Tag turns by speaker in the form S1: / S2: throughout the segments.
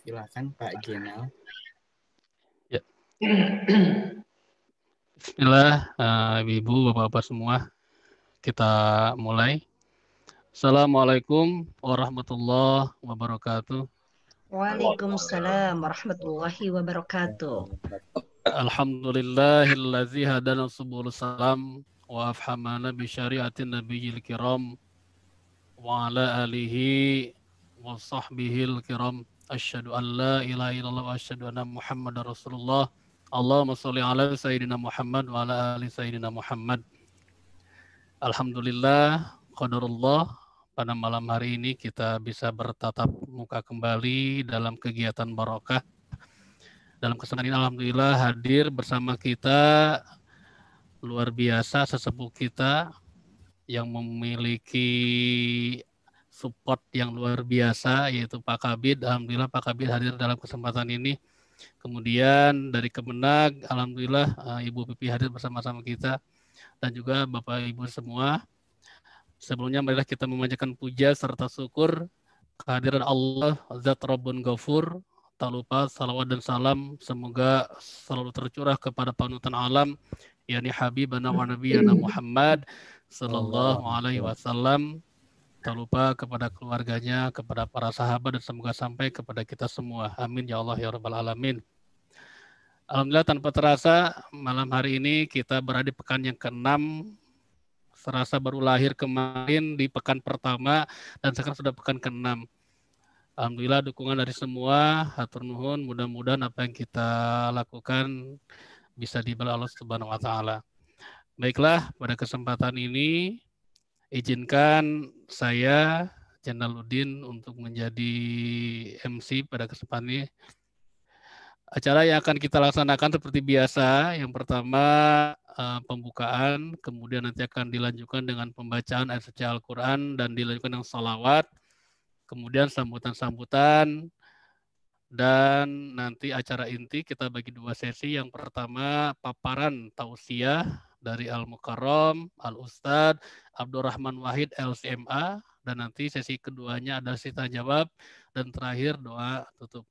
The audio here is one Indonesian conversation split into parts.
S1: Silakan Pak Jenal.
S2: Ya. Bismillah, Ibu, Bapak-Bapak semua. Kita mulai. Assalamualaikum warahmatullahi wabarakatuh.
S3: Waalaikumsalam warahmatullahi wabarakatuh.
S2: Alhamdulillahillazi hadana subul salam wa afhamana bi syariatin nabiyil kiram wa ala alihi wa sahbihil kiram. Asyhadu an la ilaha illallah wa asyhadu anna Muhammadar Rasulullah. Allahumma sholli ala sayyidina Muhammad wa ala ali sayyidina Muhammad. Alhamdulillah, qadarullah, pada malam hari ini kita bisa bertatap muka kembali dalam kegiatan barokah. Dalam kesempatan ini alhamdulillah hadir bersama kita luar biasa sesepuh kita yang memiliki support yang luar biasa, yaitu Pak Kabid. Alhamdulillah Pak Kabid hadir dalam kesempatan ini. Kemudian dari Kemenag, alhamdulillah Ibu Pipi hadir bersama-sama kita, dan juga Bapak Ibu semua. Sebelumnya marilah kita memanjatkan puja serta syukur kehadiran Allah Zat Rabbun Ghafur. Tak lupa salawat dan salam semoga selalu tercurah kepada panutan alam, yakni Habibana wa Nabiyana Muhammad sallallahu alaihi wasallam. Tak lupa kepada keluarganya, kepada para sahabat, dan semoga sampai kepada kita semua. Amin ya Allah ya Rabbal Alamin. Alhamdulillah tanpa terasa malam hari ini kita berada di pekan yang ke-6. Serasa baru lahir kemarin di pekan pertama dan sekarang sudah pekan ke-6. Alhamdulillah dukungan dari semua, hatur nuhun, mudah-mudahan apa yang kita lakukan bisa dibalas Allah Subhanahu wa taala. Baiklah, pada kesempatan ini izinkan saya Janaluddin untuk menjadi MC pada kesempatan ini. Acara yang akan kita laksanakan seperti biasa, yang pertama pembukaan, kemudian nanti akan dilanjutkan dengan pembacaan ayat suci Al-Quran dan dilanjutkan dengan salawat, kemudian sambutan-sambutan, dan nanti acara inti kita bagi 2 sesi. Yang pertama paparan tausiah dari Al-Mukarram, Al-Ustadz Abdurrahman Wahid LCMA, dan nanti sesi keduanya adalah sesi tanya jawab, dan terakhir doa tutup.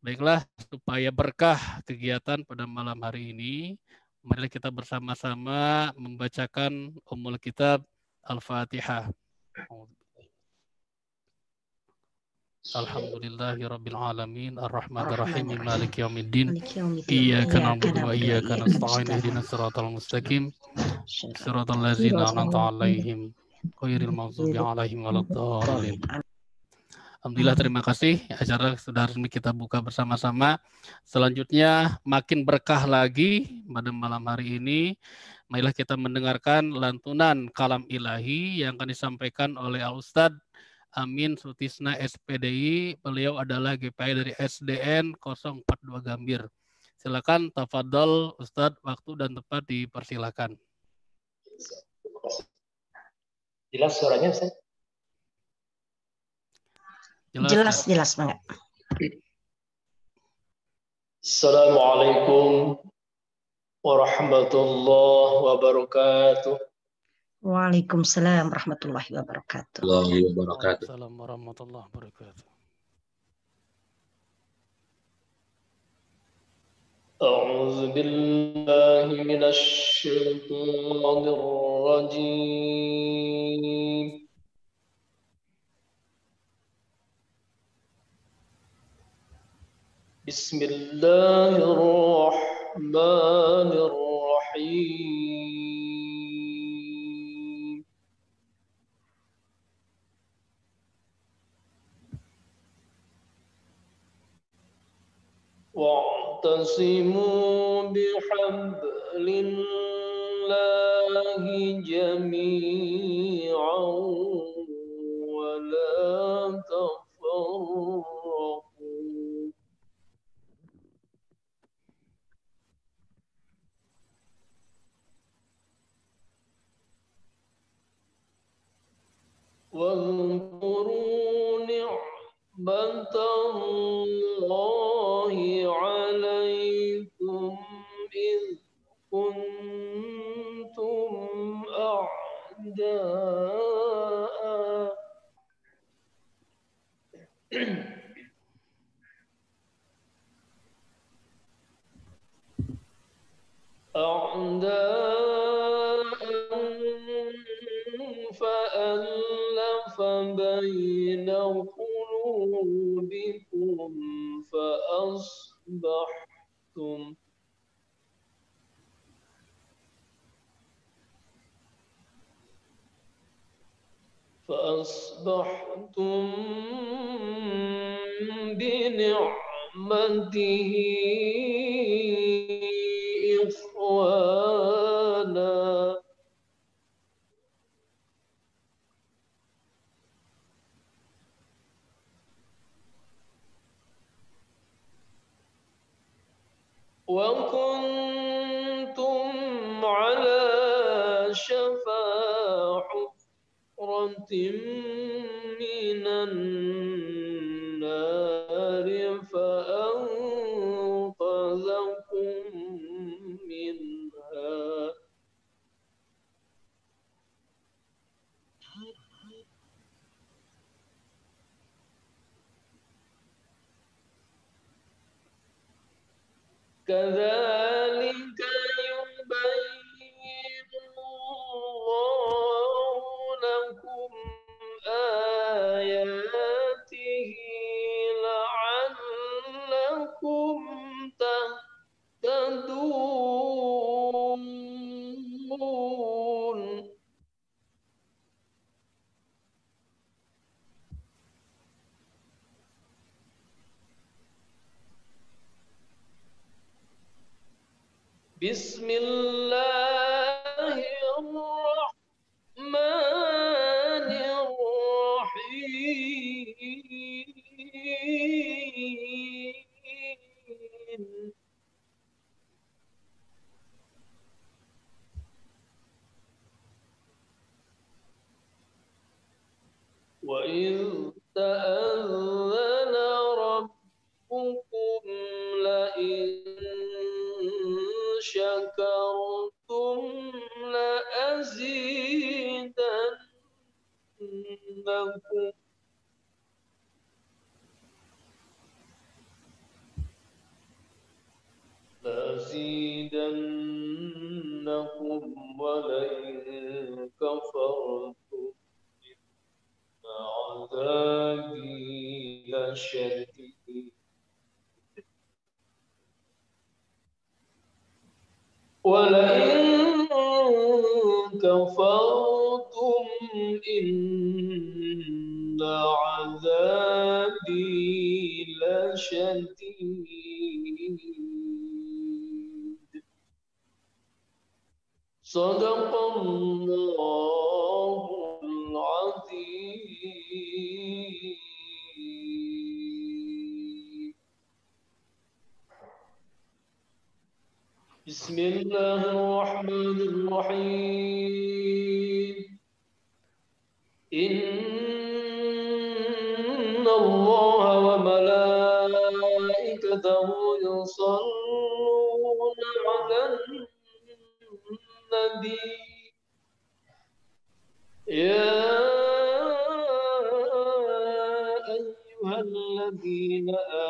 S2: Baiklah, supaya berkah kegiatan pada malam hari ini, mari kita bersama-sama membacakan Ummul Kitab Al-Fatihah. Alhamdulillahirabbil alamin arrahmanir rahim maliki yaumiddin iyyaka na'budu wa iyyaka nasta'in ihdinas siratal mustaqim siratal ladzina an'amta 'alaihim ghairil maghdubi 'alaihim waladdallin. Alhamdulillah, terima kasih. Acara sudah resmi kita buka bersama-sama. Selanjutnya makin berkah lagi pada malam hari ini. Marilah kita mendengarkan lantunan kalam ilahi yang akan disampaikan oleh Al-Ustadz Amin Sutisna SPDI. Beliau adalah GPI dari SDN 042 Gambir. Silakan tafadhol Ustadz, waktu dan tempat dipersilakan.
S4: Jelas suaranya, Ustaz?
S3: Jelas banget.
S4: Assalamualaikum warahmatullahi wabarakatuh.
S3: Waalaikumsalam warahmatullahi wabarakatuh.
S2: Waalaikumsalam warahmatullahi wabarakatuh.
S4: A'udzu billahi minasy syaithanir rajim. Bismillahirrahmanirrahim. Wa'tasimu bihablillahi jami'an wa la tafarraqu. واذكروا نعمة الله عليكم إذ كنتم أعداء أعداء فألف بين قلوبكم فأصبحتم بنعمته إخوانا وكنتم على شفا حفرة من النار فأنقذكم منها كذلك يبين الله لكم آياته لعلكم تهتدون بسم الله الرحمن الرحيم وإذ تأذن ربكم لئن شكرتم لأزيدنكم ولئن كفرتم عذابي لشديد ولئن كفرتم إن عذابي لشديد صدق الله العظيم. بسم الله الرحمن الرحيم. إن الله وملائكته يصلون على النبي يا أيها الذين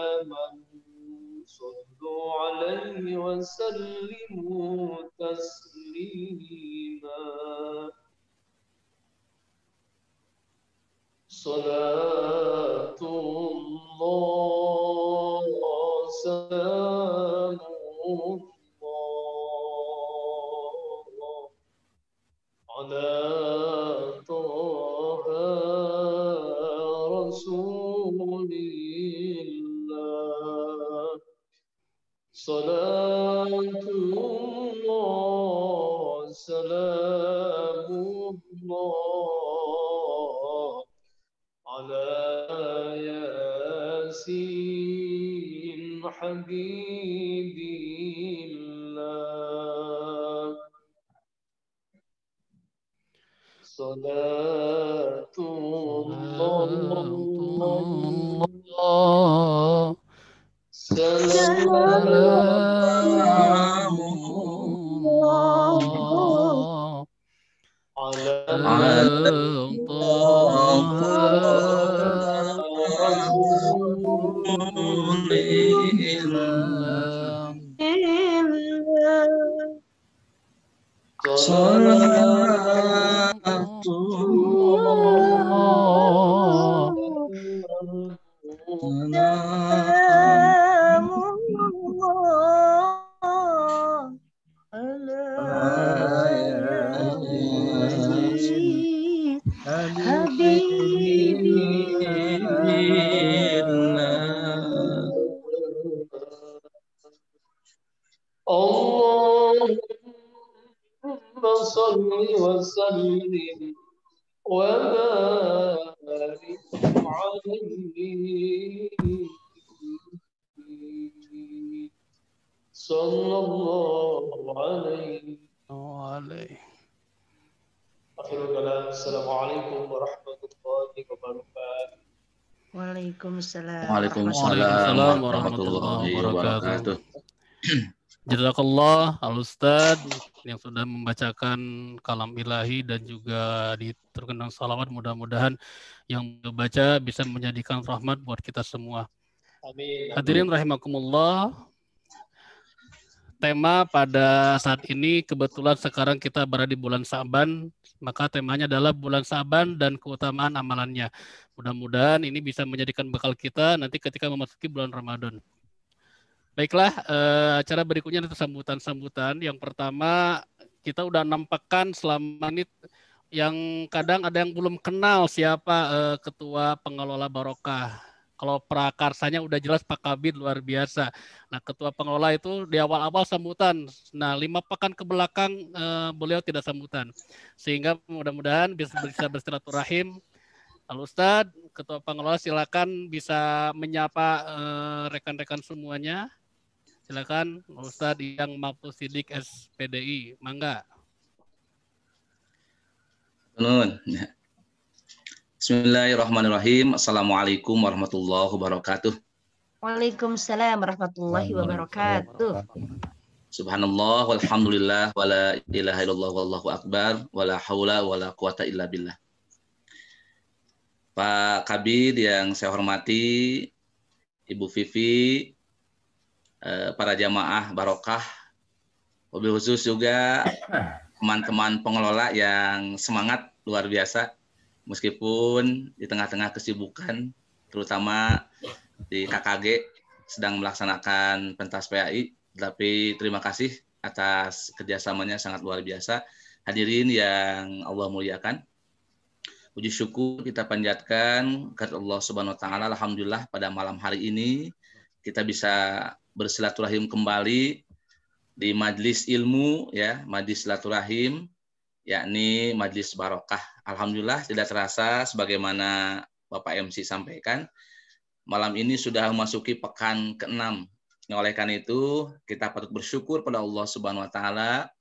S4: آمنوا صلوا عليه وسلموا تسليما صلاة الله سلام الله على طه رسول الله صلاة الله سلام الله على ياسين حبيب الله صلاة الله سلام الله على طه رسول الله صل وسلم وبارك عليه صلى الله عليه
S2: عليه.
S4: آخر الكلام السلام عليكم ورحمة الله وبركاته.
S3: Waalaikumsalam
S2: Waalaikumsalam
S3: warahmatullahi
S2: warahmatullahi
S3: wabarakatuh.
S2: wabarakatuh. Jazakallah al-Ustad yang sudah membacakan kalam ilahi dan juga diterkenang salawat. Mudah-mudahan yang membaca bisa menjadikan rahmat buat kita semua.
S4: Amin.
S2: Hadirin rahimakumullah. Tema pada saat ini kebetulan sekarang kita berada di bulan Sa'ban, maka temanya adalah bulan Sa'ban dan keutamaan amalannya. Mudah-mudahan ini bisa menjadikan bekal kita nanti ketika memasuki bulan Ramadan. Baiklah, acara berikutnya itu sambutan-sambutan. Yang pertama, kita udah nampakkan selama ini yang kadang ada yang belum kenal siapa ketua pengelola Barokah. Kalau prakarsanya udah jelas Pak Kabid luar biasa. Nah, ketua pengelola itu di awal-awal sambutan. Nah, 5 pekan ke belakang beliau tidak sambutan. Sehingga mudah-mudahan bisa bersilaturahim. Al-Ustad, ketua pengelola silakan bisa menyapa rekan-rekan semuanya. Silakan Ustad yang Mafus Sidik SPDI. Mangga.
S1: Nun. Bismillahirrahmanirrahim. Assalamualaikum warahmatullahi wabarakatuh.
S3: Waalaikumsalam warahmatullahi wabarakatuh.
S1: Subhanallah walhamdulillah wala ilaha illallah wallahu akbar wala haula wala quwata illa billah. Pak Kabid yang saya hormati, Ibu Vivi, para jamaah Barokah, wabil khusus juga teman-teman pengelola yang semangat luar biasa meskipun di tengah-tengah kesibukan, terutama di KKG sedang melaksanakan pentas PAI, tapi terima kasih atas kerjasamanya sangat luar biasa. Hadirin yang Allah muliakan, puji syukur kita panjatkan kepada Allah Subhanahu Wa Taala. Alhamdulillah pada malam hari ini kita bisa bersilaturahim kembali di majlis ilmu, ya, majlis silaturahim, yakni majlis barokah. Alhamdulillah tidak terasa sebagaimana Bapak MC sampaikan, malam ini sudah memasuki pekan ke-6. Nah, oleh karena itu kita patut bersyukur pada Allah Subhanahu Wa Taala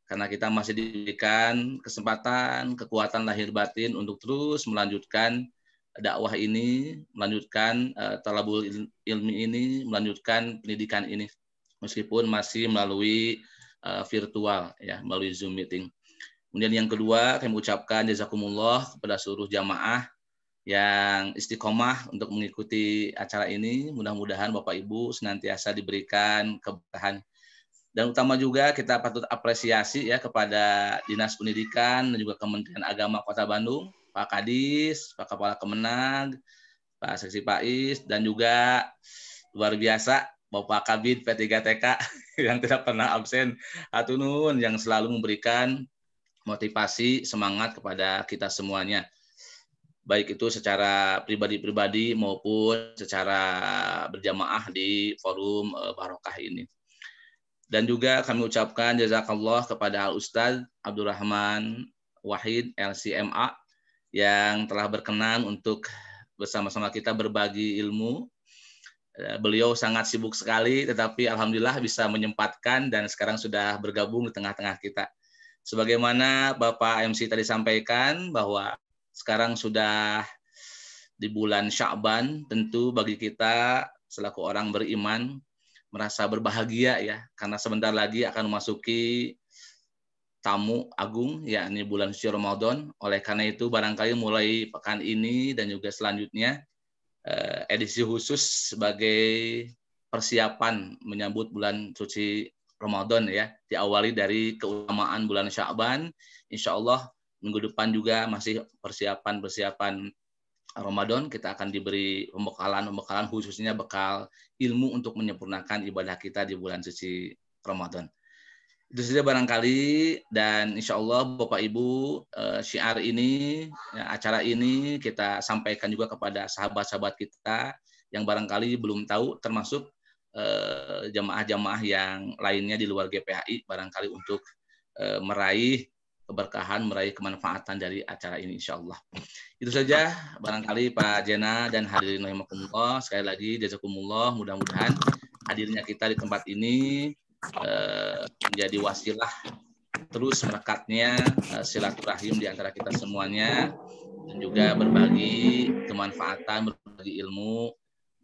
S1: karena kita masih diberikan kesempatan, kekuatan lahir batin untuk terus melanjutkan dakwah ini, melanjutkan talabul ilmi ini, melanjutkan pendidikan ini meskipun masih melalui virtual, ya, melalui Zoom meeting. Kemudian yang kedua, kami ucapkan jazakumullah kepada seluruh jamaah yang istiqomah untuk mengikuti acara ini. Mudah-mudahan Bapak Ibu senantiasa diberikan keberkahan. Dan utama juga kita patut apresiasi, ya, kepada Dinas Pendidikan dan juga Kementerian Agama Kota Bandung, Pak Kadis, Pak Kepala Kemenag, Pak Seksi Pais, dan juga luar biasa Bapak Kabid P3TK yang tidak pernah absen. Hatunun yang selalu memberikan motivasi, semangat kepada kita semuanya. Baik itu secara pribadi-pribadi maupun secara berjamaah di forum Barokah ini. Dan juga kami ucapkan jazakallah kepada Al-Ustadz Abdurrahman Wahid LCMA yang telah berkenan untuk bersama-sama kita berbagi ilmu. Beliau sangat sibuk sekali, tetapi alhamdulillah bisa menyempatkan dan sekarang sudah bergabung di tengah-tengah kita. Sebagaimana Bapak MC tadi sampaikan bahwa sekarang sudah di bulan Sya'ban, tentu bagi kita selaku orang beriman merasa berbahagia, ya, karena sebentar lagi akan memasuki tamu agung, yakni bulan suci Ramadan. Oleh karena itu barangkali mulai pekan ini dan juga selanjutnya edisi khusus sebagai persiapan menyambut bulan suci Ramadan, ya, diawali dari keutamaan bulan Sya'ban. Insya Allah minggu depan juga masih persiapan Ramadan, kita akan diberi pembekalan khususnya bekal ilmu untuk menyempurnakan ibadah kita di bulan suci Ramadan. Itu saja barangkali, dan insya Allah Bapak Ibu syiar ini, ya, acara ini kita sampaikan juga kepada sahabat-sahabat kita yang barangkali belum tahu, termasuk jamaah-jamaah yang lainnya di luar GPHI, barangkali untuk meraih keberkahan, meraih kemanfaatan dari acara ini insyaallah. Itu saja barangkali Pak Jena dan hadirin rahimakumullah. Sekali lagi jazakumullah, mudah-mudahan hadirnya kita di tempat ini menjadi wasilah terus merekatnya silaturahim di antara kita semuanya dan juga berbagi kemanfaatan, berbagi ilmu.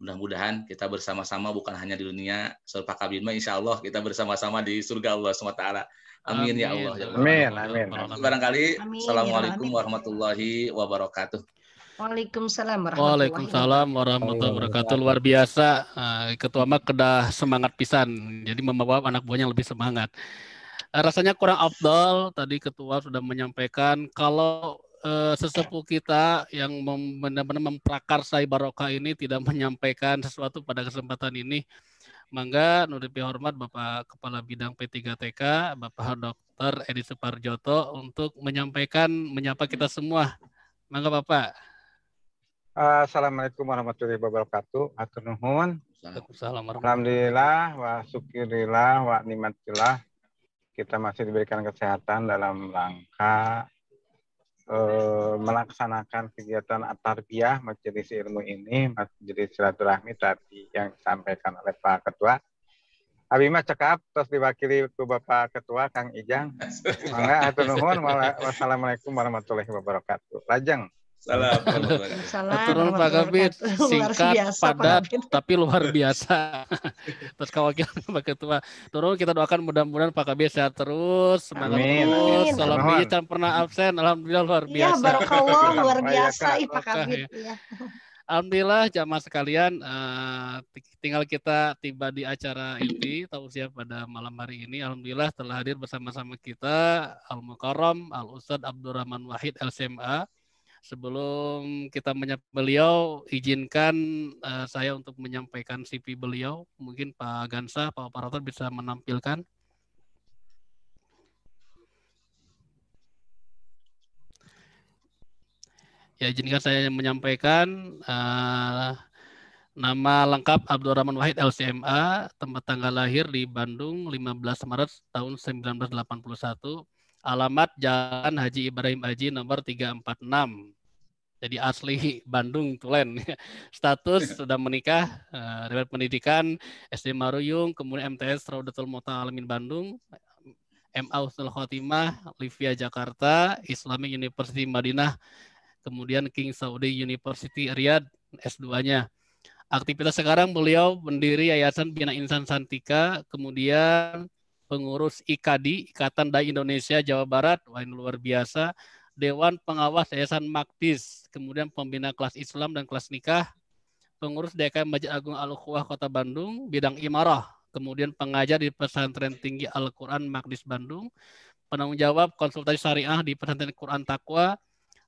S1: Mudah-mudahan kita bersama-sama bukan hanya di dunia surga kabin, insya Allah kita bersama-sama di surga Allah SWT. Amin ya Allah.
S5: Amin.
S1: Barangkali.
S3: Amin.
S1: Assalamualaikum warahmatullahi wabarakatuh.
S3: Waalaikumsalam
S2: Waalaikumsalam warahmatullahi wabarakatuh. Luar biasa. Ketua Mak kedah semangat pisan. Jadi membawa anak buahnya lebih semangat. Rasanya kurang afdal. Tadi Ketua sudah menyampaikan kalau sesepuh kita yang benar-benar memprakarsai barokah ini tidak menyampaikan sesuatu pada kesempatan ini, mangga nuruti hormat Bapak Kepala Bidang P3TK, Bapak Dr. Edi Suparjoto untuk menyapa kita semua. Mangga Bapak.
S5: Assalamualaikum warahmatullahi wabarakatuh. Atur nuhun. Alhamdulillah wa syukurillah wa nikmatillah. Kita masih diberikan kesehatan dalam rangka melaksanakan kegiatan at-tarbiyah majelis ilmu ini, majelis silaturahmi tadi yang disampaikan oleh Pak Ketua. Abi mah cekap terus diwakili ke Bapak Ketua Kang Ijang. Mangga hatur nuhun. Wassalamualaikum warahmatullahi wabarakatuh. Lajeng.
S1: Salam.
S2: Turun Pak Kabid, singkat, padat, tapi luar biasa. Terus kawakilan Pak Ketua. Turun kita doakan mudah-mudahan Pak Kabid sehat terus, semangat terus. Salam biji jangan pernah absen. Alhamdulillah luar biasa.
S3: Iya, barokallah luar biasa Pak Kabid. Ya.
S2: Alhamdulillah jamaah sekalian, tinggal kita tiba di acara inti tausiah pada malam hari ini. Alhamdulillah telah hadir bersama-sama kita Al-Mukarram Al-Ustadz Abdurrahman Wahid LCMA. Sebelum kita menyapa beliau, izinkan saya untuk menyampaikan CV beliau. Mungkin Pak Gansa, Pak Operator bisa menampilkan. Ya, izinkan saya menyampaikan nama lengkap Abdurrahman Wahid LCMA, tempat tanggal lahir di Bandung 15 Maret tahun 1981. Alamat Jalan Haji Ibrahim Haji nomor 346. Jadi asli Bandung Tulen. Status sudah menikah, riwayat pendidikan SD Maruyung, kemudian MTS Raudatul Muta'alimin Bandung, MA Husnul Khotimah Livia Jakarta, Islamic University Madinah, kemudian King Saudi University Riyadh S2-nya. Aktivitas sekarang beliau pendiri Yayasan Bina Insan Santika, kemudian pengurus IKADI, Ikatan Dai Indonesia Jawa Barat, wah ini luar biasa, Dewan Pengawas Yayasan Maktis, kemudian pembina kelas Islam dan kelas nikah, pengurus DKM Masjid Agung Al-Ukhuwah Kota Bandung, bidang imarah, kemudian pengajar di Pesantren Tinggi Al-Quran Maktis Bandung, penanggung jawab konsultasi syariah di Pesantren Quran Taqwa,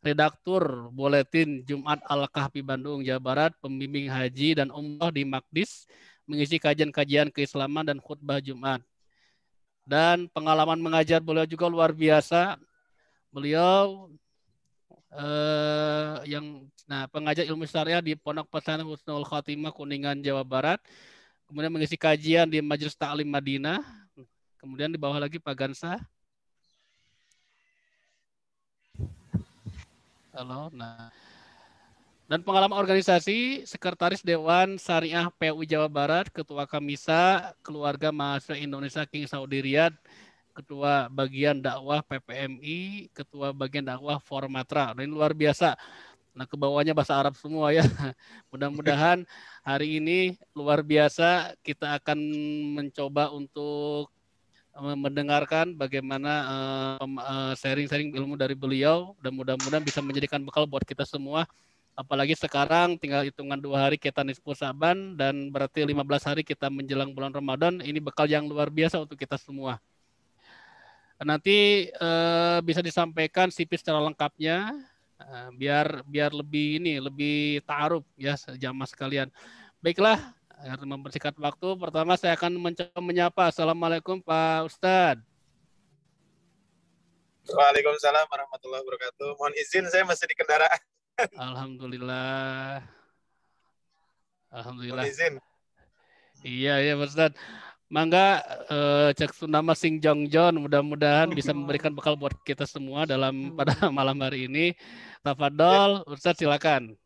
S2: redaktur Buletin Jumat Al-Kahfi Bandung, Jawa Barat, pembimbing haji dan umrah di Maktis, mengisi kajian-kajian keislaman dan khutbah Jumat. Dan pengalaman mengajar beliau juga luar biasa. Beliau pengajar ilmu syariah di Pondok Pesantren Husnul Khotimah Kuningan, Jawa Barat. Kemudian mengisi kajian di Majelis Ta'lim Madinah. Kemudian di bawah lagi Pak Gansa. Halo. Dan pengalaman organisasi, Sekretaris Dewan Syariah PUI Jawa Barat, Ketua Kamisa Keluarga Mahasiswa Indonesia King Saudi Riyadh, Ketua Bagian Dakwah PPMI, Ketua Bagian Dakwah Formatra. Ini luar biasa. Nah, ke bawahnya bahasa Arab semua ya. Mudah-mudahan hari ini luar biasa kita akan mencoba untuk mendengarkan bagaimana sharing-sharing ilmu dari beliau dan mudah-mudahan bisa menjadikan bekal buat kita semua. Apalagi sekarang tinggal hitungan 2 hari kita nisfu Saban dan berarti 15 hari kita menjelang bulan Ramadan. Ini bekal yang luar biasa untuk kita semua. Nanti bisa disampaikan CV secara lengkapnya biar lebih ta'aruf ya jamaah sekalian. Baiklah, agar mempersingkat waktu, pertama saya akan mencoba menyapa. Assalamualaikum Pak Ustadz.
S6: Waalaikumsalam warahmatullahi wabarakatuh. Mohon izin saya masih di kendaraan.
S2: Alhamdulillah.
S6: Mohon izin.
S2: Iya Pak Ustadz. Mangga cek nama Sing Jongjon, mudah-mudahan bisa memberikan bekal buat kita semua dalam pada malam hari ini. Tafadol, Ustadz silakan.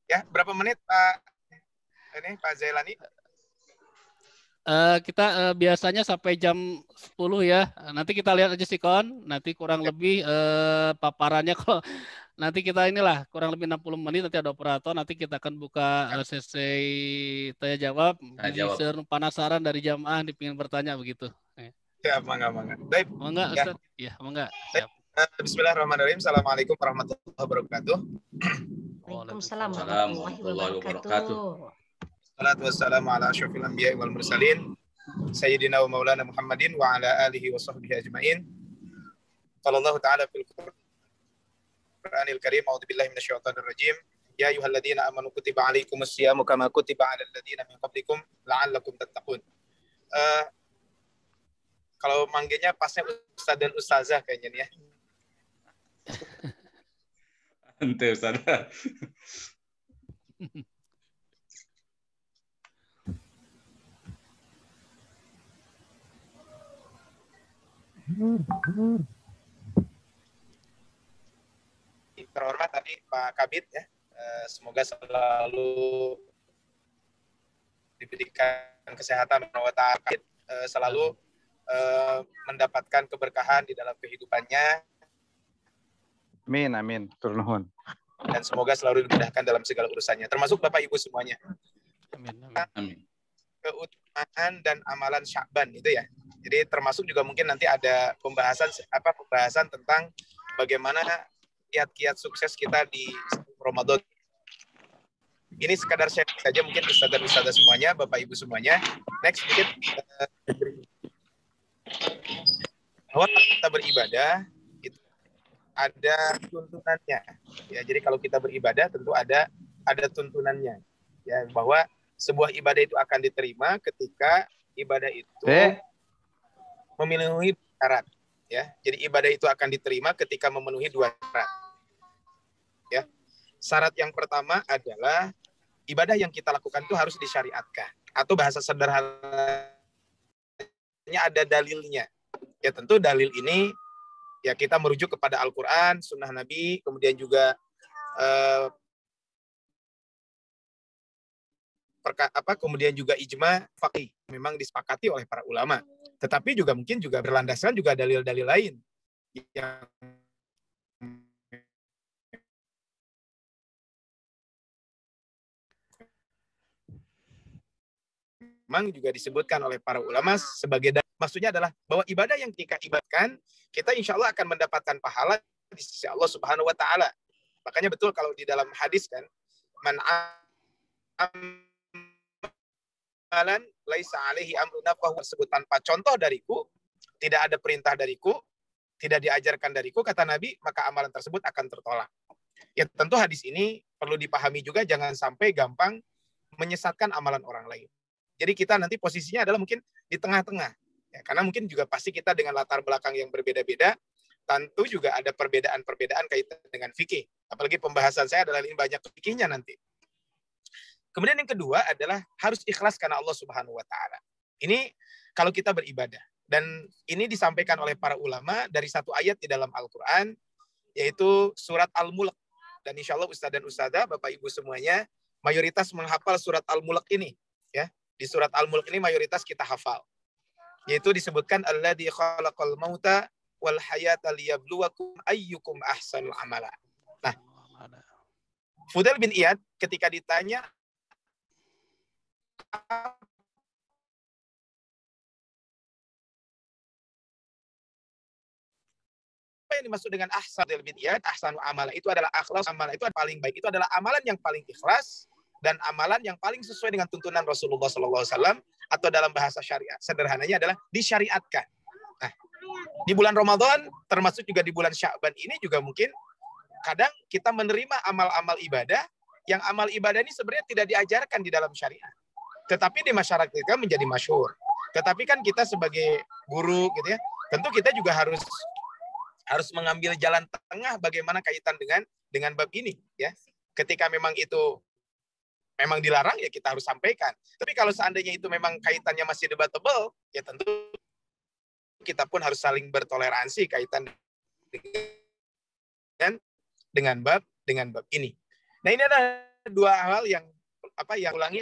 S6: Ya, berapa menit Pak Zailani?
S2: Kita biasanya sampai jam 10 ya. Nanti kita lihat aja sih Kon. Nanti kurang lebih paparannya kalau nanti kita inilah kurang lebih 60 menit nanti ada operator. Nanti kita akan buka sesi tanya jawab. Penasaran dari jamaah yang ingin bertanya begitu.
S6: Ya, mangga. Baik.
S2: Mangga
S6: Ya.
S2: Ustaz. Ya, mangga.
S6: Siap. Bismillahirrahmanirrahim. Assalamualaikum warahmatullahi wabarakatuh.
S3: Waalaikumsalam warahmatullahi wabarakatuh.
S6: Salatu wassalamu ala asyrafil anbiya'i wal mursalin sayyidina wa maulana Muhammadin wa ala alihi wa sahbihi ajmain. Qala Allah ta'ala fil Qur'anil Karim, a'udzu billahi minasyaitonir rajim. Ya ayyuhalladzina amanu kutiba 'alaikumus syiyamu kama kutiba 'alal ladzina min qablikum la'allakum tattaqun. Kalau manggilnya pasnya Ustaz dan Ustazah kayaknya nih ya.
S1: Ente Ustazah.
S6: Terhormat tadi Pak Kabid ya, semoga selalu diberikan kesehatan selalu mendapatkan keberkahan di dalam kehidupannya.
S5: Amin. Tur nuhun.
S6: Dan semoga selalu dimudahkan dalam segala urusannya, termasuk Bapak Ibu semuanya.
S1: Amin.
S6: Keutamaan dan amalan Sya'ban itu ya. Jadi termasuk juga mungkin nanti ada pembahasan tentang bagaimana kiat-kiat sukses kita di Ramadan. Ini sekadar share saja mungkin Ustaz dan Ustazah semuanya, Bapak Ibu semuanya. Next mungkin bahwa kita beribadah itu ada tuntunannya. Ya, jadi kalau kita beribadah tentu ada tuntunannya. Ya, bahwa sebuah ibadah itu akan diterima ketika ibadah itu memenuhi syarat. Ya, jadi ibadah itu akan diterima ketika memenuhi 2 syarat. Ya, syarat yang pertama adalah ibadah yang kita lakukan itu harus disyariatkan, atau bahasa sederhananya ada dalilnya. Ya tentu dalil ini ya kita merujuk kepada Al-Quran, Sunnah Nabi, kemudian juga kemudian juga ijma faqih, memang disepakati oleh para ulama. Tetapi juga mungkin juga berlandaskan juga dalil-dalil lain yang memang juga disebutkan oleh para ulama sebagai maksudnya adalah bahwa ibadah yang kita ibadahkan, kita insya Allah akan mendapatkan pahala di sisi Allah Subhanahu Wa Taala. Makanya betul kalau di dalam hadis kan, man amalan laisa alaihi amruna fahuwa, tersebut tanpa contoh dariku, tidak ada perintah dariku, tidak diajarkan dariku, kata Nabi, maka amalan tersebut akan tertolak. Ya tentu hadis ini perlu dipahami juga, jangan sampai gampang menyesatkan amalan orang lain. Jadi kita nanti posisinya adalah mungkin di tengah-tengah. Ya, karena mungkin juga pasti kita dengan latar belakang yang berbeda-beda, tentu juga ada perbedaan-perbedaan kaitan dengan fikih. Apalagi pembahasan saya adalah ini banyak fikihnya nanti. Kemudian yang kedua adalah harus ikhlas karena Allah Subhanahu Wa Taala. Ini kalau kita beribadah. Dan ini disampaikan oleh para ulama dari satu ayat di dalam Al-Quran, yaitu surat Al-Mulk. Dan insya Allah Ustaz dan Ustazah, Bapak Ibu semuanya, mayoritas menghafal surat Al-Mulk ini. Ya, di surat Al-Mulk ini mayoritas kita hafal. Yaitu disebutkan alladzi khalaqal mauta wal hayata liyabluwakum ayyukum ahsanul amala. Nah, Fudail bin Iyad ketika ditanya apa yang dimaksud dengan ahsanul bin Iyad, ahsanul amala, itu adalah ikhlas, amalan itu paling baik, itu adalah amalan yang paling ikhlas dan amalan yang paling sesuai dengan tuntunan Rasulullah SAW, atau dalam bahasa syariat sederhananya adalah disyariatkan. Nah, di bulan Ramadan termasuk juga di bulan Sya'ban ini juga mungkin kadang kita menerima amal-amal ibadah yang amal ibadah ini sebenarnya tidak diajarkan di dalam syariat, tetapi di masyarakat kita menjadi masyhur. Tetapi kan kita sebagai guru gitu ya, tentu kita juga harus mengambil jalan tengah bagaimana kaitan dengan bab ini ya. Ketika memang itu memang dilarang ya kita harus sampaikan. Tapi kalau seandainya itu memang kaitannya masih debatable, ya tentu kita pun harus saling bertoleransi kaitan dengan bab ini. Nah, ini ada dua hal yang ulangi.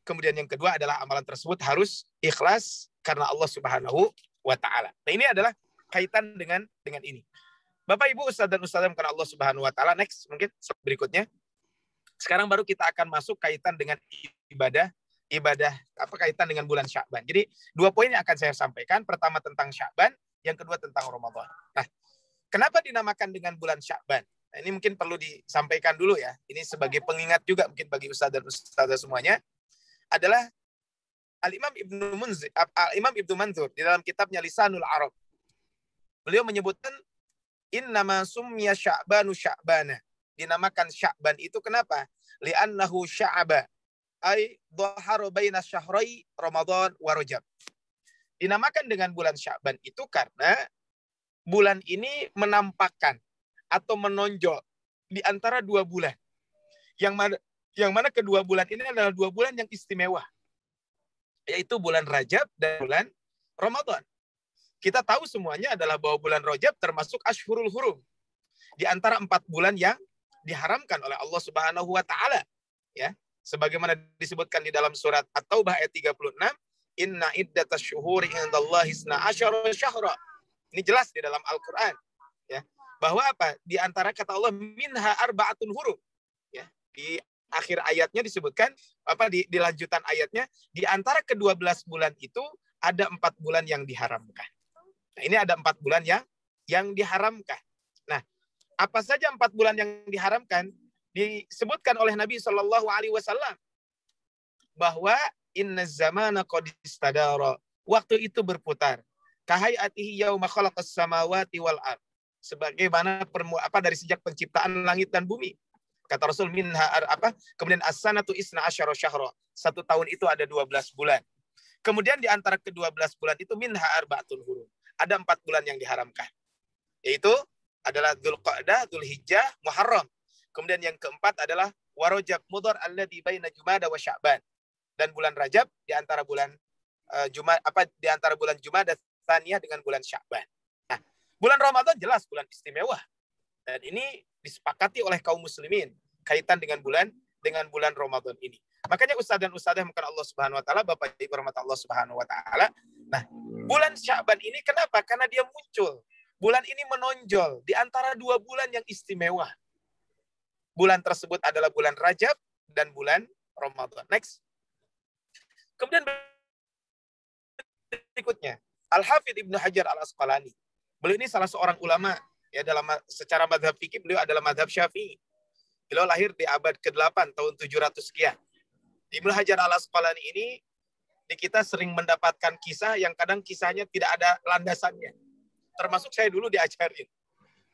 S6: Kemudian yang kedua adalah amalan tersebut harus ikhlas karena Allah Subhanahu wa taala. Nah, ini adalah kaitan dengan ini. Bapak Ibu, Ustaz dan Ustazah karena Allah Subhanahu wa taala, next mungkin berikutnya. Sekarang baru kita akan masuk kaitan dengan ibadah kaitan dengan bulan Sya'ban. Jadi dua poin yang akan saya sampaikan, pertama tentang Sya'ban, yang kedua tentang Ramadan. Nah, kenapa dinamakan dengan bulan Sya'ban? Nah, ini mungkin perlu disampaikan dulu ya. Ini sebagai pengingat juga mungkin bagi Ustaz dan Ustazah semuanya, adalah Al-Imam Ibnu Manzur di dalam kitabnya Lisanul Arab. Beliau menyebutkan innama summiya Sya'banu Sya'bana. Dinamakan Sya'ban itu kenapa? Li'annahu sya'aba ay dhahara baina syahrai Ramadan wa Rajab. Dinamakan dengan bulan Sya'ban itu karena bulan ini menampakkan atau menonjol di antara dua bulan. Yang mana kedua bulan ini adalah dua bulan yang istimewa. Yaitu bulan Rajab dan bulan Ramadan. Kita tahu semuanya adalah bahwa bulan Rajab termasuk Ashhurul Hurum. Di antara 4 bulan yang diharamkan oleh Allah Subhanahu wa taala, ya. Sebagaimana disebutkan di dalam surat At-Taubah ayat 36, inna iddatasy syuhuri indallahi 12 syahra. Ini jelas di dalam Al-Qur'an, ya. Bahwa apa? Di antara kata Allah minha arba'atun hurum, ya. Di akhir ayatnya disebutkan di lanjutan ayatnya di antara ke-12 bulan itu ada 4 bulan yang diharamkan. Nah, ini ada 4 bulan yang diharamkan. Nah, apa saja 4 bulan yang diharamkan disebutkan oleh Nabi Shallallahu Alaihi Wasallam bahwa inna zamana qad istadara, waktu itu berputar kahayatihi yauma khalaqas samawati wal ard, sebagaimana dari sejak penciptaan langit dan bumi. Kata Rasul kemudian as-sanatu isna asyara syahra, 1 tahun itu ada 12 bulan. Kemudian di antara ke-12 bulan itu minha arba'atun hurum, ada 4 bulan yang diharamkan, yaitu adalah Dzulqa'dah, Dzulhijjah, Muharram. Kemudian yang keempat adalah Warajab Mudhar alladzi baina Jumada wa Sya'ban. Dan bulan Rajab di antara bulan Jumada Tsaniyah dengan bulan Sya'ban. Nah, bulan Ramadan jelas bulan istimewa. Dan ini disepakati oleh kaum muslimin kaitan dengan bulan Ramadan ini. Makanya Ustaz dan Ustazah maka Allah Subhanahu wa taala, Bapak Ibu rahmat Allah Subhanahu wa taala. Nah, bulan Sya'ban ini kenapa? Karena dia muncul. Bulan ini menonjol di antara 2 bulan yang istimewa. Bulan tersebut adalah bulan Rajab dan bulan Ramadan. Next. Kemudian berikutnya, Al-Hafidz Ibnu Hajar Al-Asqalani. Beliau ini salah seorang ulama, ya, secara mazhab fikih beliau adalah mazhab Syafi'i. Beliau lahir di abad ke-8 tahun 700 sekian. Ibnu Hajar Al-Asqalani ini kita sering mendapatkan kisah yang kadang kisahnya tidak ada landasannya. Termasuk saya dulu diajarin.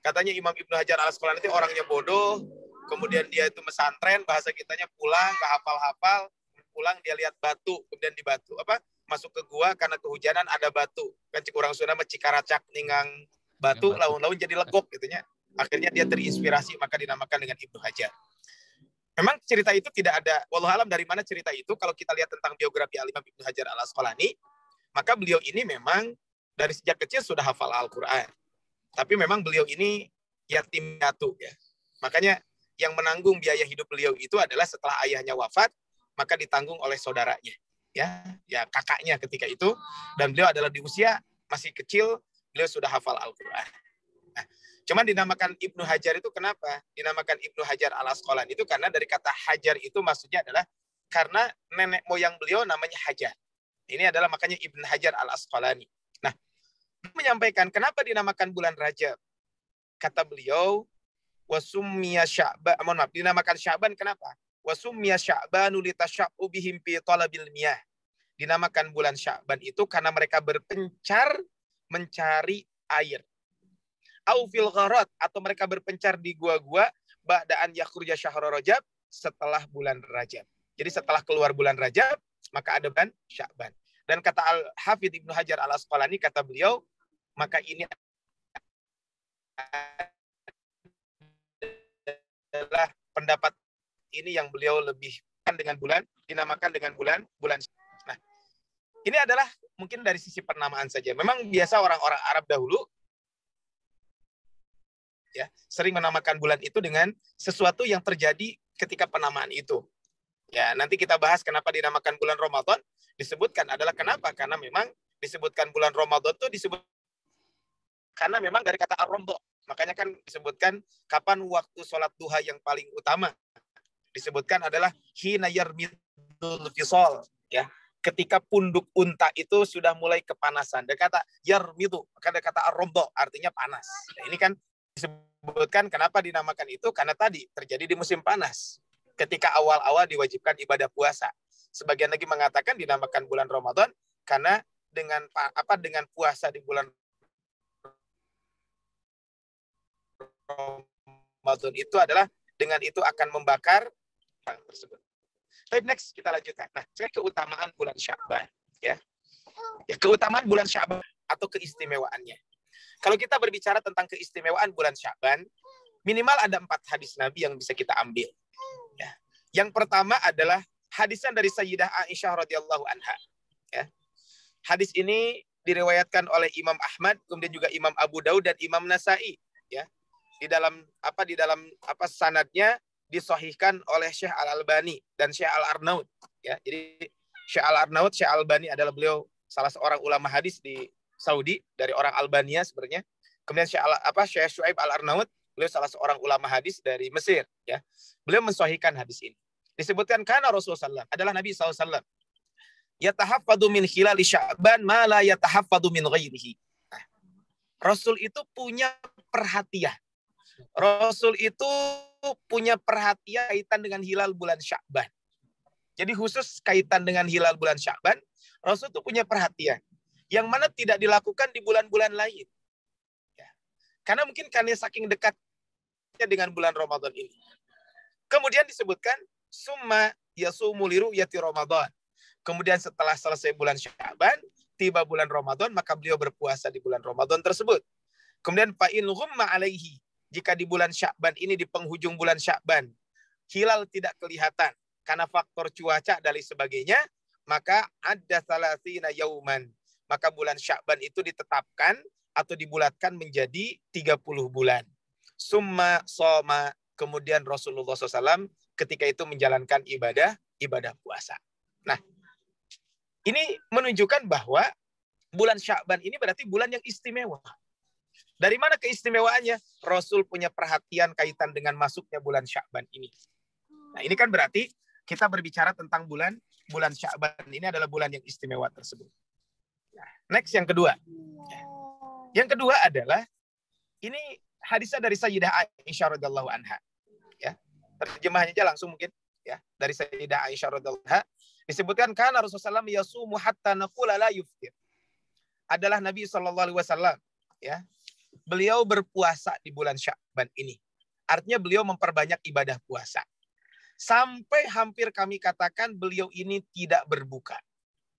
S6: Katanya Imam Ibnu Hajar Al-Asqalani itu orangnya bodoh, kemudian dia itu mesantren, bahasa kitanya pulang, gak hafal-hafal, pulang dia lihat batu, kemudian masuk ke gua karena kehujanan ada batu. Kan cik orang Sunda cikaracak ningang batu, laun-laun jadi legok gitunya. Akhirnya dia terinspirasi, maka dinamakan dengan Ibnu Hajar. Memang cerita itu tidak ada, wallahu alam dari mana cerita itu. Kalau kita lihat tentang biografi Al-Imam Ibnu Hajar Al-Asqalani, maka beliau ini memang dari sejak kecil sudah hafal Al-Quran. Tapi memang beliau ini yatim piatu, ya. Makanya yang menanggung biaya hidup beliau itu adalah setelah ayahnya wafat, maka ditanggung oleh saudaranya, ya kakaknya ketika itu. Dan beliau adalah di usia masih kecil, beliau sudah hafal Al-Quran. Nah, cuman dinamakan Ibnu Hajar itu kenapa? Dinamakan Ibnu Hajar Al-Asqalani itu karena dari kata hajar itu maksudnya adalah karena nenek moyang beliau namanya Hajar. Ini adalah makanya Ibnu Hajar Al-Asqalani. Nah, menyampaikan kenapa dinamakan bulan Rajab. Kata beliau, wasummiya Sya'ban, dinamakan Sya'ban kenapa? Wasummiya Sya'banu litasya'ubihim fi talabil miyah. Dinamakan bulan Sya'ban itu karena mereka berpencar mencari air. Au fil gharat, atau mereka berpencar di gua-gua ba'da'an yakhruja syahrul Rajab, setelah bulan Rajab. Jadi setelah keluar bulan Rajab, maka ada bulan Sya'ban. Dan kata Al-Hafidz Ibnu Hajar Al-Asqalani, kata beliau, maka ini adalah pendapat ini yang beliau lebih dinamakan dengan bulan. Nah, ini adalah mungkin dari sisi penamaan saja. Memang biasa orang-orang Arab dahulu ya sering menamakan bulan itu dengan sesuatu yang terjadi ketika penamaan itu. Ya, nanti kita bahas kenapa dinamakan bulan Ramadan. Disebutkan adalah kenapa? Karena memang disebutkan bulan Ramadan itu disebut karena memang dari kata ar-ramdha. Makanya kan disebutkan kapan waktu sholat duha yang paling utama. Disebutkan adalah hina yarmidul fisal, ya. Ketika punduk unta itu sudah mulai kepanasan. Dia kata yarmidu, maka dia kata ar-ramdha artinya panas. Nah, ini kan disebutkan kenapa dinamakan itu karena tadi terjadi di musim panas. Ketika awal-awal diwajibkan ibadah puasa. Sebagian lagi mengatakan dinamakan bulan Ramadan karena dengan puasa di bulan Ramadan itu adalah dengan itu akan membakar hal tersebut. Baik, next kita lanjutkan. Nah, sekarang keutamaan bulan Sya'ban, ya. Ya, keutamaan bulan Sya'ban atau keistimewaannya. Kalau kita berbicara tentang keistimewaan bulan Sya'ban, minimal ada 4 hadis Nabi yang bisa kita ambil. Ya. Yang pertama adalah hadisnya dari Sayyidah Aisyah radhiyallahu anha. Ya. Hadis ini diriwayatkan oleh Imam Ahmad, kemudian juga Imam Abu Daud dan Imam Nasai. Ya. Di dalam sanadnya disahihkan oleh Syekh Al-Albani dan Syekh Al-Arnaud. Ya. Jadi Syekh Al-Arnaud, Syekh Al-Albani adalah beliau salah seorang ulama hadis di Saudi dari orang Albania sebenarnya. Kemudian Syekh Syuaib Al-Arnaud, beliau salah seorang ulama hadis dari Mesir, ya. Beliau mensahihkan hadis ini. Disebutkan karena Rasulullah SAW adalah Nabi SAW. Yatahaffadu min hilali Sya'ban ma la yatahaffadu min ghairihi. Nah, Rasul itu punya perhatian. Rasul itu punya perhatian kaitan dengan hilal bulan Sya'ban. Jadi khusus kaitan dengan hilal bulan Sya'ban, Rasul itu punya perhatian. Yang mana tidak dilakukan di bulan-bulan lain. Ya. Karena mungkin karena saking dekatnya dengan bulan Ramadan ini. Kemudian disebutkan, summa yasumu liru'yati Ramadan. Kemudian setelah selesai bulan Sya'ban, tiba bulan Ramadan, maka beliau berpuasa di bulan Ramadan tersebut. Kemudian fa'in ghumma alaihi. Jika di bulan Sya'ban ini, di penghujung bulan Sya'ban, hilal tidak kelihatan karena faktor cuaca dan sebagainya, maka ada salasina yauman. Maka bulan Sya'ban itu ditetapkan atau dibulatkan menjadi 30 bulan. Summa soma, kemudian Rasulullah SAW ketika itu menjalankan ibadah puasa. Nah, ini menunjukkan bahwa bulan Sya'ban ini berarti bulan yang istimewa. Dari mana keistimewaannya? Rasul punya perhatian kaitan dengan masuknya bulan Sya'ban ini. Nah, ini kan berarti kita berbicara tentang bulan Sya'ban ini adalah bulan yang istimewa tersebut. Nah, next yang kedua. Yang kedua adalah ini hadisnya dari Sayyidah Aisyah radhiyallahu anha. Ya. Terjemahannya aja langsung mungkin ya, dari Sayyidah Aisyah radhiyallahu anha disebutkan karena Rasulullah SAW yasumu hatta naqula la yuftir. Adalah Nabi sallallahu alaihi wasallam, ya. Beliau berpuasa di bulan Sya'ban ini. Artinya beliau memperbanyak ibadah puasa. Sampai hampir kami katakan beliau ini tidak berbuka.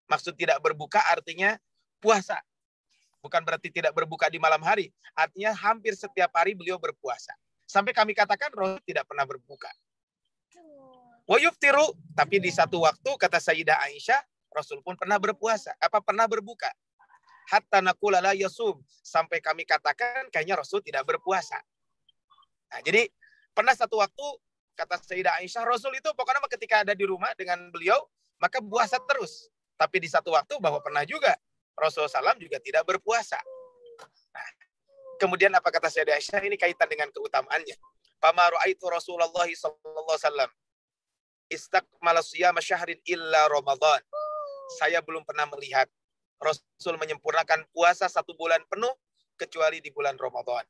S6: Maksud tidak berbuka artinya puasa. Bukan berarti tidak berbuka di malam hari. Artinya hampir setiap hari beliau berpuasa. Sampai kami katakan Rasul tidak pernah berbuka. Wa yuftiru, tapi di satu waktu kata Sayyidah Aisyah, Rasul pun pernah berpuasa. Pernah berbuka. Hatta naqula la yasum, sampai kami katakan kayaknya Rasul tidak berpuasa. Nah, jadi pernah satu waktu kata Sayyidah Aisyah, Rasul itu pokoknya ketika ada di rumah dengan beliau maka puasa terus. Tapi di satu waktu bahwa pernah juga Rasulullah SAW juga tidak berpuasa. Nah, kemudian apa kata Sayyidah Aisyah, ini kaitan dengan keutamaannya. Fama ra'aitu Rasulullah sallallahu alaihi wasallam istakmala siyama syahrin illa Ramadan. Saya belum pernah melihat Rasul menyempurnakan puasa 1 bulan penuh kecuali di bulan Ramadan.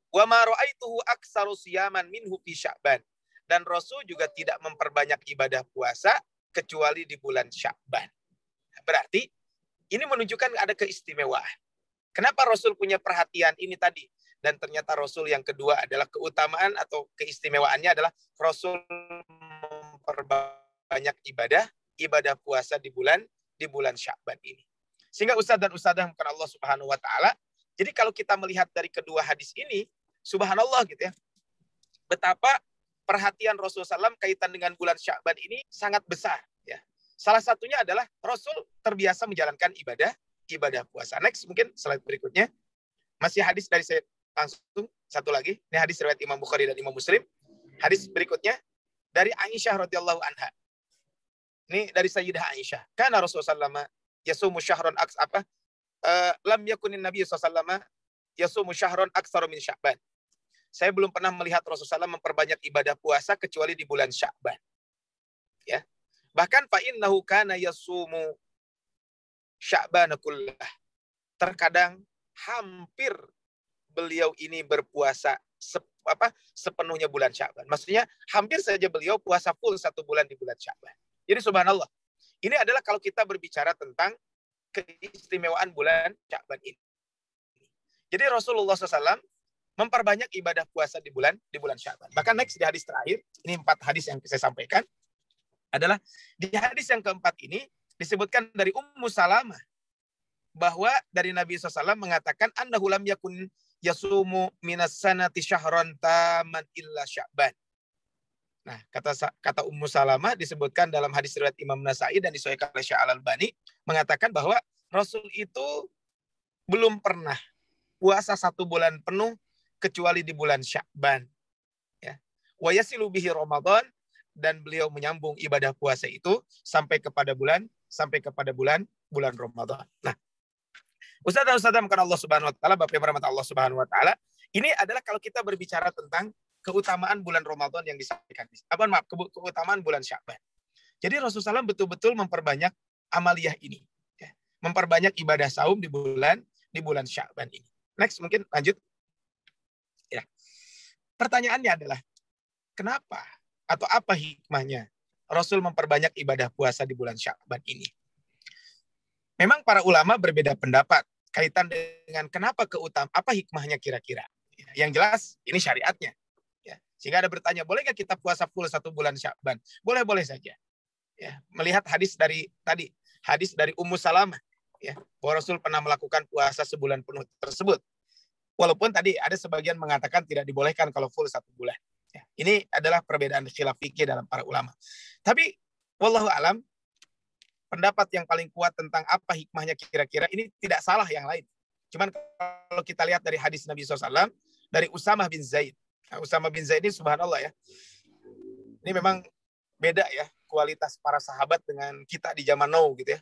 S6: Wa ma ra'aituhu aktsaru siyaman minhu fi Sya'ban. Dan Rasul juga tidak memperbanyak ibadah puasa kecuali di bulan Sya'ban. Berarti ini menunjukkan ada keistimewaan. Kenapa Rasul punya perhatian ini tadi? Dan ternyata Rasul yang kedua adalah keutamaan atau keistimewaannya adalah Rasul memperbanyak ibadah puasa di bulan Sya'ban ini. Sehingga ustadz dan ustadzah bukan Allah Subhanahu wa taala. Jadi kalau kita melihat dari kedua hadis ini, subhanallah gitu ya. Betapa perhatian Rasulullah SAW kaitan dengan bulan Sya'ban ini sangat besar. Ya. Salah satunya adalah Rasul terbiasa menjalankan ibadah puasa. Next, mungkin slide berikutnya. Masih hadis dari saya, langsung satu lagi. Ini hadis riwayat Imam Bukhari dan Imam Muslim. Hadis berikutnya dari Aisyah radhiyallahu anha. Ini dari Sayyidah Aisyah. Karena Rasulullah SAW yasumu syahron aks apa? Lam yakunin Nabi SAW yasumu syahron aktsara min Sya'ban. Saya belum pernah melihat Rasulullah SAW memperbanyak ibadah puasa kecuali di bulan Sya'ban. Ya. Bahkan fa innahu kana yasumu Sya'ban kullah. Terkadang hampir beliau ini berpuasa sepenuhnya bulan Sya'ban. Maksudnya hampir saja beliau puasa full 1 bulan di bulan Sya'ban. Jadi subhanallah. Ini adalah kalau kita berbicara tentang keistimewaan bulan Sya'ban ini. Jadi Rasulullah SAW memperbanyak ibadah puasa di bulan Sya'ban. Bahkan next di hadis terakhir, ini 4 hadis yang saya sampaikan, adalah di hadis yang keempat ini disebutkan dari Ummu Salamah bahwa dari Nabi SAW mengatakan annahu lam yakun yasumu minas sanati syahran taman illa Sya'ban. Nah, kata Ummu Salamah disebutkan dalam hadis riwayat Imam Nasa'i dan disahihkan oleh Syekh Al-Albani mengatakan bahwa Rasul itu belum pernah puasa 1 bulan penuh kecuali di bulan Sya'ban. Ya. Wa yasilu bihi Ramadan, dan beliau menyambung ibadah puasa itu sampai kepada bulan Ramadan. Nah, Ustaz bukan Allah Subhanahu wa taala, Bapak Ibu rahmat Allah Subhanahu wa taala, ini adalah kalau kita berbicara tentang keutamaan bulan Ramadan yang disampaikan. Keutamaan bulan Sya'ban. Jadi Rasulullah SAW betul-betul memperbanyak amaliyah ini, ya. Memperbanyak ibadah saum di bulan Sya'ban ini. Next, mungkin lanjut. Ya. Pertanyaannya adalah kenapa atau apa hikmahnya Rasul memperbanyak ibadah puasa di bulan Sya'ban ini? Memang para ulama berbeda pendapat kaitan dengan kenapa apa hikmahnya kira-kira. Yang jelas ini syariatnya. Ya. Sehingga ada bertanya, bolehkah kita puasa full 1 bulan Sya'ban? Boleh-boleh saja. Ya. Melihat hadis dari Ummu Salamah, ya, bahwa Rasul pernah melakukan puasa sebulan penuh tersebut. Walaupun tadi ada sebagian mengatakan tidak dibolehkan kalau full 1 bulan. Ya. Ini adalah perbedaan khilaf fikih dalam para ulama. Tapi wallahu alam, pendapat yang paling kuat tentang apa hikmahnya kira-kira ini tidak salah yang lain. Cuman kalau kita lihat dari hadis Nabi SAW, dari Usamah bin Zaid. Nah, Usamah bin Zaid ini subhanallah ya. Ini memang beda ya kualitas para sahabat dengan kita di zaman now gitu ya.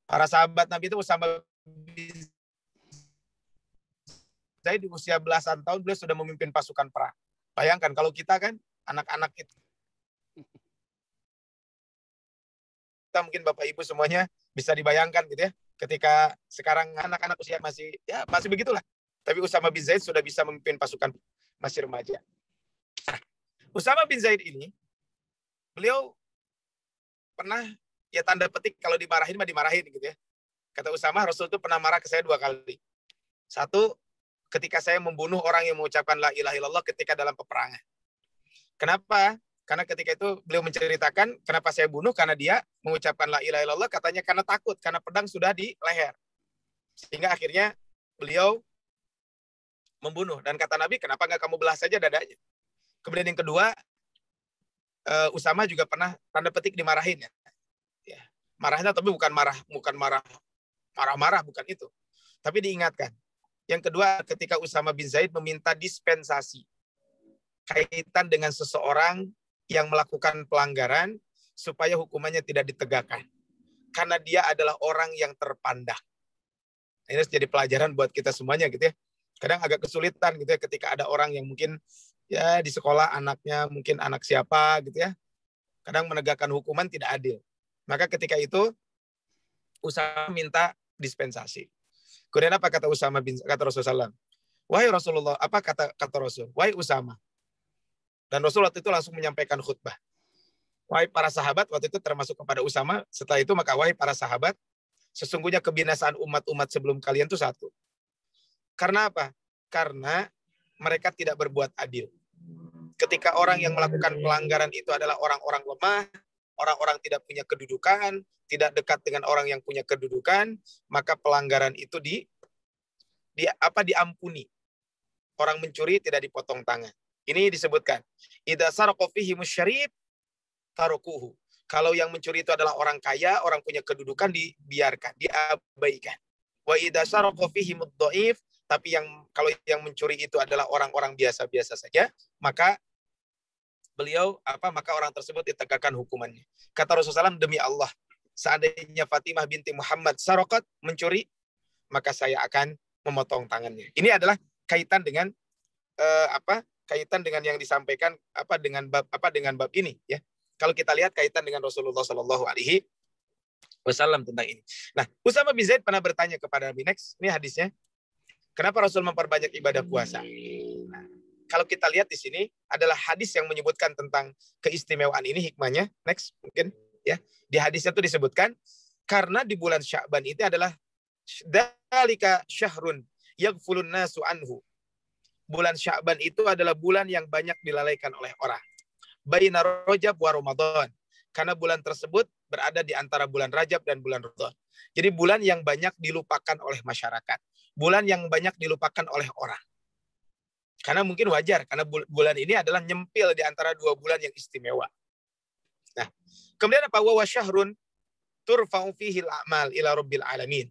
S6: Para sahabat Nabi itu Usamah bin Zaid di usia belasan tahun beliau sudah memimpin pasukan perang. Bayangkan kalau kita kan anak-anak itu. Kita mungkin Bapak Ibu semuanya bisa dibayangkan gitu ya. Ketika sekarang anak-anak usia masih begitulah. Tapi Usamah bin Zaid sudah bisa memimpin pasukan masih remaja. Nah, Usamah bin Zaid ini beliau pernah ya tanda petik kalau dimarahin mah dimarahin gitu ya. Kata Usamah, Rasul itu pernah marah ke saya 2 kali. 1, ketika saya membunuh orang yang mengucapkan la ilaha illallah ketika dalam peperangan. Kenapa? Karena ketika itu beliau menceritakan kenapa saya bunuh, karena dia mengucapkan la ilaha illallah, katanya karena takut, karena pedang sudah di leher. Sehingga akhirnya beliau membunuh. Dan kata Nabi, kenapa nggak kamu belah saja dadanya? Kemudian yang kedua, Usamah juga pernah tanda petik dimarahin ya. Ya. Marahnya tapi bukan marah-marah, bukan itu. Tapi diingatkan. Yang kedua, ketika Usamah bin Zaid meminta dispensasi kaitan dengan seseorang yang melakukan pelanggaran supaya hukumannya tidak ditegakkan. Karena dia adalah orang yang terpandang. Ini harus jadi pelajaran buat kita semuanya gitu ya. Kadang agak kesulitan gitu ya ketika ada orang yang mungkin ya di sekolah anaknya mungkin anak siapa gitu ya. Kadang menegakkan hukuman tidak adil. Maka ketika itu Usamah minta dispensasi. Kemudian apa kata Rasulullah? Wahai Rasulullah, apa kata Rasul? Wahai Usamah. Dan Rasulullah itu langsung menyampaikan khutbah. Wahai para sahabat, waktu itu termasuk kepada Usamah. Setelah itu maka wahai para sahabat, sesungguhnya kebinasaan umat-umat sebelum kalian itu 1. Karena apa? Karena mereka tidak berbuat adil. Ketika orang yang melakukan pelanggaran itu adalah orang-orang lemah, orang-orang tidak punya kedudukan, tidak dekat dengan orang yang punya kedudukan, maka pelanggaran itu diampuni. Orang mencuri tidak dipotong tangan. Ini disebutkan. Idza saraqa fihi musyarib tarukuhu. Kalau yang mencuri itu adalah orang kaya, orang punya kedudukan, dibiarkan, diabaikan. Wa idza saraqa fihi mudhaif, tapi kalau yang mencuri itu adalah orang-orang biasa-biasa saja, maka maka orang tersebut ditegakkan hukumannya. Kata Rasulullah SAW, demi Allah, seandainya Fatimah binti Muhammad saraqat, mencuri, maka saya akan memotong tangannya. Ini adalah kaitan dengan kaitan dengan yang disampaikan dengan bab ini ya. Kalau kita lihat kaitan dengan Rasulullah Shallallahu Alaihi Wasallam tentang ini. Nah, Usama bin Zaid pernah bertanya kepada Nabi, next, ini hadisnya, kenapa Rasul memperbanyak ibadah puasa? Nah, kalau kita lihat di sini adalah hadis yang menyebutkan tentang keistimewaan ini, hikmahnya. Next, mungkin ya. Di hadisnya itu disebutkan karena di bulan Sya'ban itu adalah dzalika syahrun yaghfulun nasu anhu. Bulan Sya'ban itu adalah bulan yang banyak dilalaikan oleh orang. Baina Rajab wa Ramadan. Karena bulan tersebut berada di antara bulan Rajab dan bulan Ramadan. Jadi bulan yang banyak dilupakan oleh masyarakat. Bulan yang banyak dilupakan oleh orang. Karena mungkin wajar, karena bulan ini adalah nyempil di antara dua bulan yang istimewa. Nah, kemudian apa? Wa syahrun turfa'u fihi al-a'mal ila rabbil alamin.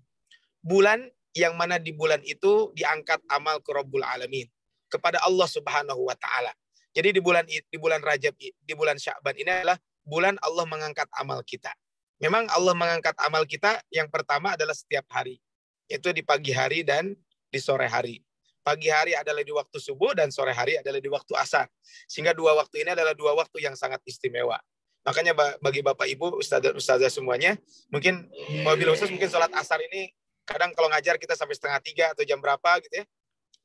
S6: Bulan yang mana di bulan itu diangkat amal ke Rabbul Alamin, kepada Allah Subhanahu wa taala. Jadi di bulan Rajab, di bulan Sya'ban ini adalah bulan Allah mengangkat amal kita. Memang Allah mengangkat amal kita yang pertama adalah setiap hari. Itu di pagi hari dan di sore hari. Pagi hari adalah di waktu subuh dan sore hari adalah di waktu asar. Sehingga dua waktu ini adalah dua waktu yang sangat istimewa. Makanya bagi Bapak Ibu, Ustazah semuanya, mungkin mobil khusus mungkin sholat asar ini kadang kalau ngajar kita sampai 2:30 atau jam berapa gitu ya.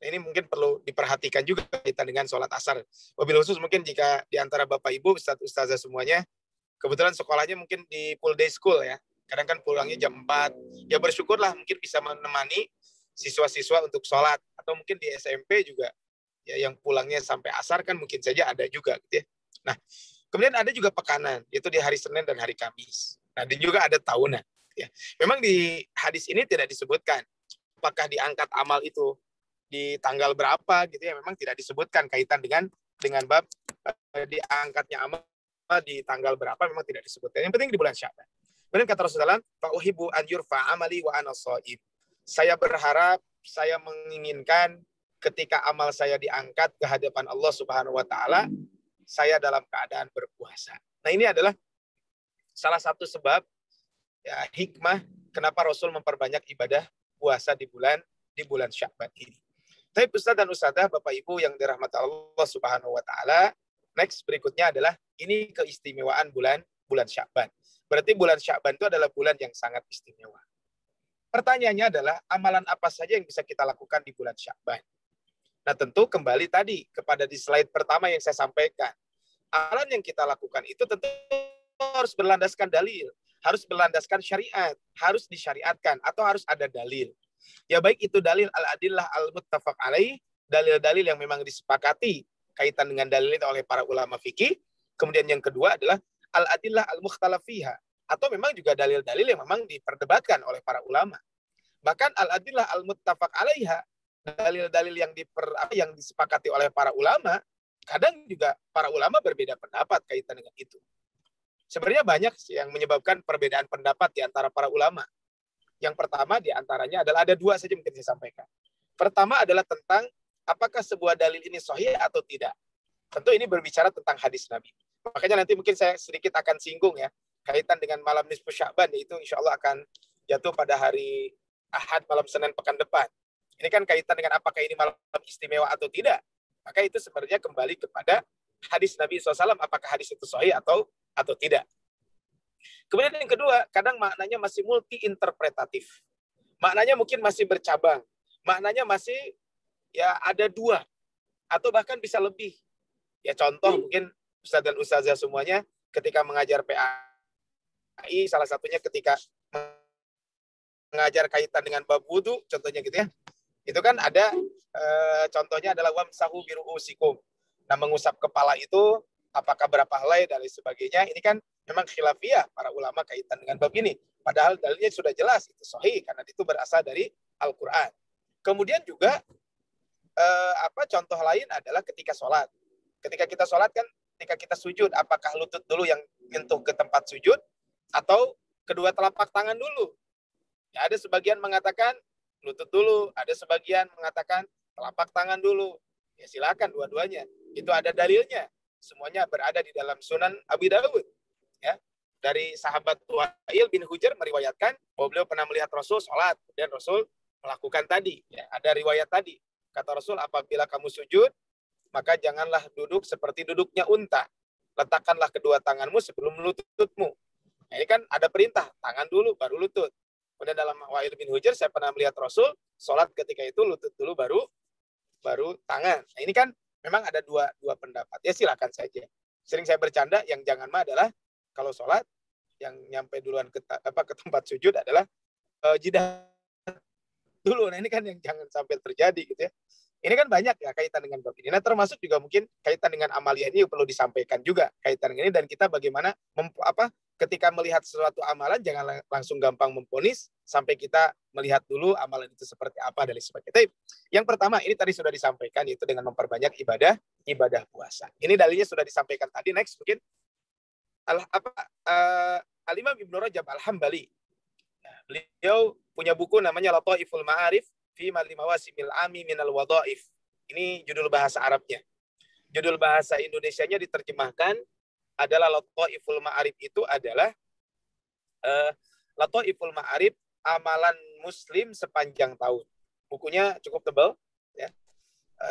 S6: Nah, ini mungkin perlu diperhatikan juga kaitan dengan sholat asar. Mobil khusus mungkin jika di antara Bapak Ibu, Ustazah semuanya, kebetulan sekolahnya mungkin di full day school ya. Kadang kan pulangnya jam 4. Ya bersyukurlah mungkin bisa menemani siswa-siswa untuk sholat. Atau mungkin di SMP juga ya yang pulangnya sampai asar kan mungkin saja ada juga gitu ya. Nah, kemudian ada juga pekanan, yaitu di hari Senin dan hari Kamis. Nah, dan juga ada tahunan. Ya. Memang di hadis ini tidak disebutkan apakah diangkat amal itu di tanggal berapa gitu ya, memang tidak disebutkan kaitan dengan bab diangkatnya amal di tanggal berapa, memang tidak disebutkan. Yang penting di bulan Sya'ban. Kemudian kata Rasulullah, fa uhibbu an yurfa amali wa ana shaim. Saya berharap, saya menginginkan ketika amal saya diangkat ke hadapan Allah Subhanahu wa taala, saya dalam keadaan berpuasa. Nah, ini adalah salah satu sebab ya, hikmah kenapa Rasul memperbanyak ibadah puasa di bulan Sya'ban ini. Tapi Ustaz dan Ustazah, Bapak Ibu yang dirahmati Allah Subhanahu wa taala, next berikutnya adalah ini keistimewaan bulan Sya'ban. Berarti bulan Sya'ban itu adalah bulan yang sangat istimewa. Pertanyaannya adalah amalan apa saja yang bisa kita lakukan di bulan Sya'ban? Nah, tentu kembali tadi kepada di slide pertama yang saya sampaikan. Amalan yang kita lakukan itu tentu harus berlandaskan dalil, harus berlandaskan syariat, harus disyariatkan atau harus ada dalil. Ya baik itu dalil al-adillah al-muttafaq alaih, dalil-dalil yang memang disepakati kaitan dengan dalil itu oleh para ulama fikih. Kemudian yang kedua adalah al-adillah al-mukhtalaf fiha, atau memang juga dalil-dalil yang memang diperdebatkan oleh para ulama. Bahkan al-adillah al-muttafaq alaiha, dalil-dalil yang disepakati oleh para ulama, kadang juga para ulama berbeda pendapat kaitan dengan itu. Sebenarnya banyak yang menyebabkan perbedaan pendapat di antara para ulama. Yang pertama di antaranya adalah ada dua saja mungkin saya sampaikan. Pertama adalah tentang apakah sebuah dalil ini sahih atau tidak. Tentu ini berbicara tentang hadis Nabi. Makanya nanti mungkin saya sedikit akan singgung ya kaitan dengan malam nisfu Sya'ban, yaitu insya Allah akan jatuh pada hari Ahad malam Senin pekan depan. Ini kan kaitan dengan apakah ini malam istimewa atau tidak. Maka itu sebenarnya kembali kepada hadis Nabi SAW, apakah hadis itu sahih atau tidak. Kemudian yang kedua, kadang maknanya masih multi-interpretatif. Maknanya mungkin masih bercabang. Maknanya masih ya ada dua. Atau bahkan bisa lebih. Ya contoh mungkin Ustaz dan Ustazah semuanya ketika mengajar PAI, salah satunya ketika mengajar kaitan dengan bab wudu, contohnya gitu ya. Itu kan ada contohnya adalah wamsahu biru'usikum. Nah, mengusap kepala itu apakah berapa helai dan lain sebagainya. Ini kan memang khilafiyah para ulama kaitan dengan bab ini. Padahal dalilnya sudah jelas itu sahih karena itu berasal dari Al-Qur'an. Kemudian juga contoh lain adalah ketika sholat. Ketika kita sholat kan, ketika kita sujud, apakah lutut dulu yang nyentuh ke tempat sujud atau kedua telapak tangan dulu? Ya, ada sebagian mengatakan lutut dulu, ada sebagian mengatakan telapak tangan dulu. Ya silakan dua-duanya. Itu ada dalilnya. Semuanya berada di dalam Sunan Abi Dawud. Ya. Dari sahabat Wa'il bin Hujr meriwayatkan bahwa beliau pernah melihat Rasul sholat dan Rasul melakukan tadi. Ya, ada riwayat tadi. Kata Rasul, apabila kamu sujud, maka janganlah duduk seperti duduknya unta. Letakkanlah kedua tanganmu sebelum lututmu. Nah, ini kan ada perintah, tangan dulu baru lutut. Kemudian dalam Wa'il bin Hujr saya pernah melihat Rasul sholat ketika itu lutut dulu baru tangan. Nah, ini kan memang ada dua pendapat. Ya silakan saja. Sering saya bercanda, yang jangan mah adalah kalau sholat yang nyampe duluan ke tempat sujud adalah jidah dulu. Nah, ini kan yang jangan sampai terjadi gitu ya. Ini kan banyak ya kaitan dengan bab ini. Nah, termasuk juga mungkin kaitan dengan amalia ini perlu disampaikan juga kaitan dengan ini, dan kita bagaimana ketika melihat suatu amalan jangan langsung gampang memponis sampai kita melihat dulu amalan itu seperti apa dan sebagainya. Yang pertama ini tadi sudah disampaikan, yaitu dengan memperbanyak ibadah puasa. Ini dalilnya sudah disampaikan tadi. Next mungkin Al-Imam Ibnu Rajab Al-Hambali. Beliau punya buku namanya Lataiful Ma'arif fi Mawasimil Ami Minal Wadhaif. Ini judul bahasa Arabnya. Judul bahasa Indonesianya diterjemahkan adalah Lataiful Ma'arif, itu adalah Lataiful Ma'arif amalan muslim sepanjang tahun. Bukunya cukup tebal ya.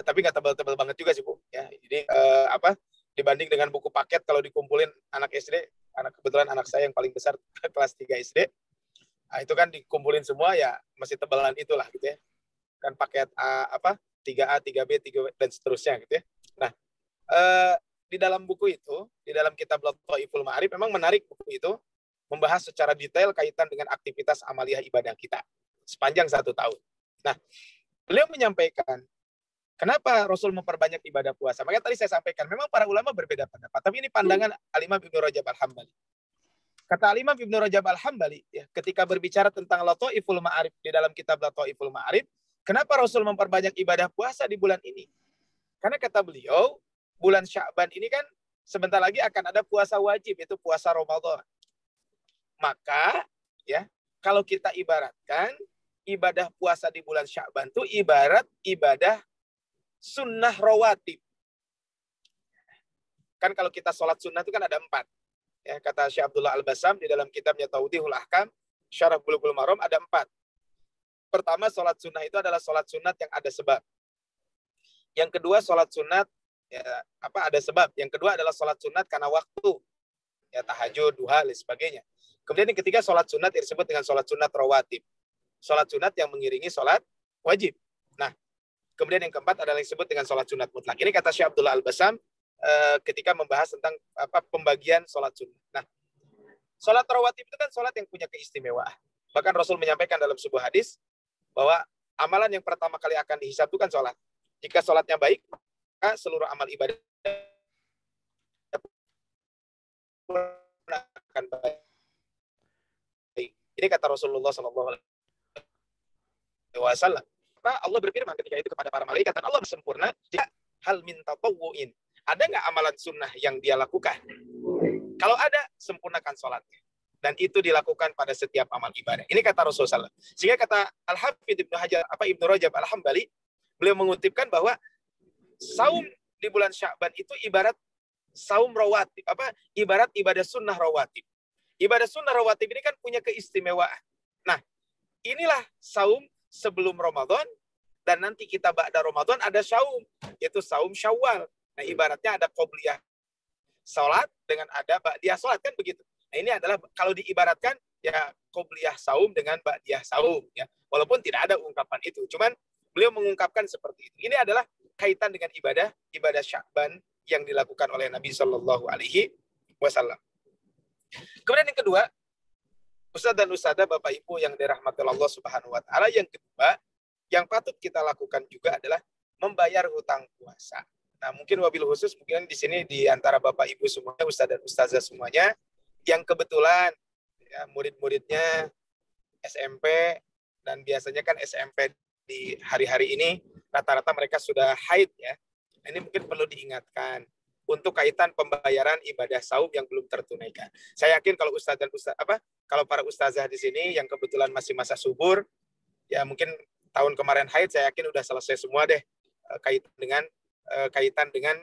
S6: Tapi nggak tebal-tebal banget juga sih, Bu. Ya, jadi dibanding dengan buku paket kalau dikumpulin anak SD, kebetulan anak saya yang paling besar kelas 3 SD. Nah, itu kan dikumpulin semua ya masih tebalan itulah gitu ya. Kan paket 3A, 3B, 3W dan seterusnya gitu ya. Nah, di dalam buku itu, di dalam kitab Lataiful Ma'arif memang menarik buku itu, membahas secara detail kaitan dengan aktivitas amaliah ibadah kita sepanjang 1 tahun. Nah, beliau menyampaikan kenapa Rasul memperbanyak ibadah puasa. Makanya tadi saya sampaikan, memang para ulama berbeda pendapat, tapi ini pandangan Al-Imam Ibnu Rajab Al-Hambali. Kata Al-Imam Ibnu Rajab Al-Hambali, ya, ketika berbicara tentang Lataiful Ma'arif di dalam kitab Lataiful Ma'arif, kenapa Rasul memperbanyak ibadah puasa di bulan ini? Karena kata beliau, bulan Sya'ban ini kan sebentar lagi akan ada puasa wajib, yaitu puasa Ramadan. Maka, ya, kalau kita ibaratkan ibadah puasa di bulan Sya'ban itu ibarat ibadah sunnah rawatib. Kan kalau kita sholat sunnah itu kan ada 4. Ya, kata Syekh Abdullah Al-Bassam di dalam kitabnya Tawdihul Ahkam, Syarah Bulughul Maram, ada 4. Pertama, sholat sunnah itu adalah sholat sunat yang ada sebab. Yang kedua, sholat sunat ya, ada sebab. Yang kedua adalah sholat sunat karena waktu. Ya, tahajud, duha, dan sebagainya. Kemudian yang ketiga, sholat sunat yang disebut dengan sholat sunat rawatib. Sholat sunat yang mengiringi sholat wajib. Nah, kemudian yang keempat adalah yang disebut dengan sholat sunat mutlak. Ini kata Syekh Abdullah Al-Bassam ketika membahas tentang pembagian sholat sunnah. Nah, sholat rawatib itu kan sholat yang punya keistimewaan. Bahkan Rasul menyampaikan dalam sebuah hadis bahwa amalan yang pertama kali akan dihisab itu kan sholat. Jika sholatnya baik, maka seluruh amal ibadah akan baik. Ini kata Rasulullah SAW. Allah berfirman ketika itu kepada para malaikat, dan Allah sempurna hal min tatawwu'in. Ada nggak amalan sunnah yang dia lakukan? Kalau ada, sempurnakan sholatnya. Dan itu dilakukan pada setiap amal ibadah. Ini kata Rasulullah SAW. Sehingga kata Al-Hafidh Ibnu Rajab Al-Hambali, beliau mengutipkan bahwa saum di bulan Sya'ban itu ibarat saum rawatib, ibarat ibadah sunnah rawatib. Ibadah sunnah rawatib ini kan punya keistimewaan. Nah, inilah saum sebelum Ramadan, dan nanti kita ba'da Ramadan ada saum, yaitu saum Syawal. Nah, ibaratnya ada qobliyah salat dengan ada ba'diyah salat, kan begitu. Nah, ini adalah kalau diibaratkan ya qobliyah saum dengan ba'diyah saum ya. Walaupun tidak ada ungkapan itu, cuman beliau mengungkapkan seperti itu. Ini adalah kaitan dengan ibadah Sya'ban yang dilakukan oleh Nabi Shallallahu alaihi wasallam. Kemudian yang kedua, Ustaz dan Ustazah, Bapak Ibu yang dirahmati Allah Subhanahu wa taala, yang kedua yang patut kita lakukan juga adalah membayar hutang puasa. Nah, mungkin wabil khusus mungkin di sini di antara Bapak Ibu semuanya, Ustaz dan Ustazah semuanya yang kebetulan ya, murid-muridnya SMP, dan biasanya kan SMP di hari-hari ini rata-rata mereka sudah haid ya. Ini mungkin perlu diingatkan. untuk kaitan pembayaran ibadah saum yang belum tertunaikan. Saya yakin kalau kalau para ustazah di sini yang kebetulan masih masa subur, ya mungkin tahun kemarin haid saya yakin udah selesai semua deh kaitan dengan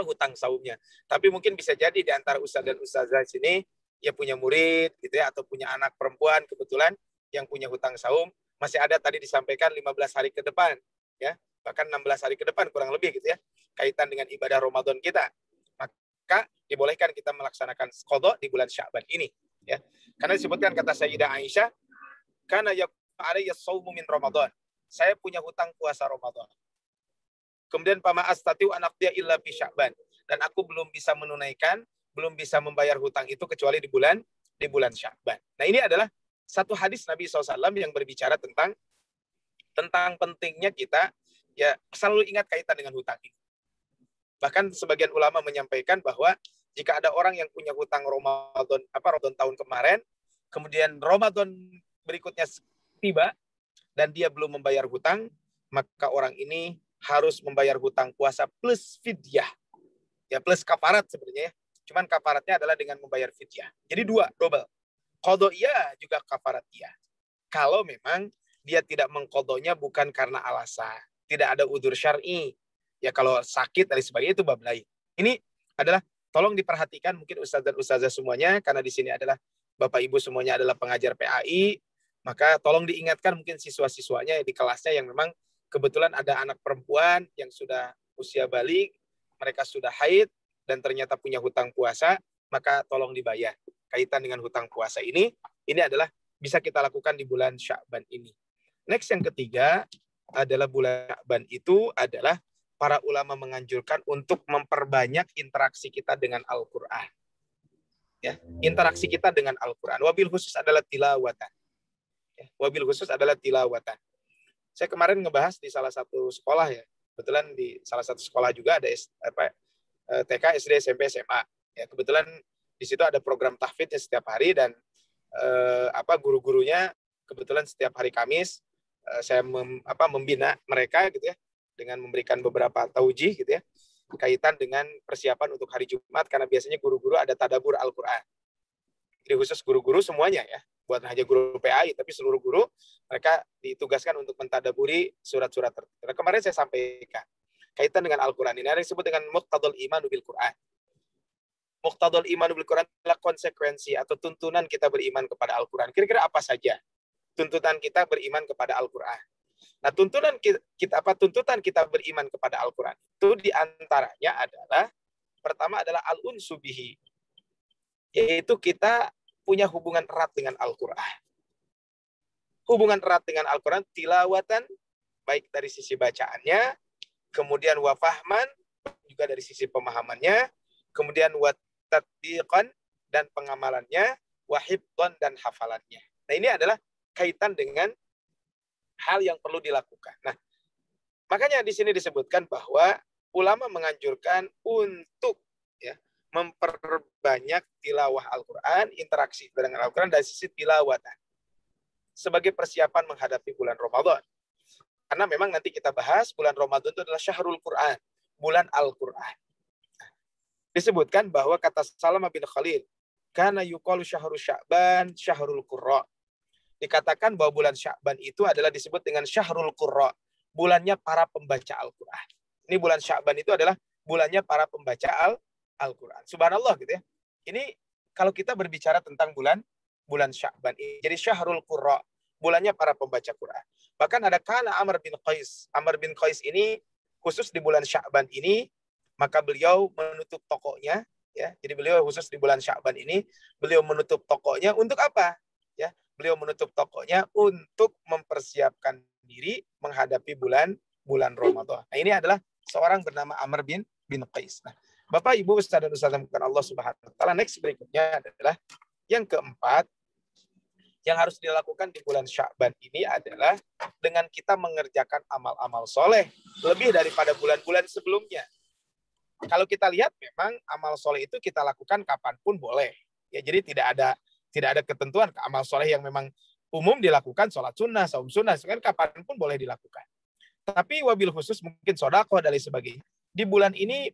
S6: hutang saumnya. Tapi mungkin bisa jadi di antara ustaz dan ustazah di sini ya punya murid gitu ya, atau punya anak perempuan kebetulan yang punya hutang saum, masih ada tadi disampaikan 15 hari ke depan ya, bahkan 16 hari ke depan kurang lebih gitu ya, kaitan dengan ibadah Ramadan kita. Maka dibolehkan kita melaksanakan qada di bulan Sya'ban ini ya. Karena disebutkan kata Sayyidah Aisyah, kana alayya shaumu min Ramadan. Saya punya hutang puasa Ramadan. Kemudian pama astatiu anak dia illa bi Sya'ban, dan aku belum bisa menunaikan, belum bisa membayar hutang itu kecuali di bulan Sya'ban. Nah, ini adalah satu hadis Nabi SAW yang berbicara tentang pentingnya kita ya selalu ingat kaitan dengan hutang ini. Bahkan sebagian ulama menyampaikan bahwa jika ada orang yang punya hutang Ramadan tahun kemarin, kemudian Ramadan berikutnya tiba dan dia belum membayar hutang, maka orang ini harus membayar hutang puasa plus fidyah. Ya, plus kafarat sebenarnya ya. Cuman kafaratnya adalah dengan membayar fidyah. Jadi dua, double. Qadhiyah juga kafaratiyah. Kalau memang dia tidak mengqadhonya bukan karena alasan, tidak ada udzur syar'i. Ya kalau sakit dan sebagainya itu bab lain. Ini adalah tolong diperhatikan mungkin ustaz dan ustazah semuanya, karena di sini adalah Bapak Ibu semuanya adalah pengajar PAI, maka tolong diingatkan mungkin siswa-siswanya di kelasnya yang memang kebetulan ada anak perempuan yang sudah usia balik, mereka sudah haid dan ternyata punya hutang puasa, maka tolong dibayar. Kaitan dengan hutang puasa ini adalah bisa kita lakukan di bulan Sya'ban ini. Next yang ketiga adalah bulan Sya'ban itu adalah para ulama menganjurkan untuk memperbanyak interaksi kita dengan Al-Qur'an. Ya, interaksi kita dengan Al-Qur'an. Wabil khusus adalah tilawatan. Ya, wabil khusus adalah tilawatan. Saya kemarin ngebahas di salah satu sekolah ya. Kebetulan di salah satu sekolah juga ada TK, SD, SMP, SMA. Ya, kebetulan di situ ada program tahfidz setiap hari dan guru-gurunya kebetulan setiap hari Kamis saya membina mereka gitu ya, dengan memberikan beberapa taujih gitu ya, kaitan dengan persiapan untuk hari Jumat, karena biasanya guru-guru ada tadabur Al-Qur'an. Jadi khusus guru-guru semuanya ya, bukan hanya guru PAI, tapi seluruh guru mereka ditugaskan untuk mentadaburi surat-surat tertentu. Nah, kemarin saya sampaikan kaitan dengan Al-Qur'an ini ada yang disebut dengan muqtadul imanu bil Qur'an. Muqtadul imanu bil Qur'an adalah konsekuensi atau tuntunan kita beriman kepada Al-Qur'an. Kira-kira apa saja tuntutan kita beriman kepada Al-Qur'an? Nah, tuntutan kita beriman kepada Al-Qur'an itu diantaranya adalah pertama adalah al-unsu bihi, yaitu kita punya hubungan erat dengan Al-Qur'an. Hubungan erat dengan Al-Qur'an tilawatan, baik dari sisi bacaannya, kemudian wa fahman, juga dari sisi pemahamannya, kemudian wa tatbiqan, dan pengamalannya, wa hifdhan, dan hafalannya. Nah, ini adalah kaitan dengan hal yang perlu dilakukan. Nah, makanya di sini disebutkan bahwa ulama menganjurkan untuk ya memperbanyak tilawah Al-Qur'an, interaksi dengan Al-Qur'an dari sisi tilawatan sebagai persiapan menghadapi bulan Ramadan. Karena memang nanti kita bahas bulan Ramadan itu adalah syahrul Qur'an, bulan Al-Qur'an. Disebutkan bahwa kata Salamah bin Khalil, kana yuqalu syahrul Sya'ban syahrul Qurra. Dikatakan bahwa bulan Sya'ban itu adalah disebut dengan syahrul Qurra, bulannya para pembaca Al-Qur'an. Ini bulan Sya'ban itu adalah bulannya para pembaca Al-Qur'an. Subhanallah gitu ya. Ini kalau kita berbicara tentang bulan Sya'ban ini, jadi syahrul Qurra, bulannya para pembaca Quran. Bahkan ada kana Amr bin Qais. Amr bin Qais ini khusus di bulan Sya'ban ini, maka beliau menutup tokonya ya. Jadi beliau khusus di bulan Sya'ban ini, beliau menutup tokonya untuk apa? Ya, beliau menutup tokonya untuk mempersiapkan diri menghadapi bulan Ramadan. Nah, ini adalah seorang bernama Amr bin Qais. Nah, Bapak Ibu Ustaz dan Ustazah Allah Subhanahu wa taala, next berikutnya adalah yang keempat yang harus dilakukan di bulan Sya'ban ini adalah dengan kita mengerjakan amal-amal soleh lebih daripada bulan-bulan sebelumnya. Kalau kita lihat memang amal soleh itu kita lakukan kapanpun boleh. Ya, jadi tidak ada ketentuan amal soleh yang memang umum dilakukan, sholat sunnah, saum sunnah, kan kapanpun boleh dilakukan. Tapi wabil khusus mungkin sodaqoh dan lain sebagainya. di bulan ini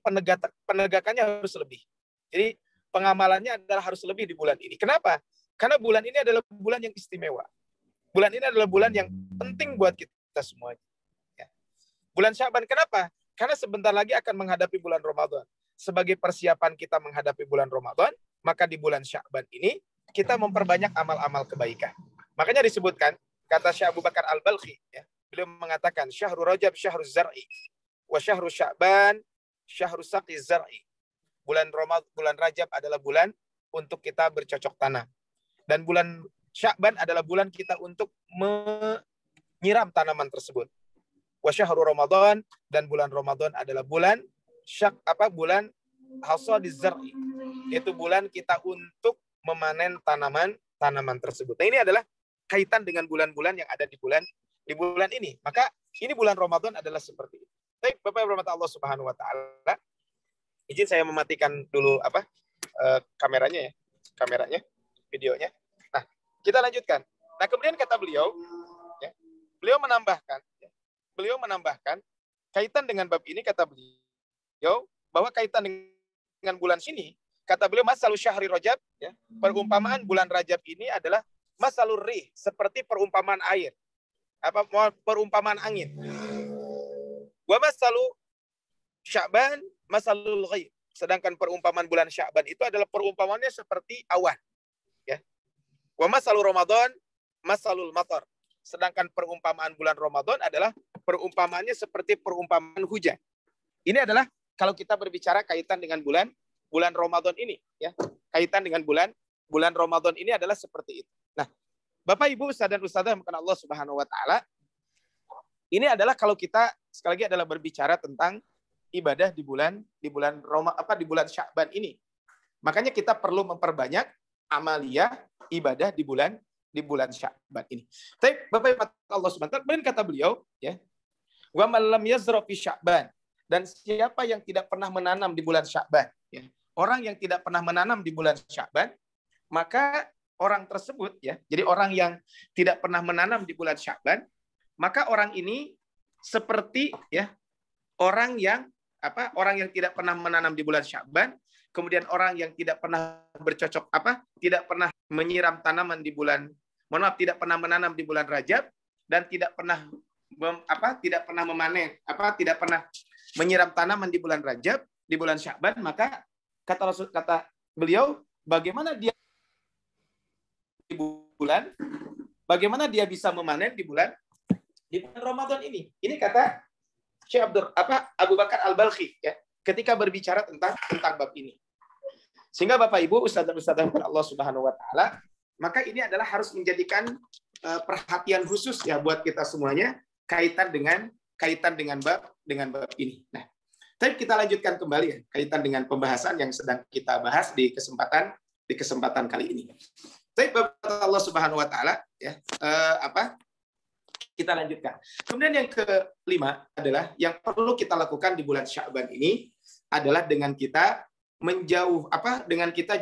S6: penegakannya harus lebih. Jadi pengamalannya adalah harus lebih di bulan ini. Kenapa? Karena bulan ini adalah bulan yang istimewa. Bulan ini adalah bulan yang penting buat kita semuanya. Ya. Bulan Sya'ban, kenapa? Karena sebentar lagi akan menghadapi bulan Ramadan. Sebagai persiapan kita menghadapi bulan Ramadan, maka di bulan Sya'ban ini kita memperbanyak amal-amal kebaikan. Makanya disebutkan, kata Syekh Abu Bakar Al-Balkhi, ya, beliau mengatakan, Syahrul Rajab syahrul zar'i, wa syahrul Sya'ban syahrul saqi zar'i. Bulan Rajab adalah bulan untuk kita bercocok tanam. Dan bulan Sya'ban adalah bulan kita untuk menyiram tanaman tersebut. Wa syahrul Ramadan, dan bulan Ramadan adalah bulan bulan hasadiz zar'i. Yaitu bulan kita untuk memanen tanaman tersebut. Nah, ini adalah kaitan dengan bulan-bulan yang ada di bulan ini. Maka ini bulan Ramadan adalah seperti itu. Baik, Bapak Ibu rahmat Allah Subhanahu wa taala. Izin saya mematikan dulu kameranya, videonya. Nah, kita lanjutkan. Nah, kemudian kata beliau, ya, beliau menambahkan kaitan dengan bab ini, kata beliau bahwa kaitan dengan bulan sini, kata beliau masalul syahri Rajab, ya, perumpamaan bulan Rajab ini adalah masalur rih, seperti perumpamaan air. Perumpamaan angin. Wa masalu Sya'ban masalul ghaib. Sedangkan perumpamaan bulan Sya'ban itu adalah perumpamaannya seperti awan. Ya. Wa masalul Ramadan masalul matar. Sedangkan perumpamaan bulan Ramadan adalah perumpamaannya seperti perumpamaan hujan. Ini adalah kalau kita berbicara kaitan dengan bulan Ramadan ini, ya. Kaitan dengan bulan Ramadan ini adalah seperti itu. Nah, Bapak Ibu Ustaz dan Ustazah yang Allah Subhanahu wa taala, ini adalah kalau kita sekali lagi adalah berbicara tentang ibadah di bulan Sya'ban ini. Makanya kita perlu memperbanyak amaliyah ibadah di bulan Sya'ban ini. Tapi Bapak Ibu Allah Subhanahu wa taala, kemudian kata beliau, ya, wa man lam yazra fi Sya'ban, dan siapa yang tidak pernah menanam di bulan Sya'ban, ya. Orang yang tidak pernah menanam di bulan Sya'ban, maka orang tersebut, ya, jadi orang yang tidak pernah menanam di bulan Sya'ban, maka orang ini seperti, ya, orang yang tidak pernah menanam di bulan Sya'ban, kemudian orang yang tidak pernah tidak pernah menyiram tanaman di tidak pernah menanam di bulan Rajab, dan tidak pernah menyiram tanaman di bulan Rajab, di bulan Sya'ban, maka kata beliau, bagaimana dia bisa memanen di bulan Ramadan ini? Ini kata Syekh Abu Bakar Al-Balkhi, ya, ketika berbicara tentang bab ini. Sehingga Bapak Ibu Ustaz dan Ustazah Allah Subhanahu wa taala, maka ini adalah harus menjadikan perhatian khusus, ya, buat kita semuanya kaitan dengan bab ini. Nah, tapi kita lanjutkan kembali, ya, kaitan dengan pembahasan yang sedang kita bahas di kesempatan kali ini. Tapi Bapak Allah Subhanahu wa taala, ya, kita lanjutkan. Kemudian yang kelima adalah yang perlu kita lakukan di bulan Sya'ban ini adalah dengan kita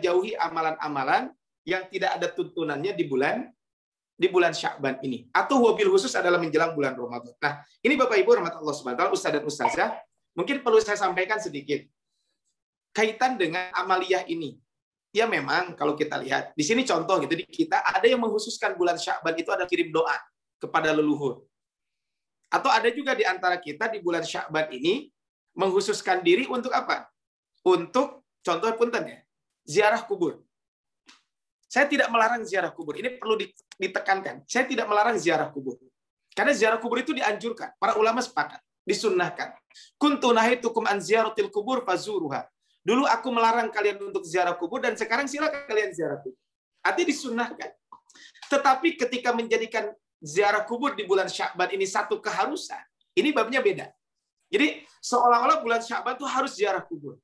S6: jauhi amalan-amalan yang tidak ada tuntunannya di bulan Sya'ban ini. Atau wabil khusus adalah menjelang bulan Ramadan. Nah, ini Bapak Ibu rahmatullah subhanahu wa taala, Ustaz dan Ustazah, mungkin perlu saya sampaikan sedikit kaitan dengan amaliyah ini. Ya, memang kalau kita lihat di sini contoh gitu, di kita ada yang mengkhususkan bulan Sya'ban itu ada kirim doa kepada leluhur. Atau ada juga di antara kita di bulan Sya'ban ini mengkhususkan diri untuk apa? Untuk contoh punten, ya, ziarah kubur. Saya tidak melarang ziarah kubur. Ini perlu ditekankan. Saya tidak melarang ziarah kubur. Karena ziarah kubur itu dianjurkan. Para ulama sepakat, disunnahkan. Kuntu nahitukum an ziyaratil kubur fazuruha. Dulu aku melarang kalian untuk ziarah kubur, dan sekarang silakan kalian ziarah kubur. Artinya disunnahkan. Tetapi ketika menjadikan ziarah kubur di bulan Sya'ban ini satu keharusan, ini babnya beda. Jadi seolah-olah bulan Sya'ban itu harus ziarah kubur.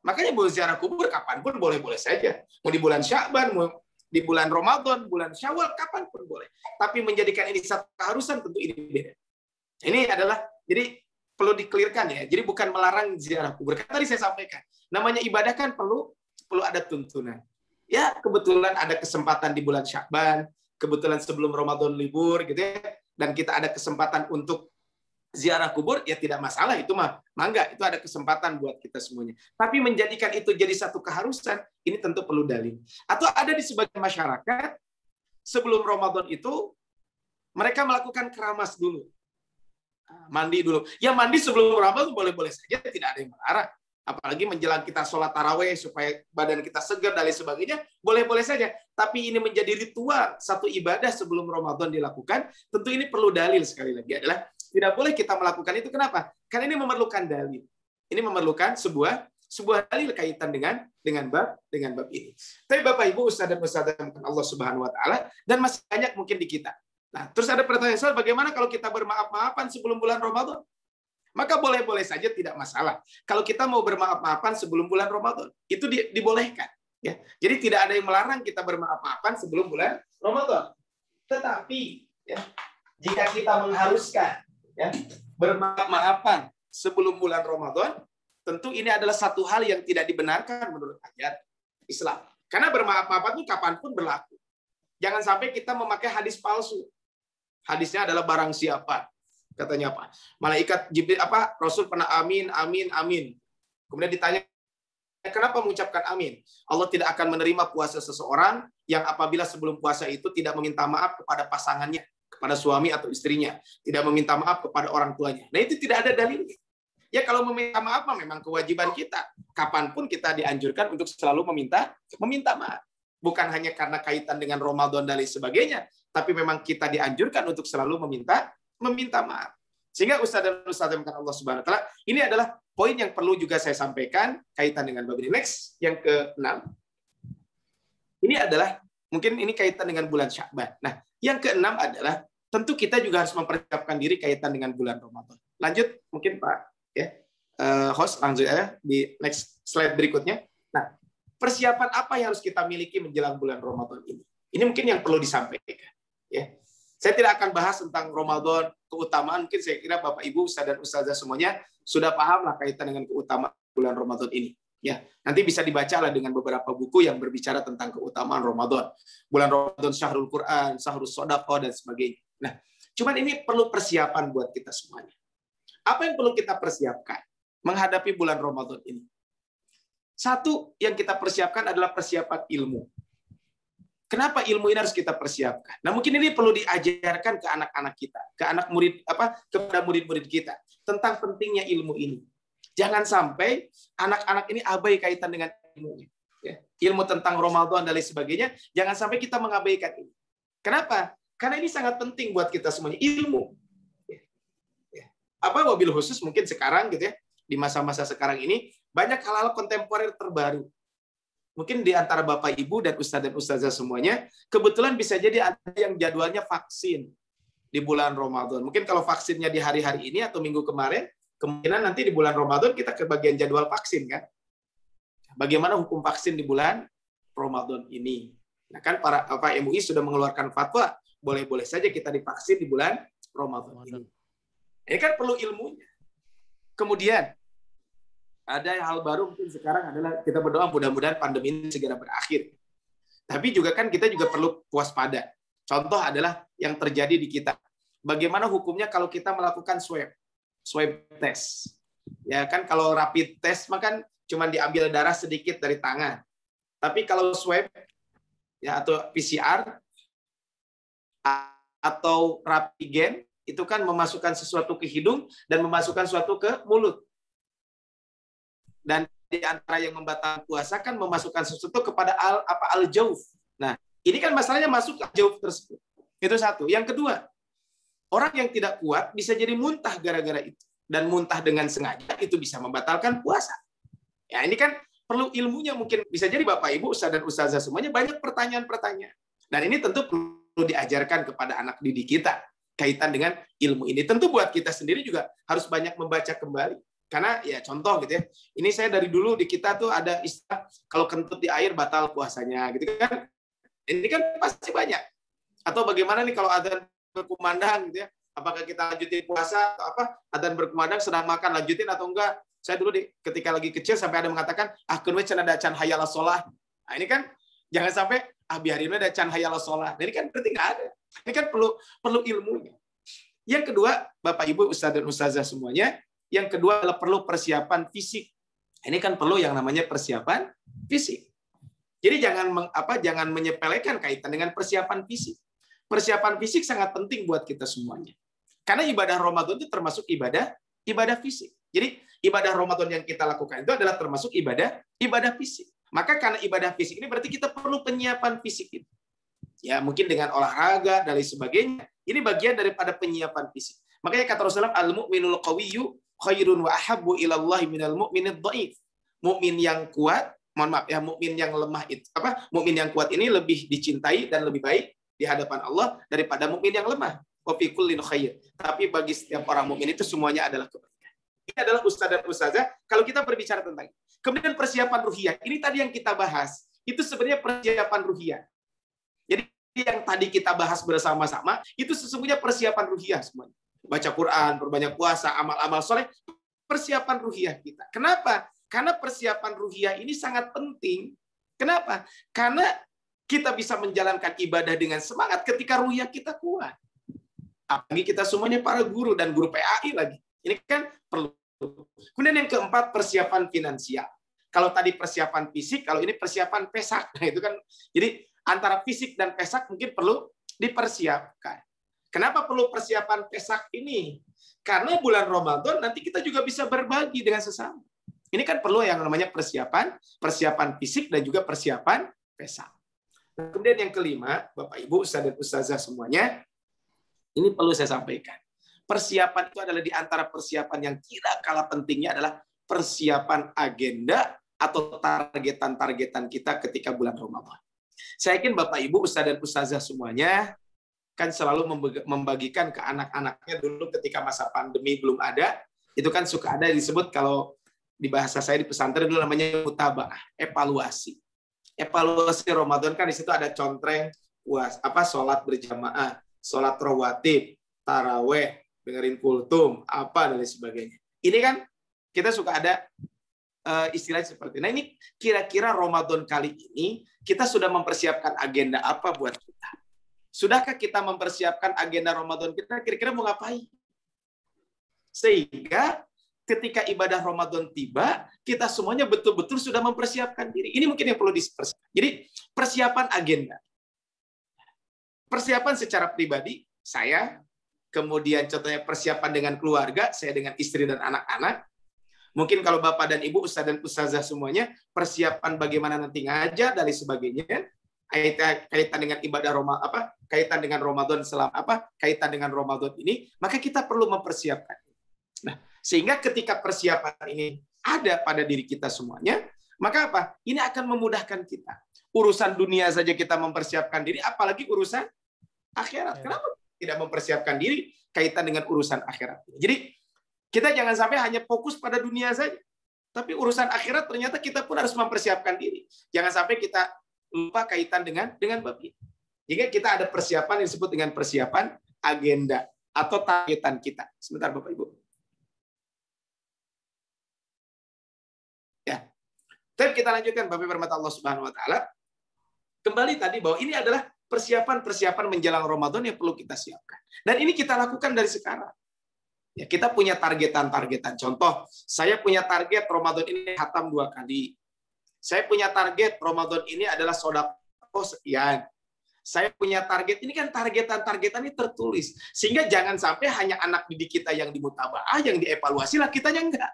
S6: Makanya boleh ziarah kubur kapanpun boleh-boleh saja. Mau di bulan Sya'ban, mau di bulan Ramadan, bulan Syawal, kapanpun boleh. Tapi menjadikan ini satu keharusan, tentu ini beda. Ini adalah, jadi perlu dikelirkan, ya. Jadi bukan melarang ziarah kubur. Tadi saya sampaikan, namanya ibadah kan perlu ada tuntunan. Ya, kebetulan ada kesempatan di bulan Sya'ban, kebetulan sebelum Ramadan libur gitu, ya, dan kita ada kesempatan untuk ziarah kubur, ya tidak masalah, itu mah mangga, itu ada kesempatan buat kita semuanya. Tapi menjadikan itu jadi satu keharusan, ini tentu perlu dalil. Atau ada di sebagian masyarakat, sebelum Ramadan itu, mereka melakukan keramas dulu. Mandi dulu. Ya mandi sebelum Ramadan boleh-boleh saja, tidak ada yang melarang. Apalagi menjelang kita sholat taraweh supaya badan kita segar dan lain sebagainya, boleh-boleh saja. Tapi ini menjadi ritual, satu ibadah sebelum Ramadan dilakukan, tentu ini perlu dalil sekali lagi adalah tidak boleh kita melakukan itu. Kenapa? Karena ini memerlukan dalil. Ini memerlukan sebuah dalil kaitan dengan bab ini. Tapi Bapak Ibu, Ustaz dan Ustazah Allah Subhanahu wa taala, dan masih banyak mungkin di kita. Nah, terus ada pertanyaan soal bagaimana kalau kita bermaaf-maafan sebelum bulan Ramadan? Maka boleh-boleh saja, tidak masalah. Kalau kita mau bermaaf-maafan sebelum bulan Ramadan, itu dibolehkan. Ya. Jadi tidak ada yang melarang kita bermaaf-maafan sebelum bulan Ramadan. Tetapi ya, jika kita mengharuskan ya, bermaaf-maafan sebelum bulan Ramadan, tentu ini adalah satu hal yang tidak dibenarkan menurut ajaran Islam. Karena bermaaf-maafan itu kapanpun berlaku. Jangan sampai kita memakai hadis palsu. Hadisnya adalah barang siapa. Katanya apa? Malaikat Jibril Rasul pernah amin, amin, amin. Kemudian ditanya, kenapa mengucapkan amin? Allah tidak akan menerima puasa seseorang yang apabila sebelum puasa itu tidak meminta maaf kepada pasangannya, kepada suami atau istrinya, tidak meminta maaf kepada orang tuanya. Nah, itu tidak ada dalilnya. Ya kalau meminta maaf memang kewajiban kita. Kapanpun kita dianjurkan untuk selalu meminta maaf. Bukan hanya karena kaitan dengan Ramadan dan lain sebagainya, tapi memang kita dianjurkan untuk selalu meminta maaf. Sehingga Ustaz dan Ustazah Allah Subhanahu wa taala, ini adalah poin yang perlu juga saya sampaikan kaitan dengan bab ini. Next, yang ke-6. Ini adalah mungkin ini kaitan dengan bulan Sya'ban. Nah, yang ke-6 adalah tentu kita juga harus mempersiapkan diri kaitan dengan bulan Ramadan. Lanjut mungkin Pak ya. Host langsung ya di next slide berikutnya. Nah, persiapan apa yang harus kita miliki menjelang bulan Ramadan ini? Ini mungkin yang perlu disampaikan ya. Saya tidak akan bahas tentang Ramadan, keutamaan. Mungkin saya kira Bapak Ibu, Ustaz dan Ustazah semuanya sudah paham lah kaitan dengan keutamaan bulan Ramadan ini. Ya, nanti bisa dibacalah dengan beberapa buku yang berbicara tentang keutamaan Ramadan. Bulan Ramadan, Syahrul Quran, Syahrul Shadaqah, dan sebagainya. Nah, cuman ini perlu persiapan buat kita semuanya. Apa yang perlu kita persiapkan menghadapi bulan Ramadan ini? Satu yang kita persiapkan adalah persiapan ilmu. Kenapa ilmu ini harus kita persiapkan? Nah, mungkin ini perlu diajarkan ke anak-anak kita, ke anak murid kepada murid-murid kita tentang pentingnya ilmu ini. Jangan sampai anak-anak ini abai kaitan dengan ilmu. Ya. Ilmu tentang Ramadan dan lain sebagainya, jangan sampai kita mengabaikan ini. Kenapa? Karena ini sangat penting buat kita semuanya, ilmu. Ya. Wabil khusus mungkin sekarang gitu ya, di masa-masa sekarang ini banyak hal-hal kontemporer terbaru. Mungkin di antara Bapak Ibu dan Ustaz dan Ustazah semuanya, kebetulan bisa jadi ada yang jadwalnya vaksin di bulan Ramadan. Mungkin kalau vaksinnya di hari-hari ini atau minggu kemarin, kemungkinan nanti di bulan Ramadan kita ke bagian jadwal vaksin kan. Bagaimana hukum vaksin di bulan Ramadan ini? Nah kan para MUI sudah mengeluarkan fatwa, boleh-boleh saja kita divaksin di bulan Ramadan ini. Ini kan perlu ilmunya. Kemudian ada hal baru mungkin sekarang adalah kita berdoa mudah-mudahan pandemi ini segera berakhir. Tapi juga kan kita juga perlu waspada. Contoh adalah yang terjadi di kita. Bagaimana hukumnya kalau kita melakukan swab test? Ya kan kalau rapid test maka cuma diambil darah sedikit dari tangan. Tapi kalau swab ya atau PCR atau rapigen itu kan memasukkan sesuatu ke hidung dan memasukkan sesuatu ke mulut. Dan di antara yang membatalkan puasa kan memasukkan sesuatu kepada al-jauf. Nah, ini kan masalahnya masuk ke jauf tersebut. Itu satu. Yang kedua, orang yang tidak kuat bisa jadi muntah gara-gara itu. Dan muntah dengan sengaja itu bisa membatalkan puasa. Ya, ini kan perlu ilmunya mungkin. Bisa jadi Bapak Ibu, Ustaz dan Ustazah semuanya banyak pertanyaan-pertanyaan. Dan ini tentu perlu diajarkan kepada anak didik kita kaitan dengan ilmu ini. Tentu buat kita sendiri juga harus banyak membaca kembali. Karena ya contoh gitu ya. Ini saya dari dulu di kita tuh ada istilah kalau kentut di air batal puasanya gitu kan. Ini kan pasti banyak. Atau bagaimana nih kalau adzan berkumandang gitu ya. Apakah kita lanjutin puasa atau apa? Adzan berkumandang sedang makan lanjutin atau enggak? Saya dulu ketika lagi kecil sampai ada mengatakan keun we cenah da can hayal shalah. Nah, ini kan jangan sampai biarin we da can hayal shalah. Nah, ini kan berarti enggak ada. Ini kan perlu ilmunya. Yang kedua, Bapak Ibu, Ustadz dan Ustazah semuanya, yang kedua adalah perlu persiapan fisik. Ini kan perlu yang namanya persiapan fisik. Jadi jangan menyepelekan kaitan dengan persiapan fisik. Persiapan fisik sangat penting buat kita semuanya. Karena ibadah Ramadan itu termasuk ibadah fisik. Jadi ibadah Ramadan yang kita lakukan itu adalah termasuk ibadah fisik. Maka karena ibadah fisik ini berarti kita perlu penyiapan fisik itu. Ya, mungkin dengan olahraga dan lain sebagainya. Ini bagian daripada penyiapan fisik. Makanya kata Rasulullah, al-mu'minul qawiyyu khairun wa ahabbu ilallahi minal mu'minid dhaif. Mukmin yang kuat, mukmin yang lemah itu mukmin yang kuat ini lebih dicintai dan lebih baik di hadapan Allah daripada mukmin yang lemah. Wa fi kullin khair. Tapi bagi setiap orang mukmin itu semuanya adalah kebaikan. Ini adalah ustaz dan ustazah kalau kita berbicara tentang. Kemudian persiapan ruhiyah. Ini tadi yang kita bahas. Itu sebenarnya persiapan ruhiyah. Jadi yang tadi kita bahas bersama-sama itu sesungguhnya persiapan ruhiyah semuanya. Baca Quran, berbanyak puasa, amal-amal soleh, persiapan ruhiyah kita. Kenapa? Karena persiapan ruhiyah ini sangat penting. Kenapa? Karena kita bisa menjalankan ibadah dengan semangat ketika ruhiyah kita kuat. Apalagi kita semuanya para guru dan guru PAI lagi. Ini kan perlu. Kemudian yang keempat, persiapan finansial. Kalau tadi persiapan fisik, kalau ini persiapan pesak. Nah, itu kan jadi antara fisik dan pesak mungkin perlu dipersiapkan. Kenapa perlu persiapan pesak ini? Karena bulan Ramadan nanti kita juga bisa berbagi dengan sesama. Ini kan perlu yang namanya persiapan fisik dan juga persiapan pesak. Kemudian yang kelima, Bapak Ibu, Ustaz dan Ustazah semuanya, ini perlu saya sampaikan. Persiapan itu adalah di antara persiapan yang tidak kalah pentingnya adalah persiapan agenda atau targetan-targetan kita ketika bulan Ramadan. Saya yakin Bapak Ibu, Ustaz dan Ustazah semuanya kan selalu membagikan ke anak-anaknya dulu ketika masa pandemi belum ada. Itu kan suka ada disebut kalau di bahasa saya di pesantren dulu namanya mutabaah, evaluasi. Evaluasi Ramadan kan di situ ada contreng, sholat berjamaah, sholat rawatib, taraweh, dengerin kultum, dan lain sebagainya. Ini kan kita suka ada istilah seperti ini. Nah, ini kira-kira Ramadan kali ini kita sudah mempersiapkan agenda apa buat kita? Sudahkah kita mempersiapkan agenda Ramadan kita kira-kira mau ngapain? Sehingga ketika ibadah Ramadan tiba, kita semuanya betul-betul sudah mempersiapkan diri. Ini mungkin yang perlu dipersiapkan. Jadi persiapan agenda. Persiapan secara pribadi, saya, kemudian contohnya persiapan dengan keluarga, saya dengan istri dan anak-anak. Mungkin kalau Bapak dan Ibu, Ustaz dan Ustazah semuanya, persiapan bagaimana nanti ngajar, dan lain sebagainya, kaitan dengan ibadah Ramadan, kaitan dengan Ramadan kaitan dengan Ramadan ini, maka kita perlu mempersiapkan. Nah, sehingga ketika persiapan ini ada pada diri kita semuanya, maka ini akan memudahkan kita. Urusan dunia saja kita mempersiapkan diri, apalagi urusan akhirat. Kenapa tidak mempersiapkan diri kaitan dengan urusan akhirat? Jadi kita jangan sampai hanya fokus pada dunia saja, tapi urusan akhirat ternyata kita pun harus mempersiapkan diri. Jangan sampai kita lupa kaitan dengan bab ini. Jika kita ada persiapan yang disebut dengan persiapan agenda atau targetan kita. Sebentar Bapak Ibu. Ya. Dan kita lanjutkan Bapak Ibu Allah Subhanahu wa taala. Kembali tadi bahwa ini adalah persiapan menjelang Ramadan yang perlu kita siapkan. Dan ini kita lakukan dari sekarang. Ya, kita punya targetan. Contoh, saya punya target Ramadan ini khatam 2 kali. Saya punya target Ramadan ini adalah sedekah sekian. Saya punya target, ini kan targetan ini tertulis. Sehingga jangan sampai hanya anak didik kita yang dimutabaah, yang dievaluasi lah, kitanya enggak.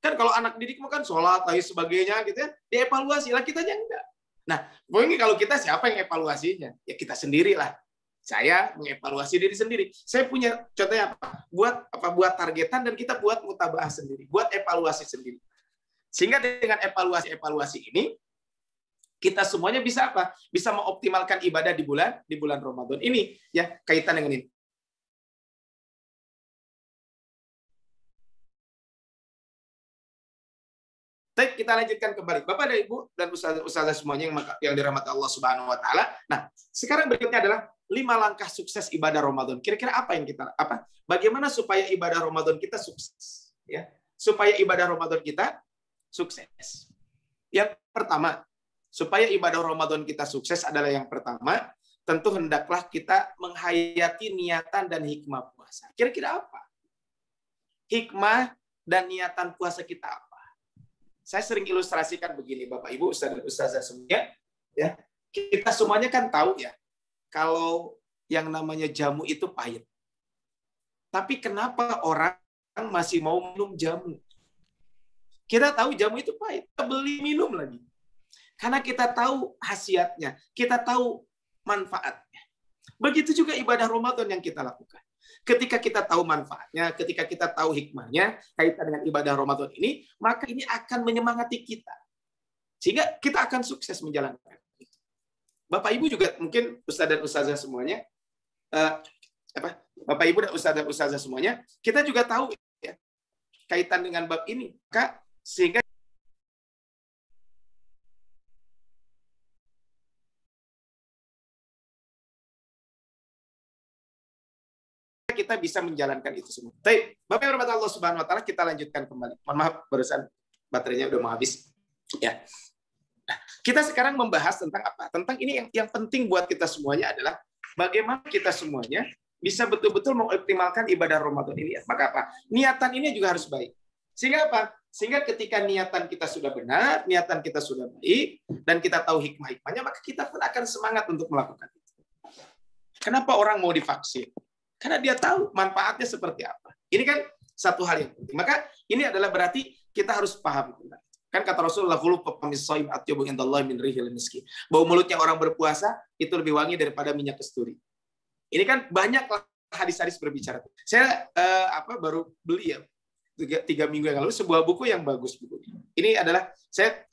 S6: Kan kalau anak didik kan sholat, lain sebagainya, gitu ya, dievaluasi lah, kitanya enggak. Nah, mungkin kalau kita siapa yang evaluasinya? Ya kita sendirilah. Saya mengevaluasi diri sendiri. Saya punya contohnya buat targetan dan kita buat mutabaah sendiri, buat evaluasi sendiri. Sehingga dengan evaluasi ini kita semuanya bisa Bisa mengoptimalkan ibadah di bulan Ramadan ini ya, kaitan dengan ini. Baik, kita lanjutkan kembali. Bapak dan Ibu dan ustazah semuanya yang dirahmati Allah Subhanahu wa taala. Nah, sekarang berikutnya adalah 5 langkah sukses ibadah Ramadan. Kira-kira apa yang kita bagaimana supaya ibadah Ramadan kita sukses ya? Supaya ibadah Ramadan kita sukses. Yang pertama, supaya ibadah Ramadan kita sukses adalah yang pertama, tentu hendaklah kita menghayati niatan dan hikmah puasa. Kira-kira apa? Hikmah dan niatan puasa kita apa? Saya sering ilustrasikan begini, Bapak Ibu, Ustaz dan Ustazah semuanya, ya. Kita semuanya kan tahu ya, kalau yang namanya jamu itu pahit. Tapi kenapa orang masih mau minum jamu? Kita tahu jamu itu pahit, kita beli minum lagi. Karena kita tahu khasiatnya, kita tahu manfaatnya. Begitu juga ibadah Ramadan yang kita lakukan. Ketika kita tahu manfaatnya, ketika kita tahu hikmahnya, kaitan dengan ibadah Ramadan ini, maka ini akan menyemangati kita. Sehingga kita akan sukses menjalankan itu. Bapak Ibu juga mungkin Ustaz dan Ustazah semuanya, Bapak Ibu dan Ustaz dan Ustazah semuanya, kita juga tahu ya, kaitan dengan bab ini. Maka sehingga kita bisa menjalankan itu semua. Baik, Bapak Ibu rahmat Allah Subhanahu wa taala, kita lanjutkan kembali. Mohon maaf, barusan baterainya udah mau habis. Ya. Kita sekarang membahas tentang apa? Tentang ini yang penting buat kita semuanya adalah bagaimana kita semuanya bisa betul-betul mengoptimalkan ibadah Ramadan ini. Maka apa? Niatan ini juga harus baik. Sehingga apa? Sehingga ketika niatan kita sudah benar, niatan kita sudah baik, dan kita tahu hikmah-hikmahnya, maka kita pun akan semangat untuk melakukan itu. Kenapa orang mau divaksin? Karena dia tahu manfaatnya seperti apa. Ini kan satu hal yang penting. Maka ini adalah berarti kita harus paham. Kan kata Rasulullah, bau mulutnya orang berpuasa itu lebih wangi daripada minyak kasturi. Ini kan banyak hadis-hadis berbicara. Saya baru beli ya 3 minggu yang lalu sebuah buku yang bagus bukunya. Ini adalah saya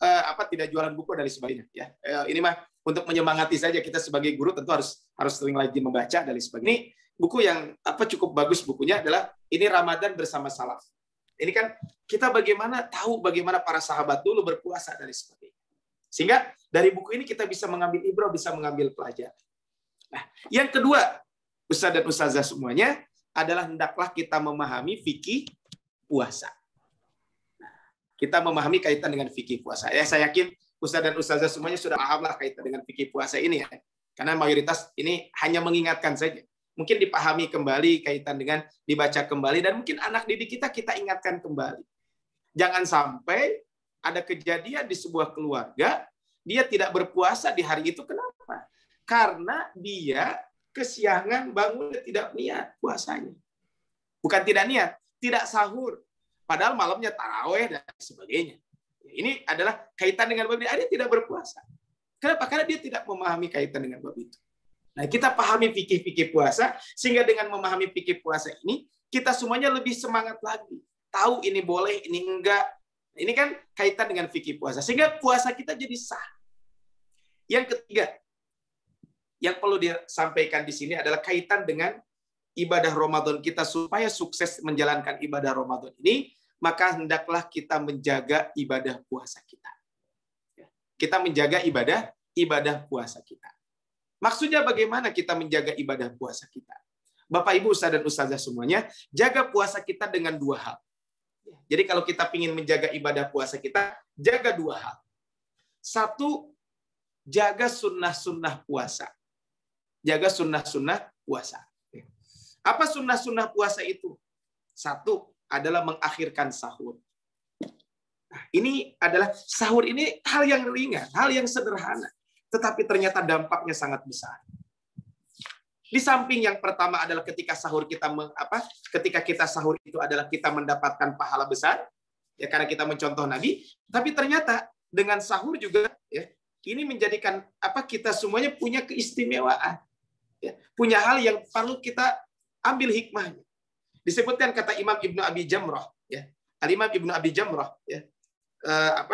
S6: tidak jualan buku dari sebagainya ya. Ini mah untuk menyemangati saja, kita sebagai guru tentu harus sering lagi membaca dari sebagainya. Ini buku yang cukup bagus bukunya adalah ini Ramadan bersama Salaf. Ini kan kita tahu bagaimana para sahabat dulu berpuasa dari sebagainya. Sehingga dari buku ini kita bisa mengambil ibrah, bisa mengambil pelajaran. Nah, yang kedua, Ustaz dan Ustazah semuanya adalah hendaklah kita memahami fikih puasa. Nah, kita memahami kaitan dengan fikih puasa. Ya, saya yakin Ustaz dan Ustazah semuanya sudah pahamlah kaitan dengan fikih puasa ini ya. Karena mayoritas ini hanya mengingatkan saja. Mungkin dipahami kembali kaitan dengan dibaca kembali, dan mungkin anak didik kita ingatkan kembali. Jangan sampai ada kejadian di sebuah keluarga, dia tidak berpuasa di hari itu. Kenapa? Karena dia kesiangan bangun, tidak niat puasanya. Bukan tidak niat, tidak sahur. Padahal malamnya taraweh dan sebagainya. Ini adalah kaitan dengan bab ini. Dia tidak berpuasa. Kenapa? Karena dia tidak memahami kaitan dengan bab itu. Nah, kita pahami fikih-fikih puasa, sehingga dengan memahami fikih puasa ini, kita semuanya lebih semangat lagi. Tahu ini boleh, ini enggak. Ini kan kaitan dengan fikih puasa. Sehingga puasa kita jadi sah. Yang ketiga, yang perlu disampaikan di sini adalah kaitan dengan ibadah Ramadan kita. Supaya sukses menjalankan ibadah Ramadan ini, maka hendaklah kita menjaga ibadah puasa kita. Kita menjaga ibadah puasa kita. Maksudnya bagaimana kita menjaga ibadah puasa kita? Bapak, Ibu, Ustaz dan Ustazah semuanya, jaga puasa kita dengan 2 hal. Jadi kalau kita ingin menjaga ibadah puasa kita, jaga 2 hal. 1, jaga sunnah-sunnah puasa. Jaga sunnah-sunnah puasa. Apa sunnah-sunnah puasa itu? 1 adalah mengakhirkan sahur. Nah, ini adalah sahur ini hal yang ringan, hal yang sederhana. Tetapi ternyata dampaknya sangat besar. Di samping yang pertama adalah ketika sahur ketika kita sahur itu adalah kita mendapatkan pahala besar, ya karena kita mencontoh Nabi. Tapi ternyata dengan sahur juga, ya ini menjadikan kita semuanya punya keistimewaan, ya, punya hal yang perlu kita ambil hikmahnya. Disebutkan kata Imam Ibnu Abi Jamrah, ya Al-Imam Ibnu Abi Jamrah, ya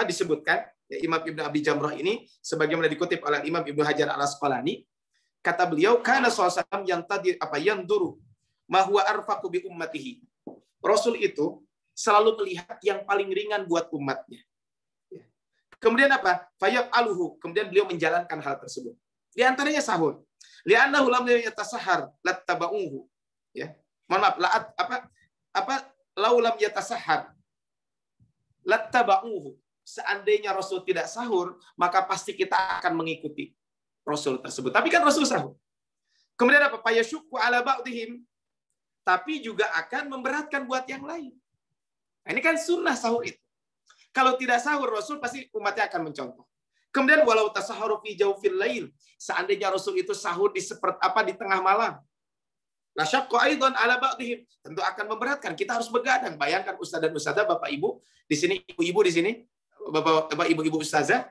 S6: disebutkan. Ya, Imam Ibnu Abi Jamrah ini sebagaimana dikutip oleh Imam Ibnu Hajar Al-Asqalani, kata beliau, kana sallallahu yanduru ma huwa arfaqu bi ummatihi. Rasul itu selalu melihat yang paling ringan buat umatnya. Ya. Kemudian apa? Fayaqaluhu, kemudian beliau menjalankan hal tersebut. Di antaranya sahur. Li'annahu lam yatasahhar lattaba'uhu. Ya. Mohon maaf, lau lam yatasahhar lattaba'uhu. Seandainya Rasul tidak sahur, maka pasti kita akan mengikuti Rasul tersebut. Tapi kan Rasul sahur. Kemudian apa? Fayasyukku ala ba'dihim. Tapi juga akan memberatkan buat yang lain. Nah, ini kan sunnah sahur itu. Kalau tidak sahur, Rasul pasti umatnya akan mencontoh. Kemudian walau tasaharu fi jawfil lail, seandainya Rasul itu sahur di di tengah malam. La syaqqa aidan ala ba'dihim, tentu akan memberatkan. Kita harus begadang. Bayangkan ustaz dan ustazah, Bapak Ibu di sini, ibu-ibu di sini, Bapak Ibu ustazah,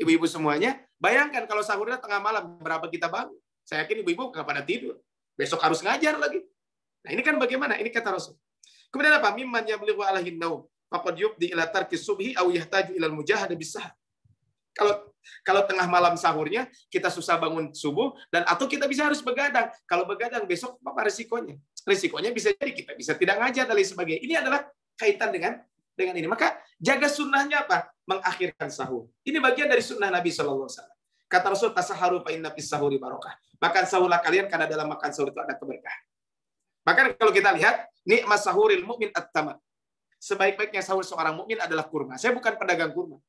S6: ibu-ibu semuanya, bayangkan kalau sahurnya tengah malam, berapa kita bangun? Saya yakin ibu-ibu nggak pada tidur. Besok harus ngajar lagi. Nah, ini kan bagaimana? Ini kata Rasul. Kemudian apa? Mimman yablighu alaihin naum faqad yubdi ila tarki subhi aw yahtaju ila al-mujahada bis-sahar. Kalau tengah malam sahurnya kita susah bangun subuh dan atau kita bisa harus begadang. Kalau begadang besok apa risikonya? Risikonya bisa jadi kita bisa tidak ngajar dan lain sebagainya. Ini adalah kaitan dengan ini. Maka jaga sunnahnya apa? Mengakhirkan sahur. Ini bagian dari sunnah Nabi SAW. Kata Rasul, tasaharu fa inna fis sahuri barokah. Makan sahurlah kalian karena dalam makan sahur itu ada keberkahan. Maka kalau kita lihat, nikmat sahuril mukmin at-tamar. Sebaik-baiknya sahur seorang mukmin adalah kurma. Saya bukan pedagang kurma.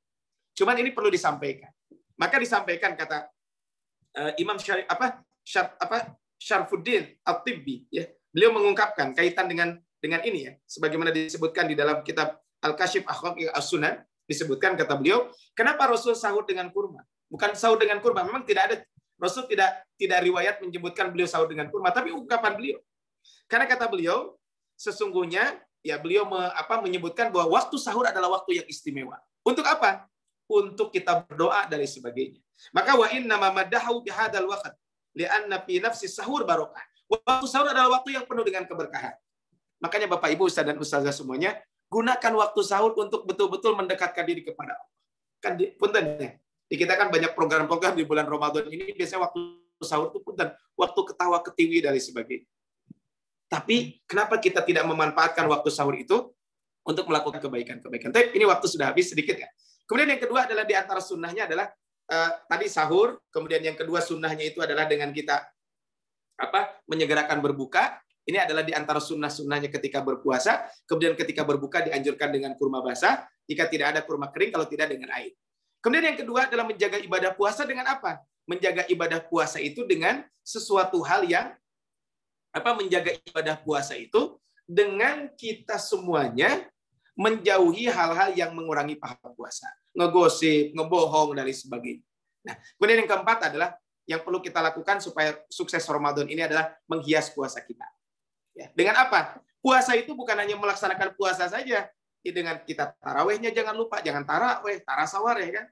S6: Cuman ini perlu disampaikan. Maka disampaikan kata Imam Syarfuddin At-Tibbi, ya. Beliau mengungkapkan kaitan dengan ini ya, sebagaimana disebutkan di dalam kitab Al-Kashif Akhlaq As-Sunan, disebutkan kata beliau, kenapa Rasul sahur dengan kurma? Bukan sahur dengan kurma, memang tidak ada, Rasul tidak riwayat menyebutkan beliau sahur dengan kurma, tapi ungkapan beliau. Karena kata beliau, sesungguhnya ya beliau menyebutkan bahwa waktu sahur adalah waktu yang istimewa. Untuk apa? Untuk kita berdoa dan sebagainya. Maka wa inna ma madahu bihadzal waqt li'anna fi nafsi sahur barokah. Waktu sahur adalah waktu yang penuh dengan keberkahan. Makanya Bapak Ibu Ustaz dan Ustazah semuanya, gunakan waktu sahur untuk betul-betul mendekatkan diri kepada Allah. Kan punten ya. Di kita kan banyak program-program di bulan Ramadan ini biasanya waktu sahur itu punten, waktu ketawa ketiwi dan sebagainya. Tapi kenapa kita tidak memanfaatkan waktu sahur itu untuk melakukan kebaikan-kebaikan? Tapi ini waktu sudah habis sedikit ya. Kemudian yang kedua adalah di antara sunnahnya adalah tadi sahur. Kemudian yang kedua sunnahnya itu adalah dengan kita menyegerakan berbuka. Ini adalah di antara sunnah-sunnahnya ketika berpuasa. Kemudian ketika berbuka dianjurkan dengan kurma basah. Jika tidak ada kurma kering, kalau tidak dengan air. Kemudian yang kedua adalah menjaga ibadah puasa dengan apa? Menjaga ibadah puasa itu dengan sesuatu hal yang menjaga ibadah puasa itu dengan kita semuanya menjauhi hal-hal yang mengurangi pahala puasa. Ngegosip, ngebohong, dan lain sebagainya. Nah, kemudian yang keempat adalah yang perlu kita lakukan supaya sukses Ramadan ini adalah menghias puasa kita. Ya, dengan apa? Puasa itu bukan hanya melaksanakan puasa saja. Ya, dengan kita tarawehnya jangan lupa, jangan taraweh, tarasawar ya kan.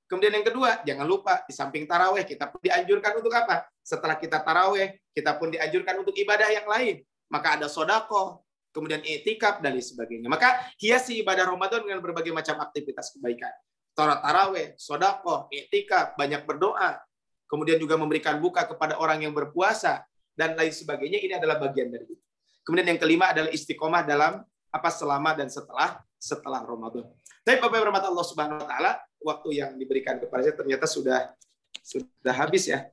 S6: Kemudian yang kedua, jangan lupa di samping taraweh kita pun dianjurkan untuk apa? Setelah kita taraweh, kita pun dianjurkan untuk ibadah yang lain. Maka ada sodako, kemudian i'tikaf dan lain sebagainya. Maka hiasi ibadah Ramadan dengan berbagai macam aktivitas kebaikan. Taraweh, sodako, i'tikaf, banyak berdoa, kemudian juga memberikan buka kepada orang yang berpuasa dan lain sebagainya. Ini adalah bagian dari itu. Kemudian yang kelima adalah istiqomah dalam selama dan setelah Ramadan. Tapi Bapak Ibu Allah Subhanahu wa taala, waktu yang diberikan kepada saya ternyata sudah habis ya.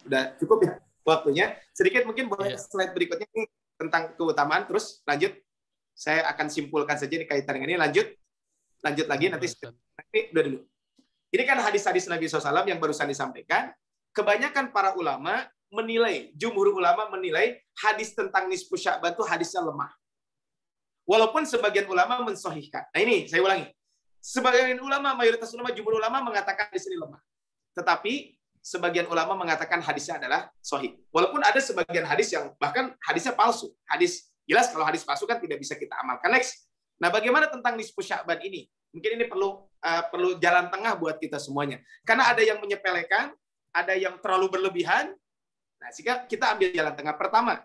S6: Sudah cukup ya waktunya. Sedikit mungkin boleh slide berikutnya ini tentang keutamaan, terus lanjut. Saya akan simpulkan saja di kaitan dengan ini. Lanjut lagi nanti udah dulu. Ini kan hadis-hadis Nabi SAW yang barusan disampaikan. Kebanyakan para ulama menilai, jumhur ulama menilai hadis tentang nisfu Sya'ban itu hadisnya lemah. Walaupun sebagian ulama mensahihkan. Nah ini saya ulangi. Sebagian ulama, mayoritas ulama, jumhur ulama mengatakan hadis ini lemah. Tetapi sebagian ulama mengatakan hadisnya adalah sahih. Walaupun ada sebagian hadis yang bahkan hadisnya palsu. Hadis jelas kalau hadis palsu kan tidak bisa kita amalkan. Next. Nah, bagaimana tentang nisfu Sya'ban ini? Mungkin ini perlu jalan tengah buat kita semuanya. Karena ada yang menyepelekan, ada yang terlalu berlebihan. Nah, sehingga kita ambil jalan tengah. Pertama,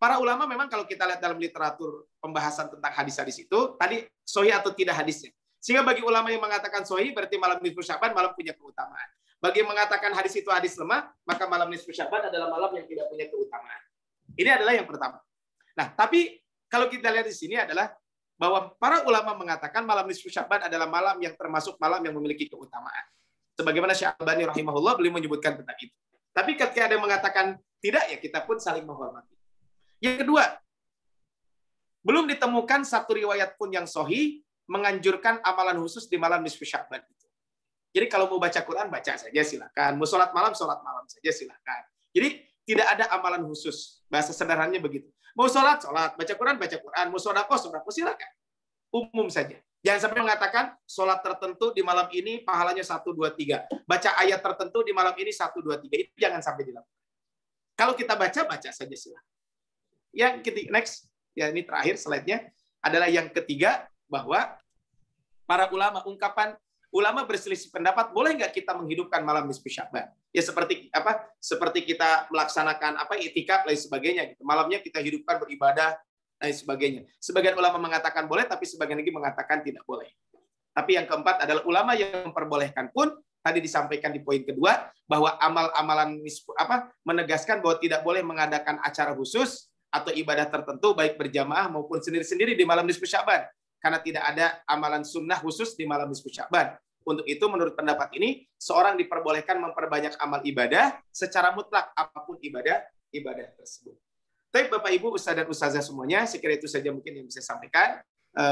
S6: para ulama memang kalau kita lihat dalam literatur pembahasan tentang hadis-hadis itu, tadi sahih atau tidak hadisnya. Sehingga bagi ulama yang mengatakan sahih, berarti malam nisfu Sya'ban malam punya keutamaan. Bagi yang mengatakan hadis itu hadis lemah, maka malam nisfu Sya'ban adalah malam yang tidak punya keutamaan. Ini adalah yang pertama. Nah, tapi kalau kita lihat di sini adalah bahwa para ulama mengatakan malam nisfu Sya'ban adalah malam yang termasuk malam yang memiliki keutamaan. Sebagaimana Syekh Albani rahimahullah beliau menyebutkan tentang itu. Tapi ketika ada yang mengatakan tidak, ya kita pun saling menghormati. Yang kedua, belum ditemukan satu riwayat pun yang sahih menganjurkan amalan khusus di malam nisfu Sya'ban itu. Jadi kalau mau baca Quran, baca saja silakan. Mau sholat malam saja silakan. Jadi tidak ada amalan khusus. Bahasa sederhananya begitu. Mau sholat, baca Quran, mau sodako, silakan. Umum saja. Jangan sampai mengatakan sholat tertentu di malam ini pahalanya 1, 2, 3. Baca ayat tertentu di malam ini 1, 2, 3. Itu jangan sampai dilakukan. Kalau kita baca saja silakan. Yang ketiga, next. Ya, ini terakhir slide-nya. Adalah yang ketiga, bahwa para ulama, ungkapan ulama berselisih pendapat, boleh nggak kita menghidupkan malam nisfu Sya'ban? Ya seperti kita melaksanakan itikaf lain sebagainya gitu. Malamnya kita hidupkan beribadah lain sebagainya. Sebagian ulama mengatakan boleh, tapi sebagian lagi mengatakan tidak boleh. Tapi yang keempat adalah ulama yang memperbolehkan pun tadi disampaikan di poin kedua bahwa amalan menegaskan bahwa tidak boleh mengadakan acara khusus atau ibadah tertentu baik berjamaah maupun sendiri-sendiri di malam nisfu Sya'ban. Karena tidak ada amalan sunnah khusus di malam nisfu Sya'ban. Untuk itu, menurut pendapat ini, seorang diperbolehkan memperbanyak amal ibadah secara mutlak, apapun ibadah tersebut. Tapi Bapak Ibu, Ustaz dan Ustazah semuanya, sekiranya itu saja mungkin yang bisa saya sampaikan.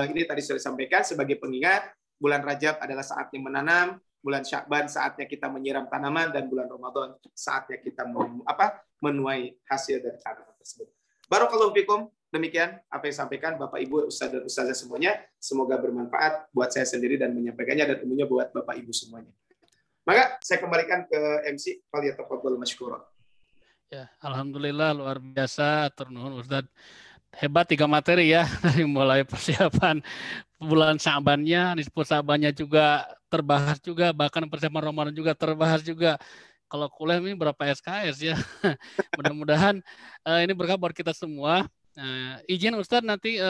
S6: Ini tadi sudah disampaikan sebagai pengingat, bulan Rajab adalah saatnya menanam, bulan Sya'ban saatnya kita menyiram tanaman, dan bulan Ramadan saatnya kita menuai hasil dari tanaman tersebut. Barakallahu fikum. Demikian apa yang disampaikan Bapak Ibu, Ustaz dan Ustazah semuanya. Semoga bermanfaat buat saya sendiri dan menyampaikannya, dan umumnya buat Bapak Ibu semuanya. Maka saya kembalikan ke MC. Falyatafadhal masykuran.
S2: Ya, alhamdulillah luar biasa, atur nuhun Ustaz. Hebat 3 materi ya, dari mulai persiapan bulan Sya'bannya, nisfu Sya'bannya juga terbahas juga, bahkan persiapan Ramadan juga terbahas juga. Kalau kuliah ini berapa SKS ya. Mudah-mudahan ini berkah buat kita semua. Izin Ustadz nanti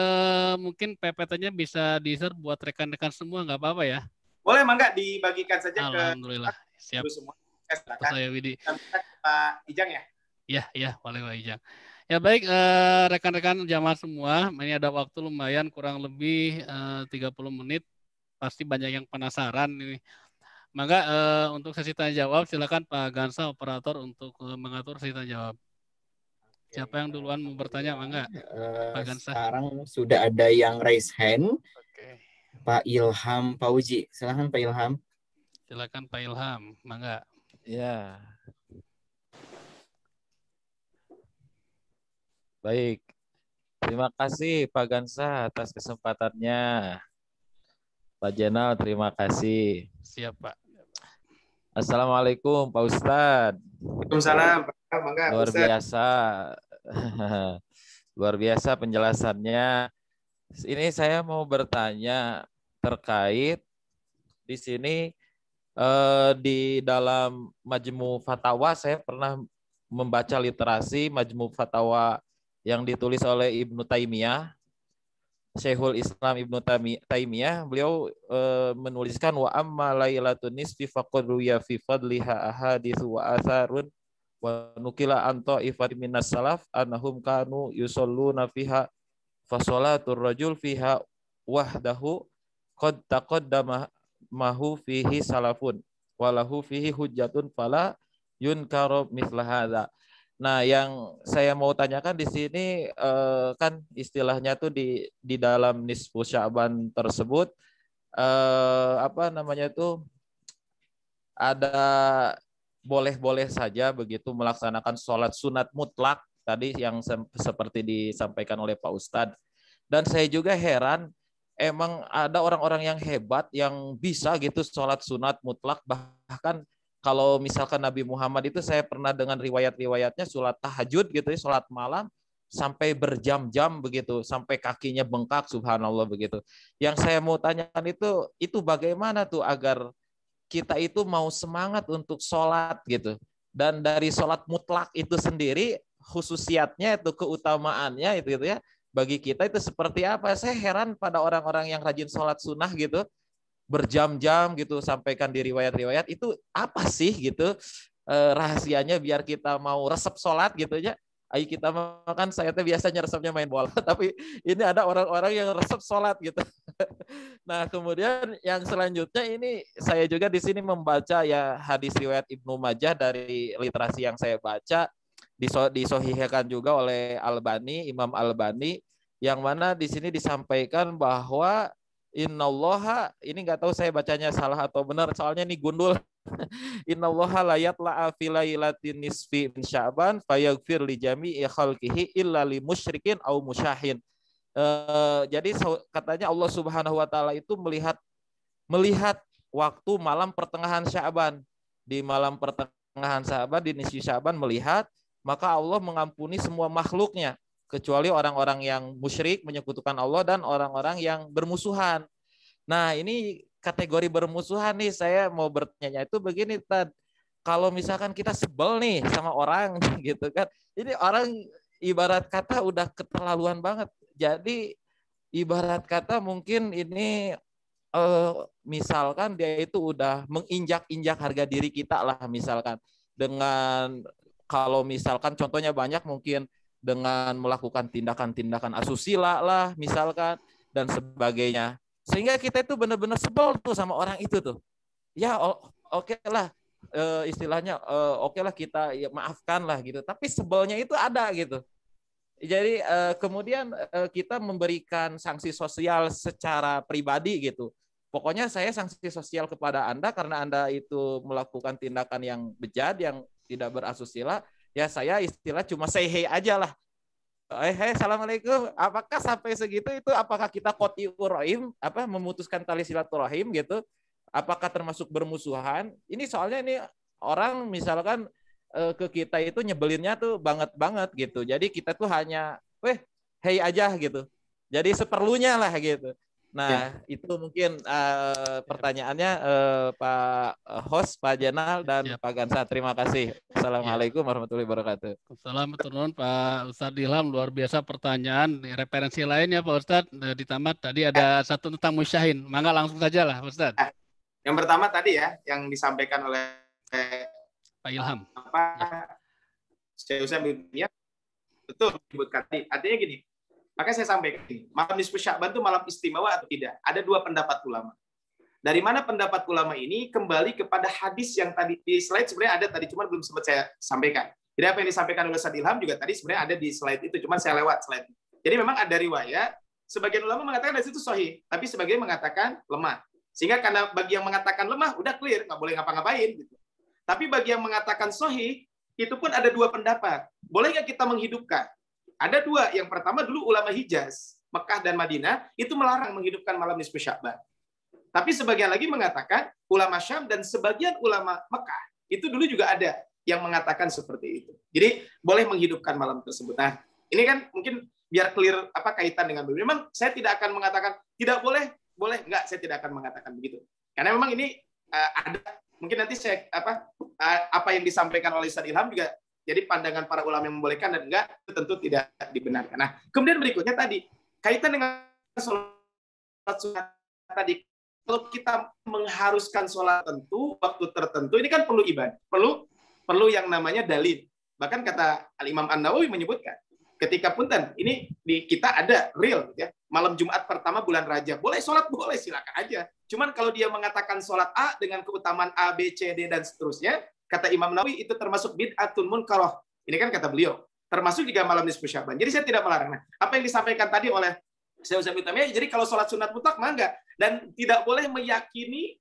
S2: mungkin PPT-nya bisa di-share buat rekan-rekan semua, nggak apa-apa ya?
S6: Boleh, mangga dibagikan saja.
S2: Alhamdulillah. Siap.
S6: Semua.
S2: Saya Widi.
S6: Pak Ijang ya?
S2: Iya, boleh Pak Ijang. Ya baik, rekan-rekan jamaah semua, ini ada waktu lumayan kurang lebih 30 menit. Pasti banyak yang penasaran ini. Maka untuk sesi tanya jawab silakan Pak Gansa operator untuk mengatur sesi tanya jawab. Siapa yang duluan mau bertanya, Mangga? Pak Gansa.
S7: Sekarang sudah ada yang raise hand.
S2: Oke.
S7: Pak Ilham Fauzi. Silakan Pak Ilham.
S2: Silakan Pak Ilham, Mangga.
S8: Ya. Baik. Terima kasih Pak Gansa atas kesempatannya. Pak Jenal, terima kasih.
S2: Siap, Pak.
S8: Assalamualaikum Pak Ustadz.
S6: Waalaikumsalam.
S8: Luar biasa. Luar biasa penjelasannya. Ini saya mau bertanya terkait di sini di dalam Majmu Fatawa, saya pernah membaca literasi Majmu Fatawa yang ditulis oleh Ibnu Taimiyah, Syekhul Islam Ibnu Taimiyah. Beliau menuliskan wa amma lailatun nisfi faqad ruya fi fadliha ahaditsu wa atharun wa nukila an ta'ifat minas salaf annahum kanu yusalluna fiha fa shalatur rajul fiha wahdahu qad taqaddama mahu fihi salafun walahu fihi hujjatun fala yunkaru mithla hadza. Nah, yang saya mau tanyakan di sini kan istilahnya tuh di dalam nisfu Sya'ban tersebut ada boleh-boleh saja begitu melaksanakan sholat sunat mutlak tadi yang seperti disampaikan oleh Pak Ustadz. Dan saya juga heran, emang ada orang-orang yang hebat yang bisa gitu sholat sunat mutlak, bahkan kalau misalkan Nabi Muhammad itu saya pernah dengan riwayat-riwayatnya sholat tahajud gitu ya, sholat malam sampai berjam-jam begitu, sampai kakinya bengkak, subhanallah begitu. Yang saya mau tanyakan itu bagaimana tuh agar kita itu mau semangat untuk sholat gitu. Dan dari sholat mutlak itu sendiri, khususiatnya itu, keutamaannya itu gitu ya, bagi kita itu seperti apa? Saya heran pada orang-orang yang rajin sholat sunnah gitu, berjam-jam gitu, sampaikan di riwayat-riwayat, itu apa sih gitu rahasianya biar kita mau resep sholat gitu ya. Ayo kita makan, saya tuh biasanya resepnya main bola, tapi ini ada orang-orang yang resep sholat gitu. Nah, kemudian yang selanjutnya ini saya juga di sini membaca ya hadis riwayat Ibnu Majah dari literasi yang saya baca, disohihkan juga oleh Albani, Imam Albani, yang mana di sini disampaikan bahwa Innallaha, ini nggak tahu saya bacanya salah atau benar, soalnya ini gundul. Innallaha la yatla'a fi lailatin nisfi min Sya'ban fayaghfir li jami'i khalqihi illa li musyrikin au musyahin. Jadi katanya Allah Subhanahu wa taala itu melihat waktu malam pertengahan Sya'ban. Di malam pertengahan Sya'ban, di nisfi Sya'ban melihat, maka Allah mengampuni semua makhluknya kecuali orang-orang yang musyrik menyekutukan Allah dan orang-orang yang bermusuhan. Nah, ini kategori bermusuhan nih, saya mau bertanya itu begini, Tad. Kalau misalkan kita sebel nih sama orang gitu kan. Ini orang ibarat kata udah keterlaluan banget. Jadi ibarat kata mungkin ini misalkan dia itu udah menginjak-injak harga diri kita lah, misalkan dengan, kalau misalkan contohnya banyak, mungkin dengan melakukan tindakan-tindakan asusila lah misalkan dan sebagainya, sehingga kita itu benar-benar sebel tuh sama orang itu tuh. Ya oke lah, istilahnya oke lah kita ya, maafkan lah gitu, tapi sebelnya itu ada gitu. Jadi kemudian kita memberikan sanksi sosial secara pribadi gitu. Pokoknya saya sanksi sosial kepada Anda karena Anda itu melakukan tindakan yang bejat, yang tidak berasusila. Ya saya istilah cuma say hey aja lah. Hey, assalamualaikum. Apakah sampai segitu itu? Apakah kita qati'ur rahim, memutuskan tali silaturahim gitu? Apakah termasuk bermusuhan? Ini soalnya ini orang misalkan ke kita itu nyebelinnya tuh banget gitu. Jadi kita tuh hanya hey aja gitu. Jadi seperlunya lah gitu. Nah, itu mungkin pertanyaannya Pak host, Pak Jenal dan Pak Gansa. Terima kasih. Assalamualaikum warahmatullahi wabarakatuh.
S2: Assalamualaikum Pak Ustadz Ilham, luar biasa pertanyaan. Referensi lain ya Pak Ustadz, di tamat tadi ada satu tentang musyahin. Mangga langsung saja lah Pak Ustadz.
S6: Yang pertama tadi ya, yang disampaikan oleh
S2: Pak Ilham.
S6: Saya ya, betul disebutkan tadi. Artinya gini, maka saya sampaikan ini, malam nisfu Sya'ban itu malam istimewa atau tidak? Ada dua pendapat ulama. Dari mana pendapat ulama ini? Kembali kepada hadis yang tadi di slide sebenarnya ada tadi, cuma belum sempat saya sampaikan. Jadi apa yang disampaikan oleh Ustadz Ilham juga tadi sebenarnya ada di slide itu, cuma saya lewat slide. Jadi memang ada riwayat, sebagian ulama mengatakan dari situ sahih, tapi sebagian mengatakan lemah. Sehingga karena bagi yang mengatakan lemah, udah clear, nggak boleh ngapa-ngapain. Gitu. Tapi bagi yang mengatakan sahih, itu pun ada dua pendapat. Boleh nggak kita menghidupkan? Ada dua. Yang pertama dulu ulama Hijaz, Mekah dan Madinah, itu melarang menghidupkan malam nisfu Sya'ban. Tapi sebagian lagi mengatakan ulama Syam dan sebagian ulama Mekah, itu dulu juga ada yang mengatakan seperti itu. Jadi boleh menghidupkan malam tersebut. Nah, ini kan mungkin biar clear kaitan dengan beliau. Memang saya tidak akan mengatakan tidak boleh, enggak, saya tidak akan mengatakan begitu. Karena memang ini ada, mungkin nanti saya apa yang disampaikan oleh Ustadz Ilham juga jadi pandangan para ulama yang membolehkan dan enggak, itu tentu tidak dibenarkan. Nah, kemudian berikutnya tadi, kaitan dengan sholat sunat tadi, kalau kita mengharuskan sholat tentu, waktu tertentu, ini kan perlu ibadah, perlu yang namanya dalil. Bahkan kata Al-Imam An-Nawawi menyebutkan, ketika punten, ini di kita ada real, ya, malam Jumat pertama bulan Rajab, boleh sholat, boleh, silakan aja. Cuman kalau dia mengatakan sholat A dengan keutamaan A, B, C, D, dan seterusnya, kata Imam Nawawi itu termasuk bid'atun munkarah. Ini kan kata beliau. Termasuk juga malam nisfu Sya'ban. Jadi saya tidak melarang. Nah, apa yang disampaikan tadi oleh Syekh Utsaimin Taimiyah, jadi kalau sholat sunat mutlak mangga dan tidak boleh meyakini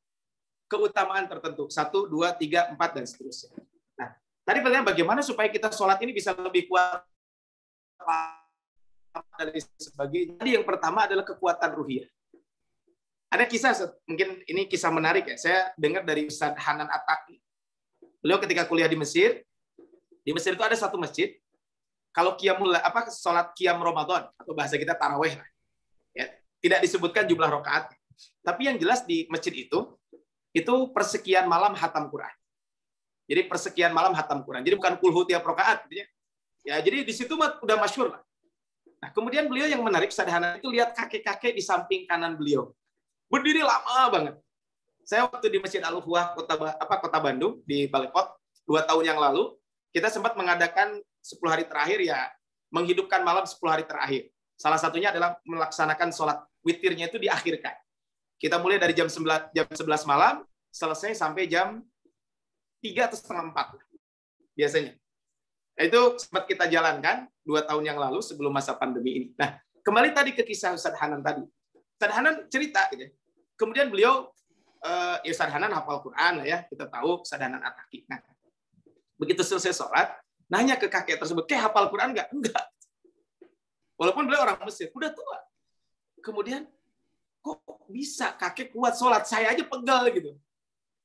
S6: keutamaan tertentu. 1, 2, 3, 4 dan seterusnya. Nah, tadi pertanyaan bagaimana supaya kita sholat ini bisa lebih kuat dari sebagainya. Jadi yang pertama adalah kekuatan ruhiyah. Ada kisah, mungkin ini kisah menarik ya. Saya dengar dari Ustadz Hanan At-Taqi. Beliau ketika kuliah di Mesir itu ada satu masjid, kalau sholat qiyam Ramadan, atau bahasa kita taraweh, ya, tidak disebutkan jumlah rakaat. Tapi yang jelas di masjid itu persekian malam hatam Quran. Jadi persekian malam hatam Quran. Jadi bukan kulhu tiap rakaat. Ya, jadi di situ udah masyhur lah. Nah, kemudian beliau yang menarik, sederhana itu lihat kakek-kakek di samping kanan beliau. Berdiri lama banget. Saya waktu di Masjid Al-Uhwah Kota Bandung di Balekot 2 tahun yang lalu, kita sempat mengadakan 10 hari terakhir ya, menghidupkan malam 10 hari terakhir. Salah satunya adalah melaksanakan sholat witirnya itu diakhirkan. Kita mulai dari jam 11 malam, selesai sampai jam 3 atau setengah 4 biasanya. Itu sempat kita jalankan 2 tahun yang lalu sebelum masa pandemi ini. Nah, kembali tadi ke kisah Ustadz Hanan tadi. Ustaz Hanan cerita gitu. Kemudian beliau ya Ustaz Hanan hafal Quran lah ya, kita tahu Ustaz Hanan Ataki. Nah, begitu selesai sholat, nanya ke kakek tersebut, "Kek hafal Quran enggak?" Enggak. Walaupun beliau orang Mesir, udah tua. Kemudian, kok bisa kakek kuat sholat? Saya aja pegel gitu.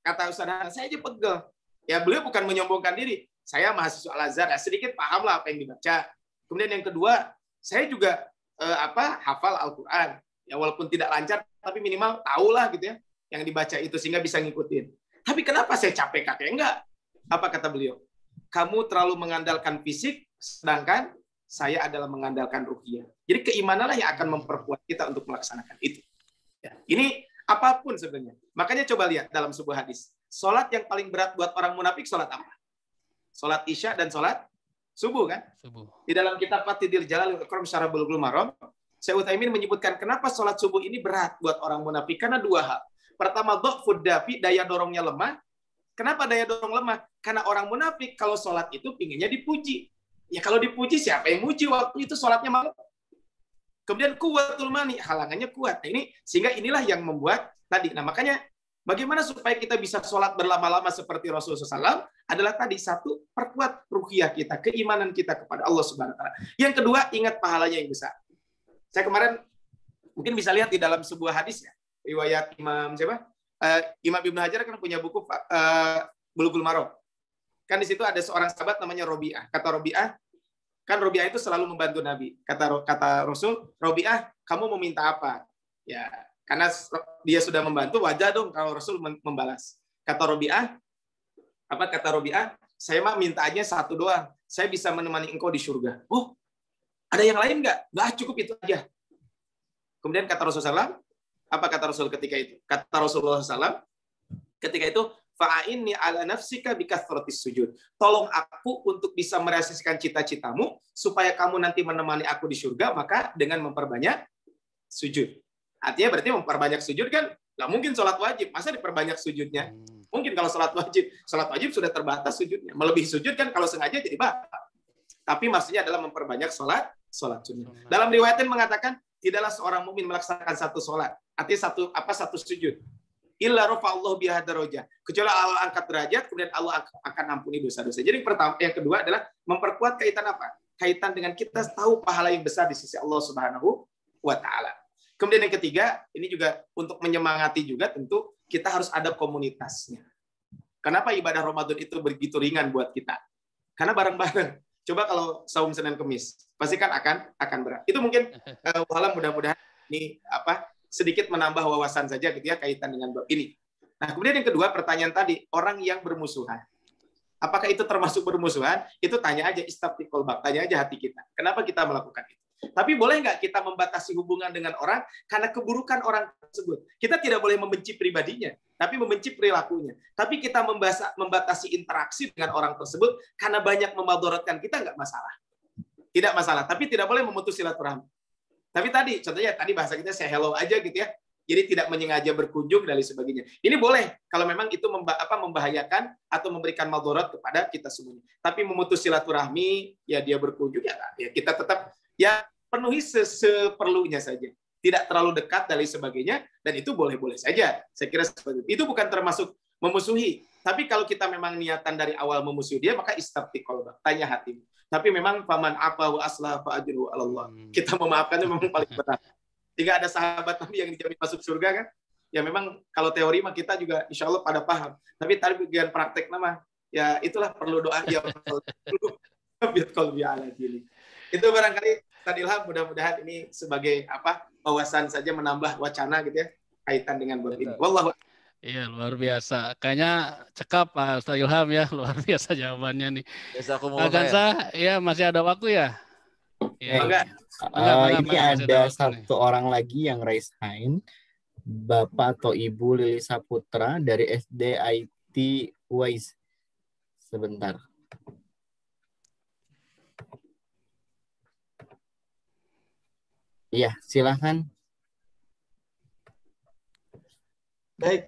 S6: Kata Ustaz Hanan, saya aja pegel. Ya beliau bukan menyombongkan diri. Saya mahasiswa Al-Azhar, ya sedikit paham lah apa yang dibaca. Kemudian yang kedua, saya juga hafal Al-Quran. Ya walaupun tidak lancar, tapi minimal tahulah gitu ya yang dibaca itu sehingga bisa ngikutin. Tapi kenapa saya capek kakek? Enggak. Apa kata beliau? Kamu terlalu mengandalkan fisik, sedangkan saya adalah mengandalkan ruhiyah. Jadi keimananlah yang akan memperkuat kita untuk melaksanakan itu. Ya, ini apapun sebenarnya. Makanya coba lihat dalam sebuah hadis. Sholat yang paling berat buat orang munafik sholat apa? Sholat Isya dan sholat subuh kan? Subuh. Di dalam kitab Fatidil Jalal Ikram Syarah Bulughul Maram, Syekh Utsaimin menyebutkan kenapa sholat subuh ini berat buat orang munafik. Karena dua hal. Pertama, dhafud dafi, daya dorongnya lemah. Kenapa daya dorong lemah? Karena orang munafik kalau sholat itu pinginnya dipuji. Ya kalau dipuji siapa yang muji waktu itu sholatnya malam. Kemudian kuwatul mani, halangannya kuat. Nah, ini sehingga inilah yang membuat tadi. Nah makanya bagaimana supaya kita bisa sholat berlama-lama seperti Rasulullah SAW adalah tadi satu, perkuat ruhiyah kita, keimanan kita kepada Allah Subhanahu Wa Taala. Yang kedua, ingat pahalanya yang besar. Saya kemarin mungkin bisa lihat di dalam sebuah hadis ya, riwayat Imam siapa? Imam Ibnu Hajar kan punya buku Bulughul Maram. Kan di situ ada seorang sahabat namanya Robi'ah. Kata Robi'ah, kan Robi'ah itu selalu membantu Nabi. Kata Rasul, Robi'ah, kamu mau minta apa? Ya, karena dia sudah membantu, wajar dong kalau Rasul membalas. Kata Robi'ah, saya mah mintanya satu doang. Saya bisa menemani engkau di surga. Oh, ada yang lain nggak? Nggak, cukup itu aja. Kemudian kata Rasulullah SAW, apa kata Rasul ketika itu? Kata Rasulullah SAW, ketika itu, fa'inni ala nafsika bikathratis sujud. Tolong aku untuk bisa merealisasikan cita-citamu supaya kamu nanti menemani aku di surga, maka dengan memperbanyak sujud. Artinya berarti memperbanyak sujud kan nggak mungkin sholat wajib, masa diperbanyak sujudnya? Mungkin kalau sholat wajib sudah terbatas sujudnya. Melebihi sujud kan kalau sengaja jadi batal. Tapi maksudnya adalah memperbanyak sholat sunnah. Dalam riwayat yang mengatakan tidaklah seorang mukmin melaksanakan satu sholat, artinya satu sujud. Illa rafa'allahu biha darajah. Kecuali Allah angkat derajat, kemudian Allah akan ampuni dosa-dosa. Jadi yang kedua adalah memperkuat kaitan apa? Kaitan dengan kita tahu pahala yang besar di sisi Allah Subhanahu wa Ta'ala. Kemudian yang ketiga, ini juga untuk menyemangati juga tentu kita harus ada komunitasnya. Kenapa ibadah Ramadan itu begitu ringan buat kita? Karena bareng-bareng. Coba kalau saum Senin Kemis, pasti kan akan berat. Itu mungkin mudah-mudahan ini sedikit menambah wawasan saja gitu ya kaitan dengan bab ini. Nah, kemudian yang kedua pertanyaan tadi, orang yang bermusuhan. Apakah itu termasuk bermusuhan? Itu tanya aja istabti qalbak, tanya aja hati kita. Kenapa kita melakukan itu? Tapi boleh nggak kita membatasi hubungan dengan orang karena keburukan orang tersebut? Kita tidak boleh membenci pribadinya, tapi membenci perilakunya. Tapi kita membatasi interaksi dengan orang tersebut karena banyak memudaratkan kita, nggak masalah. Tidak masalah, tapi tidak boleh memutus silaturahmi. Tapi contohnya tadi bahasa kita say hello aja gitu ya. Jadi tidak menyengaja berkunjung dan lain sebagainya. Ini boleh kalau memang itu membahayakan atau memberikan madarat kepada kita semuanya. Tapi memutus silaturahmi, ya dia berkunjung ya kita tetap ya penuhi seperlunya saja. Tidak terlalu dekat dan lain sebagainya, dan itu boleh-boleh saja. Saya kira seperti itu. Itu bukan termasuk memusuhi. Tapi kalau kita memang niatan dari awal memusuhi dia, maka istabti qalbak, tanya hatimu. Tapi memang faman apa wa aslah fa ajruhu 'ala Allah. Kita memaafkan itu memang paling berat. Jika ada sahabat Nabi yang dijamin masuk surga kan, ya memang kalau teori mah kita juga insya Allah pada paham. Tapi tadi bagian praktek nama, ya itulah perlu doa ya itu barangkali Ustaz Ilham, mudah-mudahan ini sebagai wawasan saja menambah wacana gitu ya kaitan dengan bab ini. Wallahu.
S2: Iya, luar biasa. Kayaknya cekap Pak Ustaz Ilham ya, luar biasa jawabannya nih. Gansa, ya masih ada waktu ya? Ya.
S7: Ini ada satu orang lagi yang raise hand, Bapak atau Ibu Lili Saputra dari SD IT Wise. Sebentar. Iya, silakan.
S9: Baik,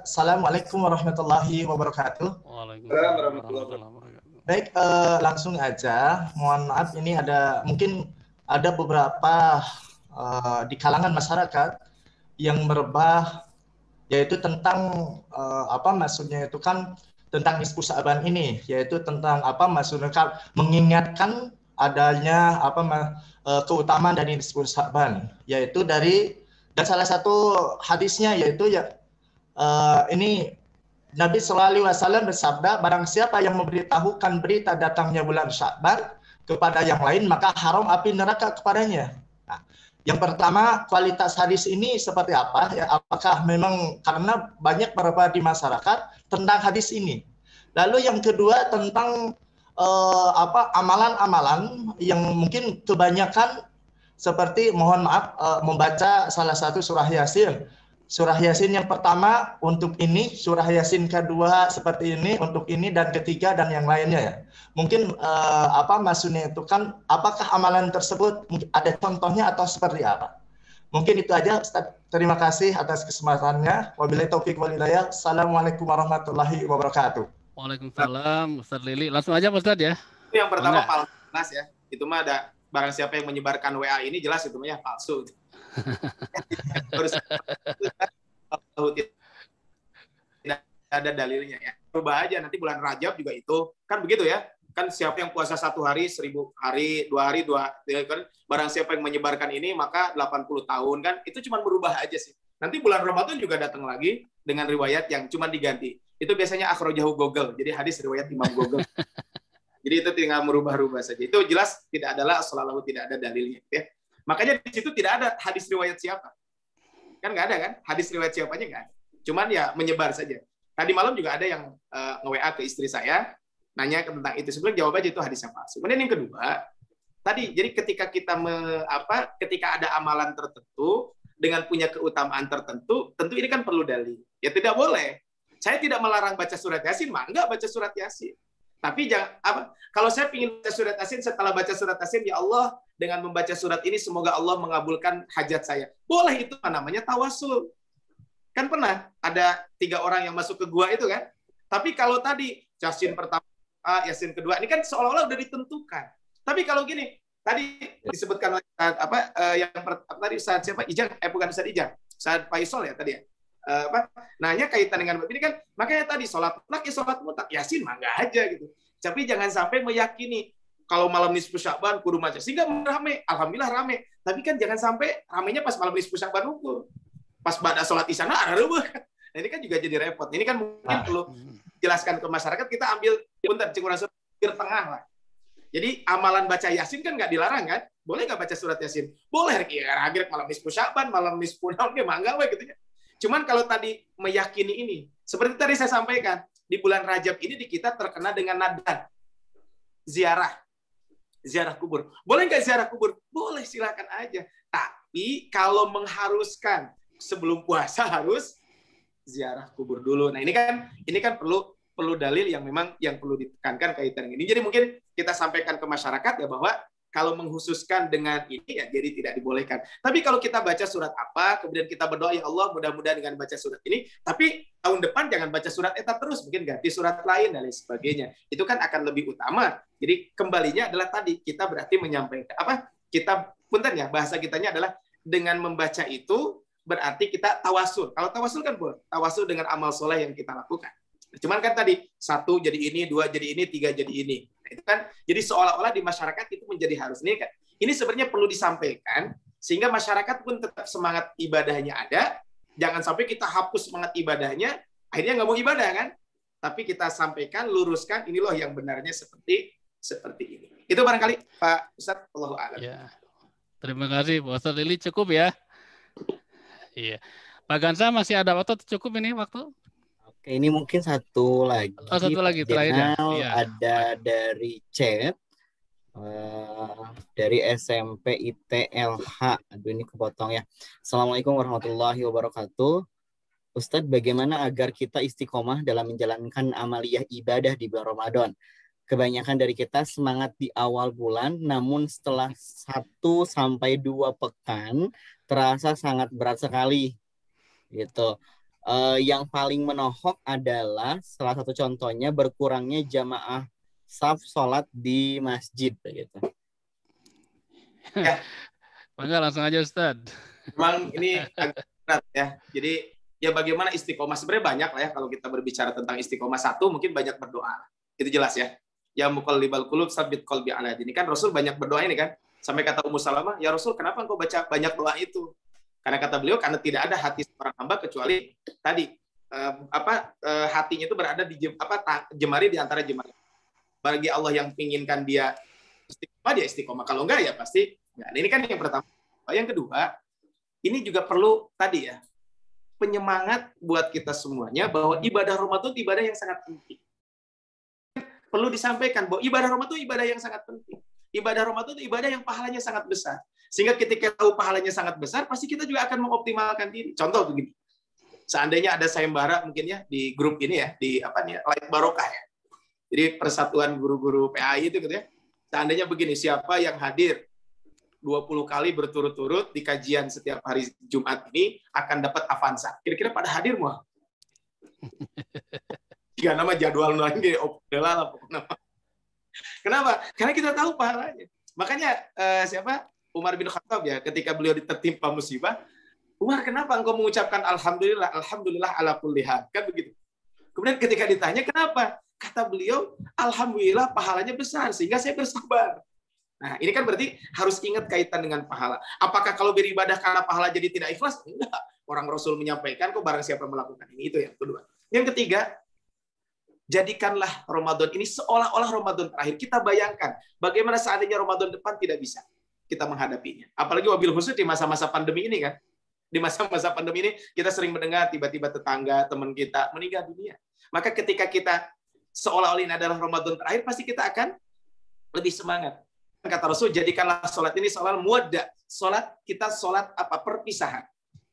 S9: Assalamualaikum warahmatullahi wabarakatuh.
S6: Waalaikumsalam warahmatullahi wabarakatuh.
S9: Baik, langsung aja. Mohon maaf, ini mungkin ada beberapa di kalangan masyarakat yang merebah, yaitu tentang apa maksudnya itu kan tentang nisfu Sya'ban ini, yaitu tentang apa maksudnya mengingatkan adanya apa keutamaan dari nisfu Sya'ban, yaitu dari dan salah satu hadisnya yaitu ya ini Nabi SAW bersabda, barang siapa yang memberitahukan berita datangnya bulan Sya'ban kepada yang lain, maka haram api neraka kepadanya. Nah, yang pertama, kualitas hadis ini seperti apa? Ya, apakah memang karena banyak beberapa di masyarakat tentang hadis ini. Lalu yang kedua tentang apa amalan-amalan yang mungkin kebanyakan seperti mohon maaf membaca salah satu surah Yasin. Surah Yasin yang pertama untuk ini, surah Yasin kedua seperti ini untuk ini, dan ketiga dan yang lainnya ya. Mungkin apa maksudnya itu kan, apakah amalan tersebut ada contohnya atau seperti apa? Mungkin itu aja Ustaz. Terima kasih atas kesempatannya. Wabillahi taufiq wal hidayah. Assalamualaikum warahmatullahi wabarakatuh.
S2: Waalaikumsalam Ustaz Lili. Langsung aja Ustaz ya.
S6: Yang pertama palsu ya. Itu mah ada barang siapa yang menyebarkan WA ini jelas itu mah ya palsu. Harus tidak ada dalilnya ya. Coba aja nanti bulan Rajab juga itu kan begitu ya. Kan siapa yang puasa 1 hari 1000 hari, 2 hari 2 kan barang siapa yang menyebarkan ini maka 80 tahun kan itu cuma berubah aja sih. Nanti bulan Ramadan juga datang lagi dengan riwayat yang cuma diganti. Itu biasanya akhrajahu Google. Jadi hadis riwayat Imam Google. Jadi itu tinggal merubah-rubah saja. Itu jelas tidak adalah sallallahu tidak ada dalilnya ya. Makanya di situ tidak ada hadis riwayat siapa. Kan nggak ada kan? Hadis riwayat siapanya nggak ada. Cuman ya menyebar saja. Tadi malam juga ada yang nge-WA ke istri saya, nanya tentang itu. Sebenarnya jawab aja itu hadis yang palsu. Kemudian yang kedua, tadi jadi ketika kita ketika ada amalan tertentu dengan punya keutamaan tertentu, tentu ini kan perlu dalil. Ya tidak boleh. Saya tidak melarang baca surat Yasin, enggak baca surat Yasin. Tapi jangan kalau saya ingin baca surat Yasin, setelah baca surat Yasin, ya Allah, dengan membaca surat ini semoga Allah mengabulkan hajat saya. Boleh, itu namanya tawasul. Kan pernah ada 3 orang yang masuk ke gua itu kan. Tapi kalau tadi Yasin pertama, Yasin kedua, ini kan seolah-olah udah ditentukan. Tapi kalau gini, tadi disebutkan yang tadi Ustaz siapa? Ijang, bukan Ustaz Ijang. Ustaz Faisal ya tadi ya. Nanya kaitan dengan ini kan, makanya tadi sholat mutlak ya sholat mutlak, Yasin mah enggak aja gitu. Tapi jangan sampai meyakini kalau malam nisfu Sya'ban kudu maca sehingga rame, alhamdulillah rame. Tapi kan jangan sampai ramenya pas malam nisfu Sya'ban unggul. Pas pada sholat isya ada reueuh. Nah, ini kan juga jadi repot. Ini kan mungkin perlu jelaskan ke masyarakat, kita ambil punten cikuran pikir tengah lah. Jadi amalan baca Yasin kan nggak dilarang kan? Boleh nggak baca surat Yasin? Boleh, ya malam nisfu Sya'ban, malam nisfu naon ge mangga we gitu ya. Cuman kalau tadi meyakini ini, seperti tadi saya sampaikan, di bulan Rajab ini di kita terkena dengan nadan. Ziarah kubur. Boleh nggak ziarah kubur? Boleh, silakan aja. Tapi kalau mengharuskan sebelum puasa harus ziarah kubur dulu. Nah, ini kan perlu dalil yang memang yang perlu ditekankan kaitan ini. Jadi mungkin kita sampaikan ke masyarakat ya bahwa kalau menghususkan dengan ini ya jadi tidak dibolehkan. Tapi kalau kita baca surat apa, kemudian kita berdoa ya Allah mudah-mudahan dengan baca surat ini, tapi tahun depan jangan baca surat eta terus, mungkin ganti surat lain dan lain sebagainya. Itu kan akan lebih utama. Jadi kembalinya adalah tadi kita berarti menyampaikan kita punten ya bahasa kitanya adalah dengan membaca itu berarti kita tawasul. Kalau tawasul kan boleh, tawasul dengan amal soleh yang kita lakukan. Cuman kan tadi 1 jadi ini, 2 jadi ini, 3 jadi ini. Itu kan jadi seolah-olah di masyarakat itu menjadi harus ini sebenarnya perlu disampaikan sehingga masyarakat pun tetap semangat ibadahnya ada, jangan sampai kita hapus semangat ibadahnya akhirnya nggak mau ibadah kan, tapi kita sampaikan, luruskan ini loh yang benarnya seperti ini. Itu barangkali Pak Ustadz, Allahu a'lam.
S2: Ya. Terima kasih Pak Ustadz Lili, cukup ya. Iya. Pak Gansa masih ada waktu, cukup ini waktu?
S7: Oke, ini mungkin satu lagi.
S2: Satu lagi terakhir.
S7: Ya. Ada dari chat dari SMP ITLH. Aduh, ini kepotong ya. Assalamualaikum warahmatullahi wabarakatuh. Ustadz, bagaimana agar kita istiqomah dalam menjalankan amaliyah ibadah di bulan Ramadan? Kebanyakan dari kita semangat di awal bulan, namun setelah 1 sampai 2 pekan terasa sangat berat sekali. Gitu. Yang paling menohok adalah salah satu contohnya berkurangnya jamaah saf sholat di masjid begitu.
S6: Ya,
S2: Enggak, langsung aja Ustadz.
S6: Memang ini agak berat ya. Jadi ya bagaimana istiqomah, sebenarnya banyak lah ya kalau kita berbicara tentang istiqomah. Satu, mungkin banyak berdoa. Itu jelas ya. Ya muqallibal qulub tsabbit qalbi ala dinik. Kan Rasul banyak berdoa ini kan. Sampai kata Ummu Salamah, "Ya Rasul, kenapa engkau baca banyak doa itu?" Karena kata beliau, karena tidak ada hati seorang hamba kecuali tadi hatinya itu berada di jemari di antara jemari. Bagi Allah yang menginginkan dia istiqomah. Kalau enggak ya pasti enggak. Nah, ini kan yang pertama. Yang kedua, ini juga perlu tadi ya, penyemangat buat kita semuanya bahwa ibadah Ramadan itu ibadah yang sangat penting. Perlu disampaikan bahwa ibadah Ramadan itu ibadah yang sangat penting. Ibadah Ramadan itu ibadah yang pahalanya sangat besar. Sehingga ketika tahu pahalanya sangat besar, pasti kita juga akan mengoptimalkan diri. Contoh begini. Seandainya ada sayembara mungkin ya di grup ini ya, di Light Barokah ya. Jadi persatuan guru-guru PAI itu gitu ya. Seandainya begini, siapa yang hadir 20 kali berturut-turut di kajian setiap hari Jumat ini akan dapat Avanza. Kira-kira pada hadir mau? Jika nama jadwal lagi lah pokoknya. Kenapa? Karena kita tahu pahalanya. Makanya Umar bin Khattab ya, ketika beliau tertimpa musibah, Umar, kenapa engkau mengucapkan alhamdulillah, alhamdulillah ala kulli hal? Kan begitu. Kemudian ketika ditanya kenapa? Kata beliau, alhamdulillah pahalanya besar sehingga saya bersabar. Nah, ini kan berarti harus ingat kaitan dengan pahala. Apakah kalau beribadah karena pahala jadi tidak ikhlas? Enggak. Orang Rasul menyampaikan kok barang siapa melakukan ini. Itu yang kedua. Yang ketiga, jadikanlah Ramadan ini seolah-olah Ramadan terakhir. Kita bayangkan bagaimana seandainya Ramadan depan tidak bisa kita menghadapinya. Apalagi wabil khusus di masa-masa pandemi ini kan. Di masa-masa pandemi ini kita sering mendengar tiba-tiba tetangga, teman kita meninggal dunia. Maka ketika kita seolah-olah ini adalah Ramadan terakhir, pasti kita akan lebih semangat. Kata Rasul, jadikanlah sholat ini sholat muwadda. Kita sholat perpisahan.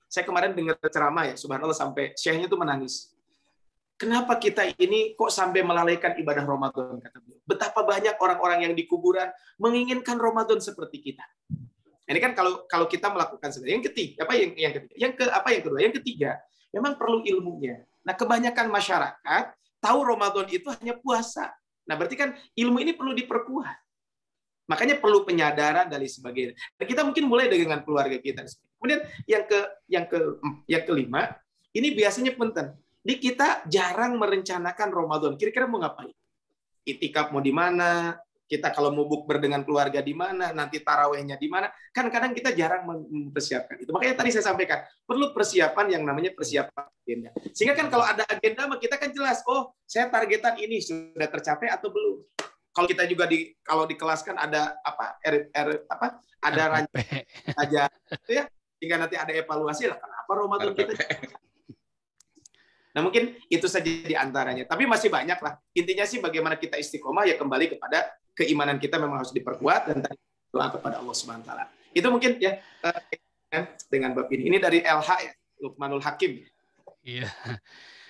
S6: Saya kemarin dengar ceramah ya, subhanallah sampai syekhnya itu menangis. Kenapa kita ini kok sampai melalaikan ibadah Ramadan, kata beliau. Betapa banyak orang-orang yang di kuburan menginginkan Ramadan seperti kita. Ini kan kalau kita melakukan sebenarnya. Yang ketiga, yang kedua, yang ketiga, memang perlu ilmunya. Nah, kebanyakan masyarakat tahu Ramadan itu hanya puasa. Nah, berarti kan ilmu ini perlu diperkuat. Makanya perlu penyadaran dan sebagainya. Dan kita mungkin mulai dengan keluarga kita. Kemudian yang kelima, ini biasanya penting. Di kita jarang merencanakan Ramadan. Kira-kira mau ngapain? Itikaf mau di mana? Kita kalau mau bukber dengan keluarga di mana? Nanti tarawehnya di mana? Kan kadang kita jarang mempersiapkan itu. Makanya tadi saya sampaikan, perlu persiapan yang namanya persiapan agenda. Sehingga kan kalau ada agenda, kita kan jelas, oh, saya targetan ini sudah tercapai atau belum. Kalau kita juga kalau di kelas kan ada ada rancangan aja itu ya, sehingga nanti ada evaluasi lah kenapa Ramadan kita. Nah, mungkin itu saja di antaranya. Tapi masih banyak lah. Intinya sih bagaimana kita istiqomah ya kembali kepada keimanan kita memang harus diperkuat dan doa kepada Allah Subhanahu wa taala. Itu mungkin ya dengan bab ini. Ini dari LH ya, Luqmanul Hakim.
S2: Iya.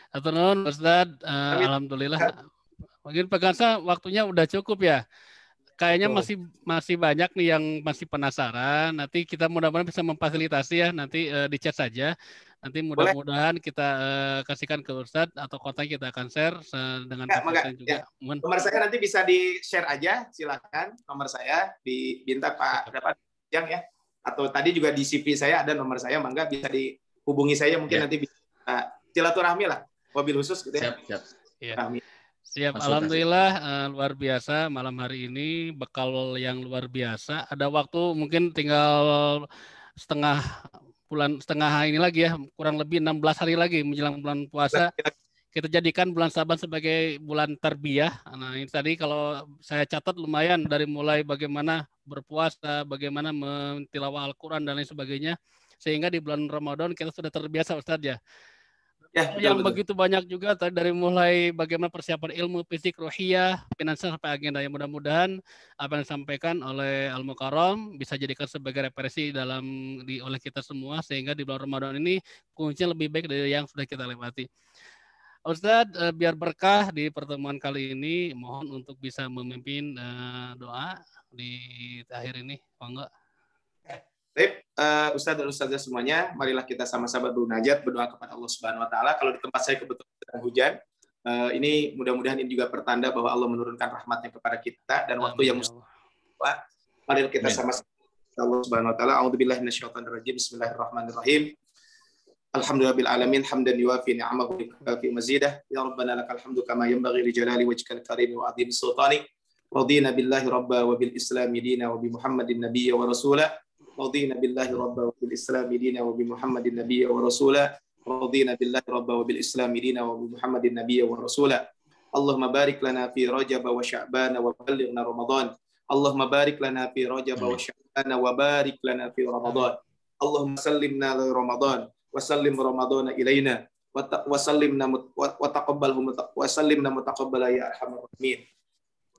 S2: Atur nuhun Ustaz. Alhamdulillah. Mungkin Pak Gansa waktunya udah cukup ya. Kayaknya masih banyak nih yang masih penasaran. Nanti kita mudah-mudahan bisa memfasilitasi ya. Nanti di chat saja. Nanti mudah-mudahan kita kasihkan ke Ustadz atau kontak kita akan share dengan Pak juga.
S6: Ya. Nomor saya nanti bisa di-share aja. Silakan nomor saya diminta Pak Yang ya. Atau tadi juga di CV saya ada nomor saya. Mangga bisa dihubungi saya. Mungkin nanti bisa silaturahmi lah. Wabil khusus gitu ya.
S2: Siap. Siap, alhamdulillah luar biasa malam hari ini, bekal yang luar biasa. Ada waktu mungkin tinggal setengah ini lagi ya, kurang lebih 16 hari lagi menjelang bulan puasa. Kita jadikan bulan Saban sebagai bulan tarbiyah. Nah, ini tadi kalau saya catat lumayan dari mulai bagaimana berpuasa, bagaimana mentilawah Al-Qur'an dan lain sebagainya. Sehingga di bulan Ramadan kita sudah terbiasa Ustadz ya. Ya, yang begitu banyak juga dari mulai bagaimana persiapan ilmu, fisik, ruhiyah, finansial sampai agenda yang mudah-mudahan apa yang disampaikan oleh Al-Mukarram bisa jadikan sebagai referensi oleh kita semua sehingga di bulan Ramadan ini kuncinya lebih baik dari yang sudah kita lewati. Ustadz, biar berkah di pertemuan kali ini, mohon untuk bisa memimpin doa di akhir ini, monggo.
S6: Baik, Ustadz dan Ustazah semuanya, marilah kita sama-sama bermunajat, berdoa kepada Allah Subhanahu wa taala. Kalau di tempat saya kebetulan sedang hujan, ini mudah-mudahan ini juga pertanda bahwa Allah menurunkan rahmatnya kepada kita dan waktu yang mari kita sama-sama Allah Subhanahu wa taala. A'udzubillahi minasyaitonir rajim. Bismillahirrahmanirrahim. Alhamdulillahil alamin hamdan yuwafi ni'amahu wa fi mazidah. Ya Rabbana lakal hamdu kama yanbaghi li jalali wajhikal karim wa 'azimi sultanik. Radina billahi rabba wa bil islami dina wa bi Muhammadin nabiyya wa rasula. Radina billahi rabba wa bil islami dina wa bi Muhammadin nabiyya wa rasula. Radina billahi rabba wa bil islami dina wa bi Muhammadin nabiyya wa rasula. Allahumma barik lana fi Rajab wa Sya'ban wa ballighna Ramadan. Allahumma barik lana fi Rajab wa Sya'ban wa barik lana fi Ramadan. Allahumma sallimna li Ramadan wa sallim Ramadan ilaina wa sallimna wa taqabbalhu wa sallimna mutaqabbala ya arhamar rahimin.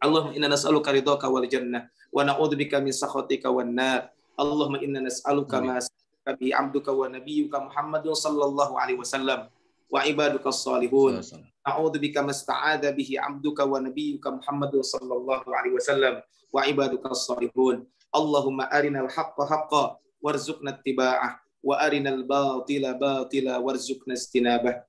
S6: Allahumma inna nas'aluka ridhaka wal jannah wa na'udzubika min sakhatika wan nar. Allahumma inna nas'aluka ma sa'alaka bi 'abduka wa nabiyyuka Muhammadun sallallahu alaihi wasallam wa ibaduka salihun. A'udzubika masta'adza bihi 'abduka wa nabiyyuka Muhammadun sallallahu alaihi wasallam wa ibaduka salihun. Allahumma arinal haqqa haqqan warzuqna ittiba'ah wa arinal batila batila warzuqna istinabah.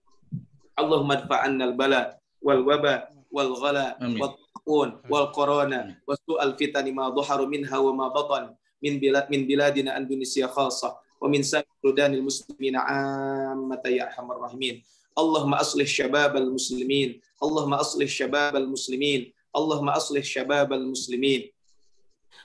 S6: Allahumma adfa'anna al-bala wal waba wal ghala wal taqun wal corona wa su'al fitani ma dhaharu minha wa ma batan min biladina Indonesia khassah wa min sa'iril muslimina 'ammata ya arhamar rahimin. Allahumma aslih syababal muslimin. Allahumma aslih syababal muslimin. Allahumma aslih syababal muslimin.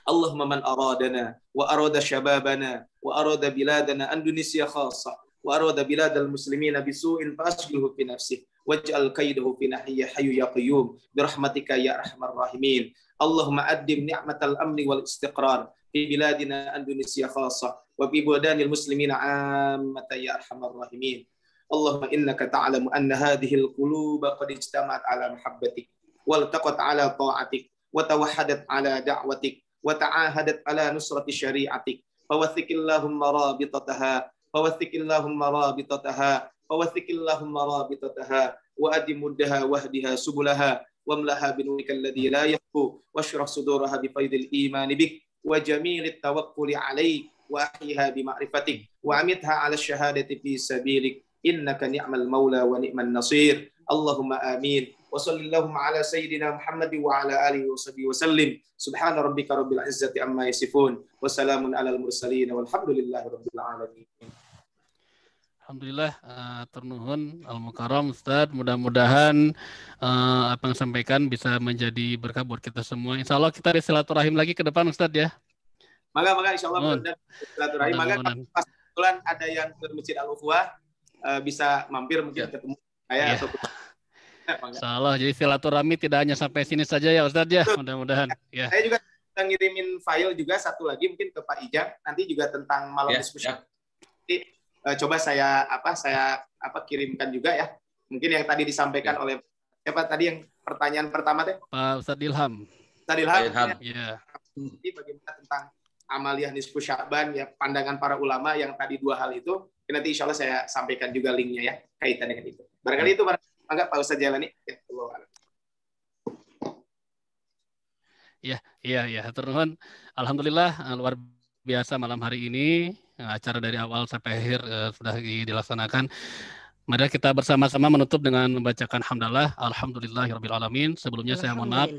S6: Allahumma man aradana wa arada syababana wa arada biladana Indonesia khassah wa arada biladal muslimina bisu'in fa'ashghilhu fi nafsihi waj'al kaidahu fi nahiyya hayyu ya qayyum birahmatika ya arhamar rahimin. Allahumma addim ni'matal amni wal istiqrar fi biladina Indonesia khassah wa fi buladil muslimina 'ammata ya arhamar rahimin. Allahumma innaka ta'lamu anna hadhihi al-quluba qad ijtama'at 'ala mahabbatik wal taqat 'ala ta'atik wa tawahhadat 'ala da'watik wa ta'ahadat 'ala nusrati syari'atik. Fawaththikillahumma rabitataha fawaththikillahumma rabitataha fawaththikillahumma rabitataha wa adimuddaha wahdiha subulaha wamlaha binurikal ladzi la yaqfu washrah suduraha bi faidil iman bik wa jamilit tawakkuli 'alaik wa ahyiha bi ma'rifatik wa amitha 'ala syahadati fi sabilik innaka ni'mal maula wa ni'man nasir. Allahumma amin. Wa sallallahu ala sayyidina Muhammad wa ala alihi wa sahbihi wa sallim. Subhana rabbika rabbil izzati amma yasifun wa salamun alal mursalin walhamdulillahi rabbil alamin.
S2: Alhamdulillah, turnuhun al-mukarram Ustaz, mudah-mudahan apa yang sampaikan bisa menjadi berkah buat kita semua. Insya Allah kita silaturahim lagi ke depan Ustaz ya.
S6: Maka insya Allah silaturahim. Maka pas kebetulan ada yang ke Masjid Al-Ukhuwah bisa mampir mungkin ketemu saya atau
S2: Salah, jadi silaturahmi tidak hanya sampai sini saja ya Ustaz ya, mudah-mudahan. Ya.
S6: Saya juga ngirimin file juga satu lagi mungkin ke Pak Ijang nanti juga tentang malam diskusi. Jadi coba saya kirimkan juga ya. Mungkin yang tadi disampaikan oleh siapa tadi yang pertanyaan pertama teh?
S2: Pak Ustaz Ilham.
S6: Ustaz Ilham.
S2: Ya.
S6: Jadi bagaimana tentang amaliyah nisfu Sya'ban ya, pandangan para ulama yang tadi dua hal itu. Nanti insya Allah saya sampaikan juga linknya ya kaitan dengan itu. Barangkali itu enggak Pak Ustaz Jalani.
S2: Ya, turnuhun. Alhamdulillah luar biasa malam hari ini acara dari awal sampai akhir sudah dilaksanakan. Mari kita bersama-sama menutup dengan membacakan hamdalah. Alhamdulillahirabbil alamin. Sebelumnya saya mohon maaf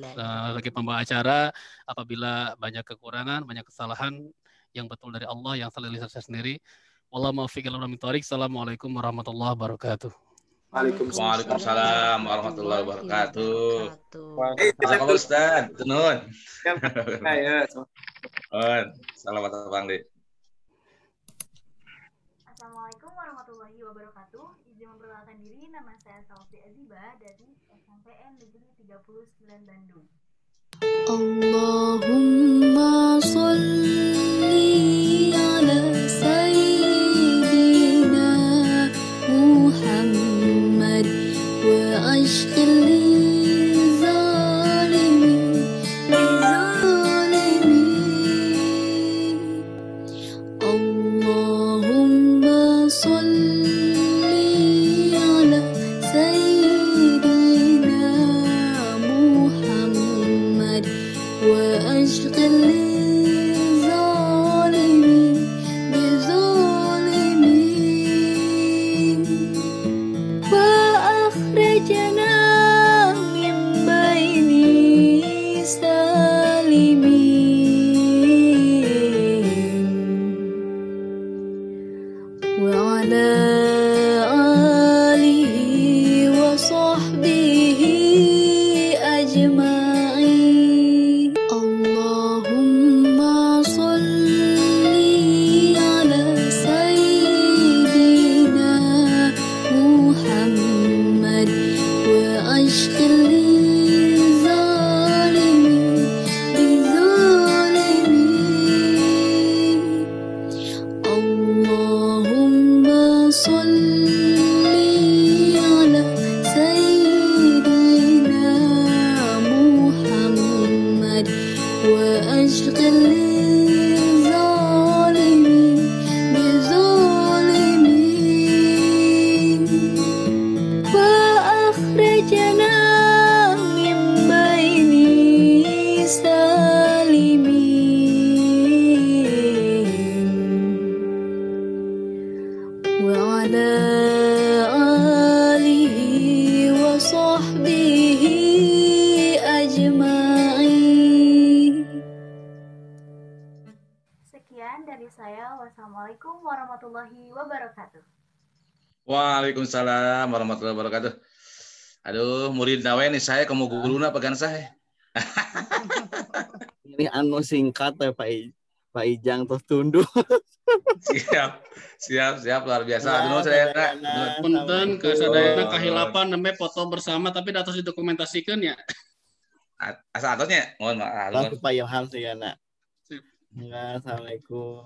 S2: bagi pembawa acara apabila banyak kekurangan, banyak kesalahan yang betul dari Allah yang salah lisan saya sendiri. Wallahu muwaffiq ila aqwamit thoriq. Assalamualaikum warahmatullahi wabarakatuh.
S1: Waalaikumsalam warahmatullahi wabarakatuh. Assalamualaikum Ustaz. Tunun. Selamat datang di.
S10: Assalamualaikum warahmatullahi wabarakatuh. Izin memperkenalkan diri, nama saya Salfi Aziba dari SMPN Negeri 39 Bandung.
S11: Allahumma sholli ala sayyidina Muhammad wa ashqil وأشغل أجمعين اللهم صل على سيدنا محمد وأشغل الظالمين بظالمين اللهم صل على سيدنا محمد وأشغل الظالمين بظالمين وأخرجنا من بين سالمين وعلى آله وصحبه أجمعين.
S10: Sekian dari saya. Wassalamualaikum warahmatullahi wabarakatuh.
S1: Waalaikumsalam warahmatullahi wabarakatuh. Aduh, murid nawe nih saya kamu guruna pegan saya.
S7: Ini anu singkat ya Pak Ijang terus tunduk.
S1: Siap luar biasa. Aduh saya
S2: Punten kesadayana kahilapan nembe foto bersama tapi datos didokumentasikan ya.
S1: Asa atasnya mohon maaf.
S7: Langsung Pak Ilham sih ya nak. Assalamualaikum.